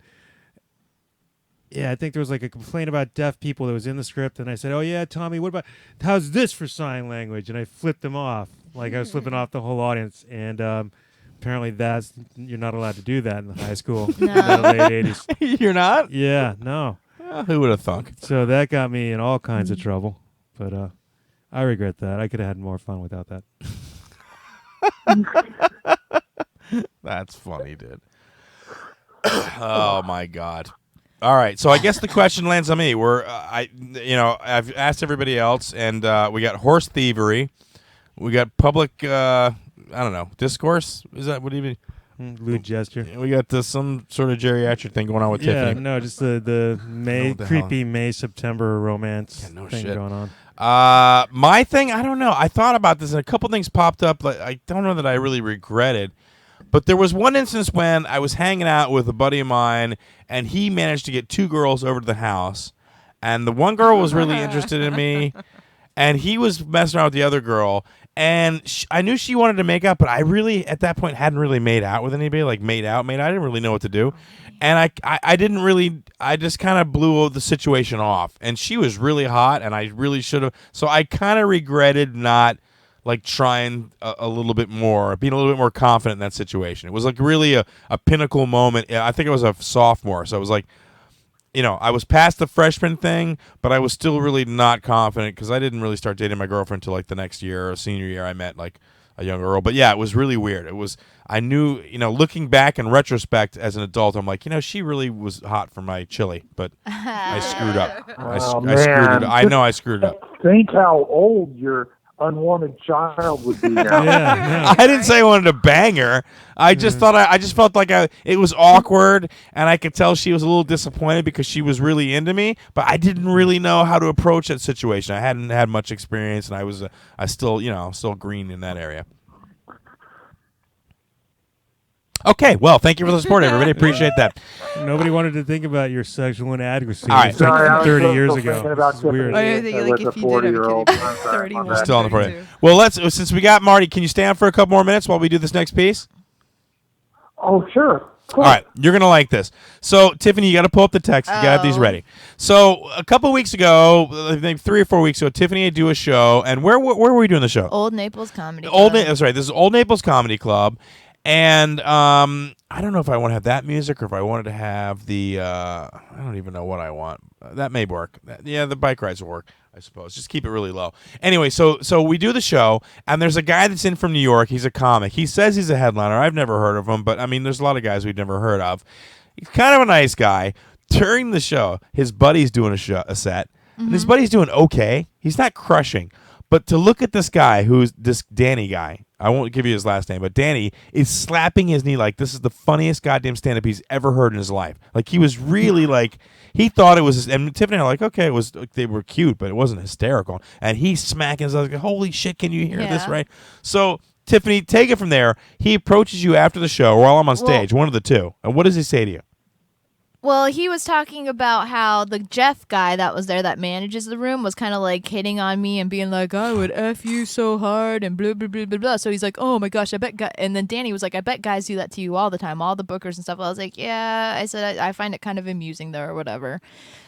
yeah, I think there was like a complaint about deaf people that was in the script, and I said, "Oh yeah, Tommy, how's this for sign language?" And I flipped them off, like I was flipping off the whole audience. And apparently, you're not allowed to do that in the high school in the late '80s. You're not? Yeah, no. Who would have thunk? So that got me in all kinds of trouble, but I regret that. I could have had more fun without that. That's funny, dude. Oh my God. All right, so I guess the question lands on me. I've asked everybody else, and we got horse thievery, we got public, I don't know, discourse. Is that what do you mean? Lewd gesture. We got some sort of geriatric thing going on with Yeah, Tiffany. no, just the creepy May-September romance no thing shit. going on. My thing, I don't know. I thought about this, and a couple things popped up. Like, I don't know that I really regretted. But there was one instance when I was hanging out with a buddy of mine, and he managed to get two girls over to the house. And the one girl was really interested in me, and he was messing around with the other girl. And I knew she wanted to make out, but I really, at that point, hadn't really made out with anybody. Like, made out. I didn't really know what to do. And I didn't really, I just kind of blew the situation off. And she was really hot, and I really should have. So I kind of regretted not, like, trying a little bit more, being a little bit more confident in that situation. It was, like, really a pinnacle moment. I think I was a sophomore, so it was like, I was past the freshman thing, but I was still really not confident because I didn't really start dating my girlfriend until, like, the next year or senior year. I met, like, a young girl. But, yeah, it was really weird. I knew, looking back in retrospect as an adult, I'm like, she really was hot for my chili, but I screwed up. I screwed it up. I know I screwed it up. Think how old your unwanted child would be now. Yeah, I didn't say I wanted to bang her. I just thought I just felt like it was awkward, and I could tell she was a little disappointed because she was really into me, but I didn't really know how to approach that situation. I hadn't had much experience, and I still green in that area. Okay, well, thank you for the support, everybody. Appreciate that. Nobody wanted to think about your sexual inadequacy. All right. It's like Sorry, I was 30 still years thinking ago. about This is weird. Tiffany. I think, With like, a if you did, I'm 40-year-old. kidding. I'm sorry. 31. My bad. Still on the 32. party. Well, since we got Marty, can you stay on for a couple more minutes while we do this next piece? Oh, sure. Cool. All right, you're gonna like this. So, Tiffany, you got to pull up the text. You got to have these ready. So, a couple weeks ago, I think 3 or 4 weeks ago, Tiffany had do a show, and where were we doing the show? Old Naples Comedy Club. That's right. This is Old Naples Comedy Club, and I don't know if I want to have that music or if I wanted to have the. I don't even know what I want. That may work. Yeah, the bike rides will work, I suppose. Just keep it really low. Anyway, so we do the show, and there's a guy that's in from New York. He's a comic. He says he's a headliner. I've never heard of him, but I mean, there's a lot of guys we've never heard of. He's kind of a nice guy. During the show, his buddy's doing a set, and his buddy's doing okay. He's not crushing. But to look at this guy, who's this Danny guy, I won't give you his last name, but Danny is slapping his knee like this is the funniest goddamn stand-up he's ever heard in his life. Like, he was really like, he thought it was, and Tiffany and I were like, okay, they were cute, but it wasn't hysterical. And he's smacking his, like, holy shit, can you hear this, right? So, Tiffany, take it from there. He approaches you after the show while I'm on stage, one of the two. And what does he say to you? Well, he was talking about how the Jeff guy that was there that manages the room was kind of like hitting on me and being like, I would F you so hard and blah, blah, blah, blah, blah. So he's like, oh my gosh, I bet and then Danny was like, I bet guys do that to you all the time, all the bookers and stuff. I was like, yeah, I said, I find it kind of amusing though or whatever.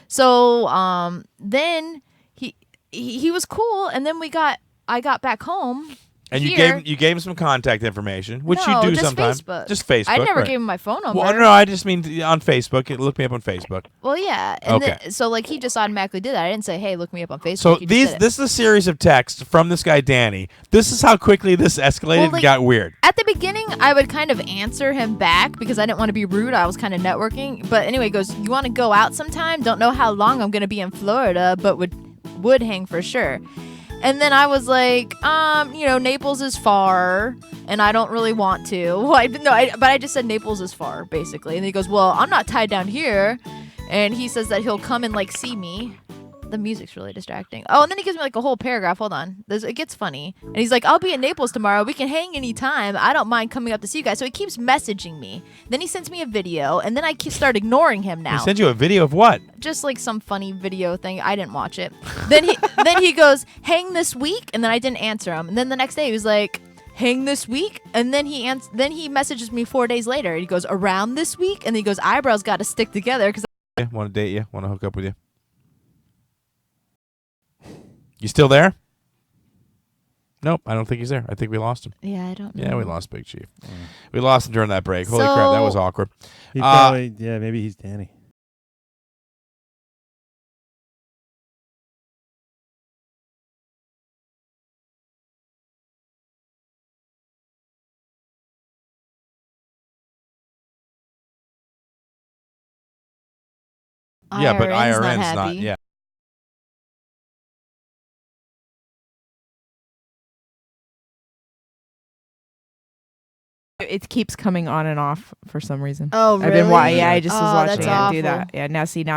So then he was cool. And then I got back home And Here. you gave him some contact information, which No, you do just sometimes. Facebook. Just Facebook. I never right. gave him my phone number. Well, no, I just mean on Facebook. Look me up on Facebook. Well, yeah. And Okay. so like he just automatically did that. I didn't say, "Hey, look me up on Facebook." So He just did it. this is a series of texts from this guy Danny. This is how quickly this escalated Well, and like, got weird. At the beginning, I would kind of answer him back because I didn't want to be rude. I was kind of networking. But anyway, he goes, "You want to go out sometime? Don't know how long I'm going to be in Florida, but would hang for sure." And then I was like, Naples is far, and I don't really want to. But I just said Naples is far, basically. And he goes, "Well, I'm not tied down here." And he says that he'll come and like see me. The music's really distracting. Oh, and then he gives me like a whole paragraph. Hold on. It gets funny. And he's like, "I'll be in Naples tomorrow. We can hang anytime. I don't mind coming up to see you guys." So he keeps messaging me. Then he sends me a video, and then I start ignoring him now. He sent you a video of what? Just like some funny video thing. I didn't watch it. Then he goes, "Hang this week," and then I didn't answer him. And then the next day he was like, "Hang this week," and then he messages me 4 days later. He goes, "Around this week," and then he goes, "Eyebrows got to stick together." Because Want to date you? Want to hook up with you? You still there? Nope, I don't think he's there. I think we lost him. yeah, I don't know. Yeah, we lost Big Chief. We lost him during that break. Holy crap, that was So- awkward. He probably, maybe he's Danny. Yeah, but IRN's IRN's not not. happy. Yeah. It keeps coming on and off for some reason. Oh, really? I've been yeah, I just was Oh, watching that's it do that. awful. Yeah, now.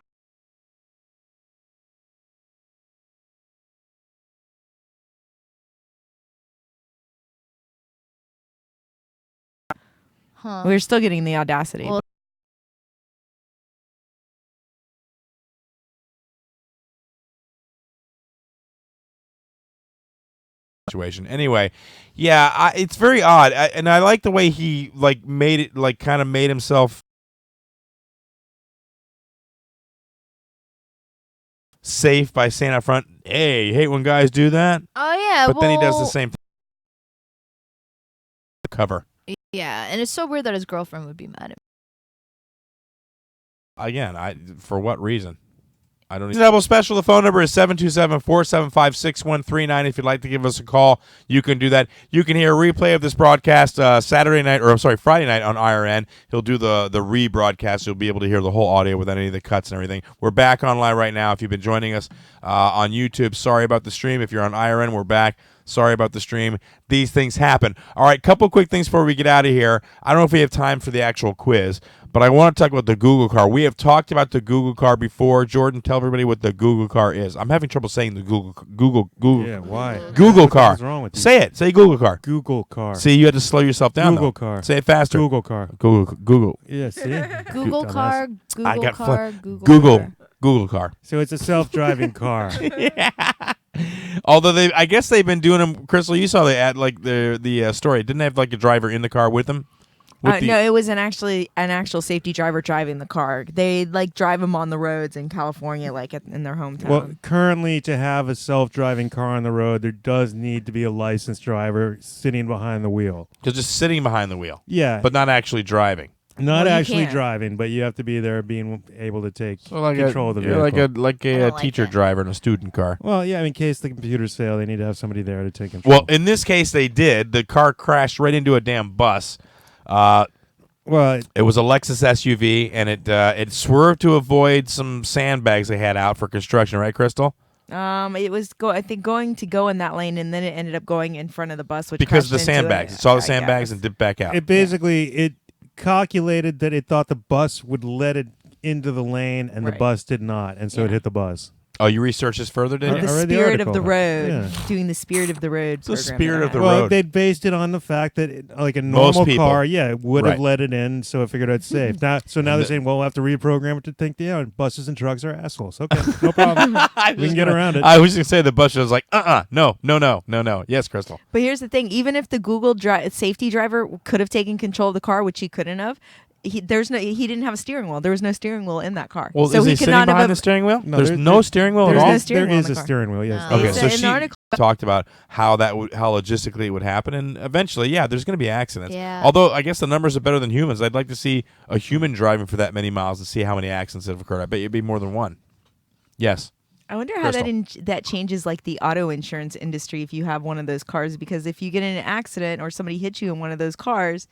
Huh. We're still getting the audacity. Well, Situation. Anyway, yeah, it's very odd, and I like the way he like made it, like kind of made himself safe by saying up front, "Hey, you hate when guys do that," Oh yeah, but then he does the well, same thing. Cover Yeah, and it's so weird that his girlfriend would be mad at me. again. For what reason? I don't know. Double special. The phone number is 727-475-6139. If you'd like to give us a call, you can do that. You can hear a replay of this broadcast Friday night on IRN. He'll do the rebroadcast. You'll be able to hear the whole audio without any of the cuts and everything. We're back online right now. If you've been joining us on YouTube, sorry about the stream. If you're on IRN, we're back. Sorry about the stream. These things happen. All right, couple quick things before we get out of here. I don't know if we have time for the actual quiz, but I want to talk about the Google car. We have talked about the Google car before. Jordan, tell everybody what the Google car is. I'm having trouble saying the Google. Yeah, why? Google car. What's wrong with you? Say it. Say Google car. Google car. See, you had to slow yourself down. Google though. car. Say it faster. Google car. Google. Yeah, see? Google Dumbass. car, I Google got car, Google. car. Google car. So it's a self-driving car. Although I guess they've been doing them. Crystal, you saw the story. Didn't they have like a driver in the car with them? No, it was an actual safety driver driving the car. They like drive them on the roads in California, like in their hometown. Well, currently, to have a self-driving car on the road, there does need to be a licensed driver sitting behind the wheel. Just sitting behind the wheel, Yeah, but not actually driving. not Well, you actually can't. driving, but you have to be there, being able to take So control of the you're vehicle. like I a don't like teacher that. driver in a student car. Well, yeah, in case the computers fail, they need to have somebody there to take control. Well, in this case, they did. The car crashed right into a damn bus. Well, It was a Lexus SUV, and it swerved to avoid some sandbags they had out for construction. Right, Crystal? It was going to go in that lane, and then it ended up going in front of the bus, which Because of the crashed into sandbags. it. It saw the I sandbags guess. and dipped back out. it calculated that it thought the bus would let it into the lane, and the Right. bus did not, and so it Yeah. hit the bus. Oh, you researched this further, did I you? The read the spirit of article. the road, Yeah. doing the spirit of the road. The program spirit that of the I Well, road. they based it on the fact that like a Most normal people. car, would have Right. let it in, so I figured it's safe. Now they're saying, well, we'll have to reprogram it to think, buses and trucks are assholes. Okay, no problem. We can get around it. I was going to say the bus was like, no. Yes, Crystal. But here's the thing: even if the Google safety driver could have taken control of the car, which he couldn't have, he didn't have a steering wheel. There was no steering wheel in that car. Well, so is he could sitting not behind have the steering wheel? No, There's no steering wheel at there's all? no steering There wheel is in a the car. steering wheel, yes. No. Okay, It's so in she- the article. talked about how logistically it would happen, and eventually, yeah, there's going to be accidents. Yeah. Although I guess the numbers are better than humans. I'd like to see a human driving for that many miles and see how many accidents have occurred. I bet it'd be more than one. Yes. I wonder how Crystal. that changes like the auto insurance industry if you have one of those cars, because if you get in an accident or somebody hits you in one of those cars,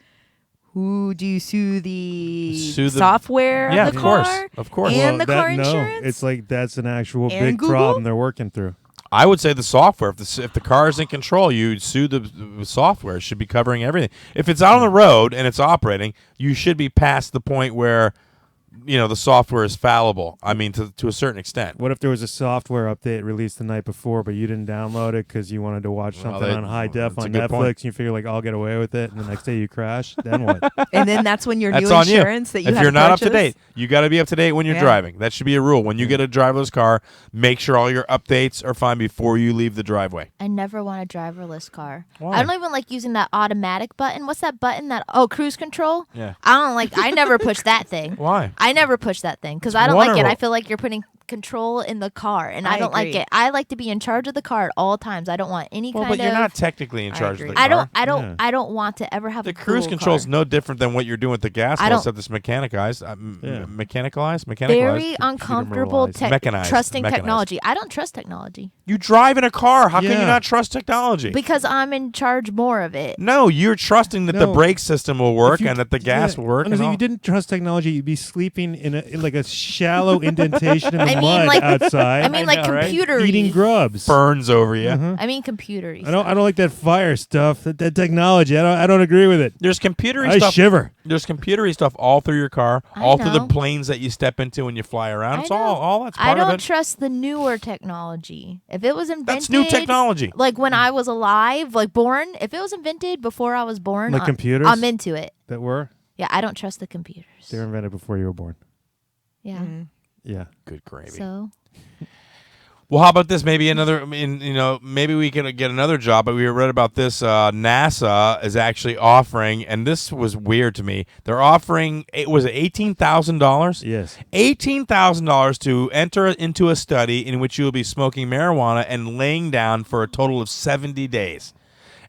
who do you sue? The software yeah, of the of car? course, of course. And Well, the car no, insurance? it's like that's an actual And big Google? problem they're working through. I would say the software. If the car is in control, you sue the software. It should be covering everything. If it's out on the road and it's operating, you should be past the point where, the software is fallible. I mean, to a certain extent. What if there was a software update released the night before, but you didn't download it because you wanted to watch something on high def that's a on good Netflix, point. and you figure like I'll get away with it, and the next day you crash? Then what? And then that's when your That's new on you. insurance that you If have you're not up to purchased- date, you got to be up to date when you're Yeah. driving. That should be a rule. When you get a driverless car, make sure all your updates are fine before you leave the driveway. I never want a driverless car. Why? I don't even like using that automatic button. What's that button? Cruise control? Yeah. I never push that thing. Why? I never push that thing because I don't Water like it. roll. I feel like you're putting control in the car, and I I don't like agree. it. I like to be in charge of the car at all times. I don't want any Well, kind but you're of. not technically in I charge of agree. the car. Yeah. I don't want to ever have The a cruise cool control is car. no different than what you're doing with the gas, I don't- except it's mechanicized. Yeah. Mechanicalized? Very uncomfortable Mechanized. trusting Mechanized. technology. I don't trust technology You drive in a car. How can you Yeah. not trust technology? because I'm in charge more of it. No, you're trusting that the No. brake system will work If you- and that the gas yeah, will work. honestly, and if all. you didn't trust technology, you'd be sleeping in like a shallow indentation in the I mean, mud like- outside. I mean, like know, right? computer. eating grubs. burns over you. Mhm. I mean, computer. I don't like that fire stuff. That technology. I don't agree with it. There's computery I stuff. shiver. There's computery stuff all through your car, I all through the know. planes that you step into when you fly around. It's I know. all that's I part of don't it. trust the newer technology. If it was invented, That's new technology. Like when I was alive, like born. If it was invented before I was born, Like computers? I'm into it. That were Yeah, I don't trust the computers. they were invented before you were born. Yeah. Yeah. Good gravy. So Well, how about this? Maybe maybe we could get another job. But we read about this. NASA is actually offering, and this was weird to me. They're offering, was it $18,000? Yes. $18,000 to enter into a study in which you will be smoking marijuana and laying down for a total of 70 days.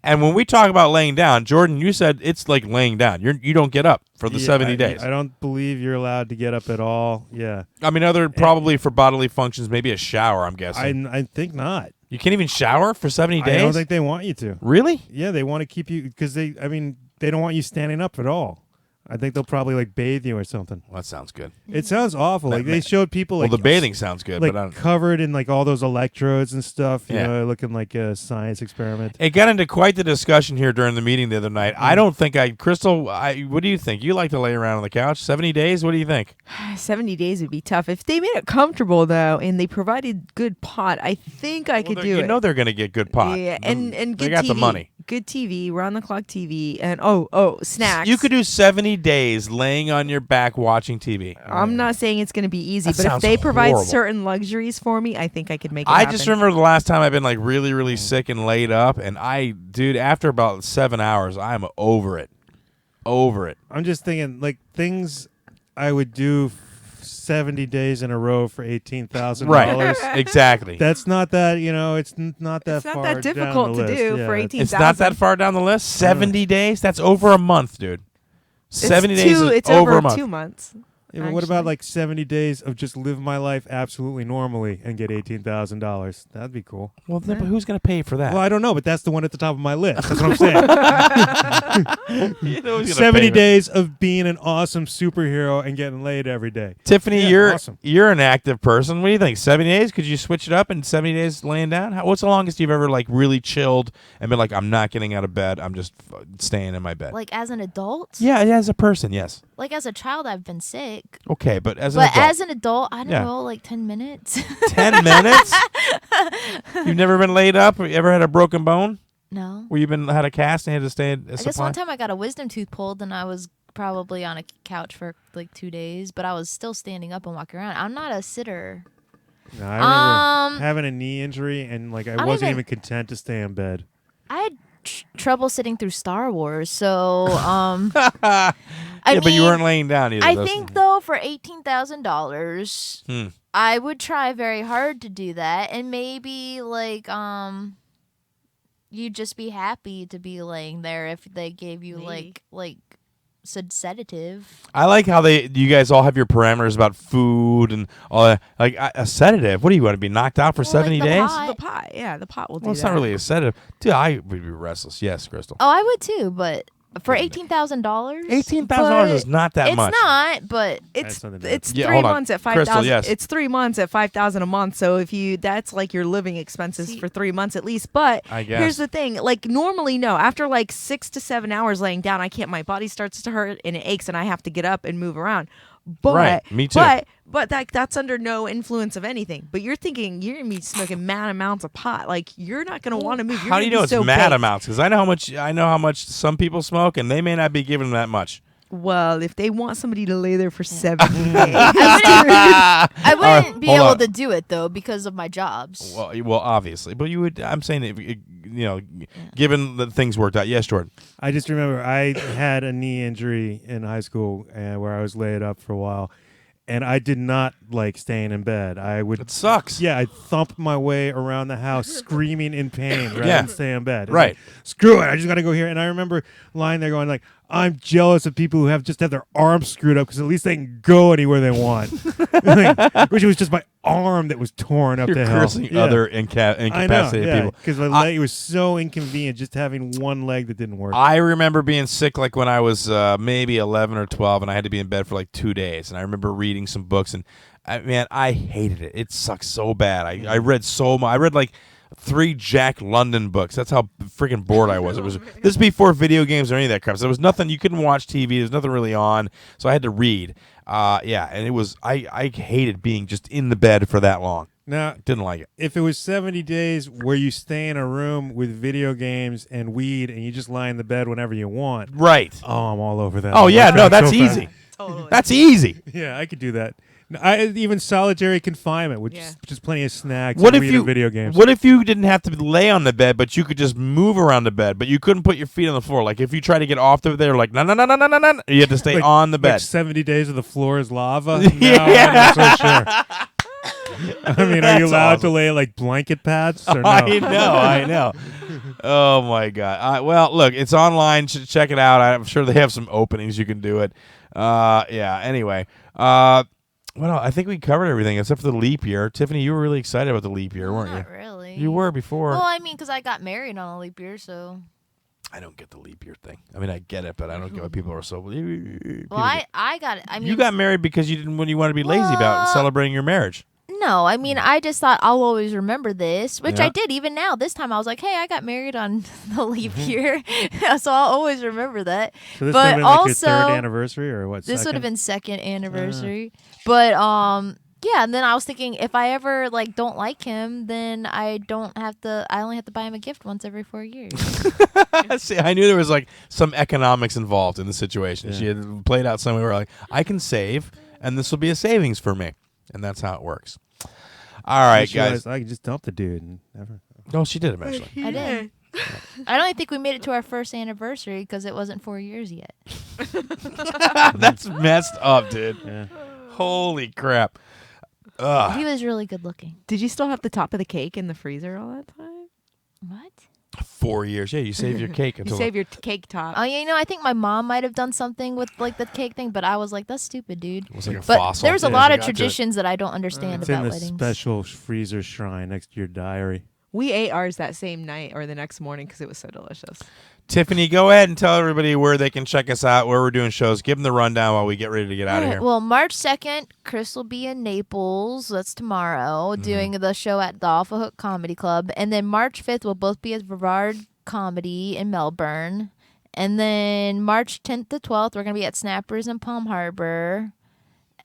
And when we talk about laying down, Jordan, you said it's like laying down. You don't get up for the 70 days. I don't believe you're allowed to get up at all. Yeah. I mean, probably for bodily functions, maybe a shower, I'm guessing. I think not. You can't even shower for 70 days? I don't think they want you to. Really? Yeah, they want to keep you because they don't want you standing up at all. I think they'll probably like bathe you or something. Well, that sounds good. It sounds awful. Like they showed people like Well, the bathing sounds good, like but I don't. covered in like all those electrodes and stuff. You Yeah. know, looking like a science experiment. It got into quite the discussion here during the meeting the other night. I don't think Crystal, what do you think? You like to lay around on the couch? 70 days? What do you think? 70 days would be tough. If they made it comfortable, though, and they provided good pot, I think I could do You it. know they're going to get good pot. Yeah, and good They got TV. the money. Good TV, round-the-clock TV, and snacks. You could do 70 days laying on your back watching TV. I'm not saying it's going to be easy, That but if sounds they provide horrible. certain luxuries for me, I think I could make it I happen. just remember the last time I've been like really, really sick and laid up, and dude, after about 7 hours, I'm over it. Over it. I'm just thinking like things I would do 70 days in a row for $18,000. Right. Exactly. That's not that, it's not that It's not far that down difficult the to list. do Yeah, for it's- 18. It's not that far down the list. 70 days? That's over a month, dude. 70 days is It's over over a month. 2 months. Yeah, but what about actually. like 70 days of just live my life absolutely normally and get $18,000? That'd be cool. Well, then, but who's going to pay for that? Well, I don't know, but that's the one at the top of my list. That's what I'm saying. You know who's gonna 70 pay me. days of being an awesome superhero and getting laid every day. Tiffany, Yeah, awesome. you're an active person. What do you think? 70 days? Could you switch it up in 70 days laying down? What's the longest you've ever like really chilled and been like, I'm not getting out of bed. I'm just staying in my bed. like as an adult, Yeah, as a person, yes. like as a child, I've been sick. Okay, but as an But adult, as an adult, I don't Yeah. know, like 10 minutes. 10 minutes? You've never been laid up? You ever had a broken bone? No. Where you've had a cast and had to stay at a I guess supply? one time I got a wisdom tooth pulled and I was probably on a couch for like 2 days, but I was still standing up and walking around. I'm not a sitter. No, I remember Um, having a knee injury and like I don't wasn't even- even content to stay in bed. I had trouble sitting through Star Wars, so yeah, but you mean, weren't laying down either. I That's- think though for $18,000, Hmm. I would try very hard to do that, and maybe like you'd just be happy to be laying there if they gave you Maybe. like sedative. I like how you guys all have your parameters about food and all that. Like a sedative. What do you want to be knocked out for Well, like 70 the days? pot. The pot, yeah, the pot will do Well, it's that. not really a sedative. Dude, I would be restless. Yes, Crystal. Oh, I would too, but for $18,000. $18,000 is not that much. It's not, but It's something to- it's Yeah, 3 hold on. months at Crystal, 5,000. yes. It's 3 months at 5,000 a month. So if that's like your living expenses See- for 3 months at least. But I guess. here's the thing: like normally, no. After like 6 to 7 hours laying down, I can't. My body starts to hurt and it aches, and I have to get up and move around. But Right, me too. But that's under no influence of anything. But you're thinking you're gonna be smoking mad amounts of pot. Like you're not gonna want to move. You're How do you gonna know be it's so mad baked. amounts? Because I know how much some people smoke, and they may not be giving that much. Well, if they want somebody to lay there for 70 days, I wouldn't be hold able on. to do it though because of my jobs. Well, obviously, but you would. I'm saying, given that things worked out. Yes, Jordan. I just remember I had a knee injury in high school where I was laid up for a while, and I did not like staying in bed. I would. It sucks. Yeah, I'd thump my way around the house screaming in pain rather Yeah. than stay in bed. It's Right. like, screw it, I just got to go here. And I remember lying there going like, I'm jealous of people who just have their arms screwed up because at least they can go anywhere they want. Which was just my arm that was torn up You're to hell. cursing Yeah. other I know, incapacitated people. because my leg was so inconvenient just having one leg that didn't work. I remember being sick like when I was maybe 11 or 12, and I had to be in bed for like 2 days. And I remember reading some books, and I hated it. It sucked so bad. I read so much. I read like 3 Jack London books. That's how freaking bored I was. It was this is before video games or any of that crap. So there was nothing. You couldn't watch TV. There was nothing really on. So I had to read. And it was I hated being just in the bed for that long. Now, Didn't like it. if it was 70 days where you stay in a room with video games and weed and you just lie in the bed whenever you want, Right. oh, I'm all over that. Oh yeah, I'll no, crack that's so fast. easy. That's easy. Yeah, I could do that. Even solitary confinement, which is just plenty of snacks. What and if weed you and video games? What if you didn't have to lay on the bed, but you could just move around the bed, but you couldn't put your feet on the floor? Like if you try to get off the bed, like no, you have to stay Like- on the like bed. 70 days of the floor is lava? Yeah. No, I'm not so sure. I mean, are That's you allowed awesome. to lay like blanket pads or no? I know. Oh my god. Well, look, it's online. Check it out. I'm sure they have some openings. You can do it. Anyway. Well, I think we covered everything except for the leap year. Tiffany, you were really excited about the leap year, weren't Not you? really. You were before. Well, I mean, because I got married on a leap year, so. I don't get the leap year thing. I mean, I get it, but I don't get why people are so. Well, I got it. I mean, you got married because you didn't when you wanted to be lazy about Well- celebrating your marriage. No, I mean, I just thought I'll always remember this, which Yeah. I did even now. This time I was like, hey, I got married on the leap year, so I'll always remember that. So this But would have been like your also- third anniversry or what? This would have second? been second anniversary. But yeah, and then I was thinking if I ever like don't like him, then I only have to buy him a gift once every 4 years. See, I knew there was like some economics involved in the situation. Yeah. She had played out somewhere where like I can save, and this will be a savings for me, and that's how it works. All I right, just realized guys. I could just dump the dude and never. No, she did eventually. I did. I don't even think we made it to our first anniversary because it wasn't 4 years yet. That's messed up, dude. Yeah. Holy crap. Ugh. He was really good looking. Did you still have the top of the cake in the freezer all that time? What? 4 years. Yeah, you save your cake You until save your cake top. Oh, yeah, I think my mom might have done something with like the cake thing, but I was like, that's stupid, dude. it was like a But fossil. there's a Yeah, lot she of got to it. traditions that I don't understand It's in about the weddings. special freezer shrine next to your diary. We ate ours that same night or the next morning because it was so delicious. Tiffany, go ahead and tell everybody where they can check us out, where we're doing shows. Give them the rundown while we get ready to get out of All right, here. well, March 2nd, Chris will be in Naples. That's tomorrow, Mm-hmm. doing the show at the Alpha Hook Comedy Club. And then March 5th, we'll both be at Brevard Comedy in Melbourne. And then March 10th to 12th, we're going to be at Snappers in Palm Harbor.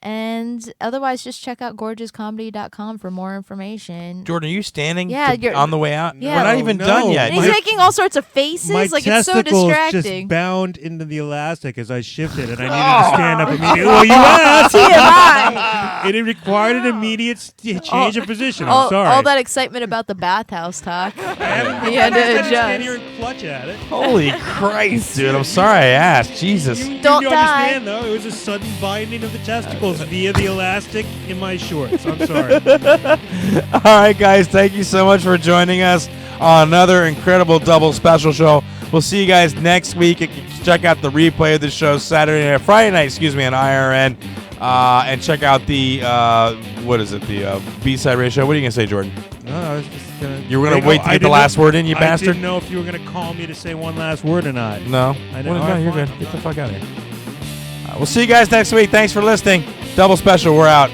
And otherwise, just check out gorgeouscomedy.com for more information. Jordan, are you standing Yeah, you're- on the way out? Yeah. We're not even No, done yet. And he's My- making all sorts of faces. My Like, it's so testicles distracting. just bound into the elastic as I shifted, and I needed to stand up immediately. Well, you asked. TMI. It required an immediate change of position. I'm all, sorry. all that excitement about the bathhouse talk. I haven't He had to I just stand adjust. here and clutch at it. Holy Christ, dude. I'm sorry I asked. Jesus. Don't you die. understand, though? It was a sudden binding of the testicles via the elastic in my shorts. I'm sorry. All right, guys. Thank you so much for joining us. on another incredible double special show. We'll see you guys next week. Check out the replay of the show Friday night, on IRN. And check out the, the B-side ratio. What are you going to say, Jordan? No, I was just gonna. You were going to wait to get the last word in, you bastard? I didn't know if you were going to call me to say one last word or not. No. I didn't. No, you're good. Get the fuck out of here. We'll see you guys next week. Thanks for listening. Double special. We're out.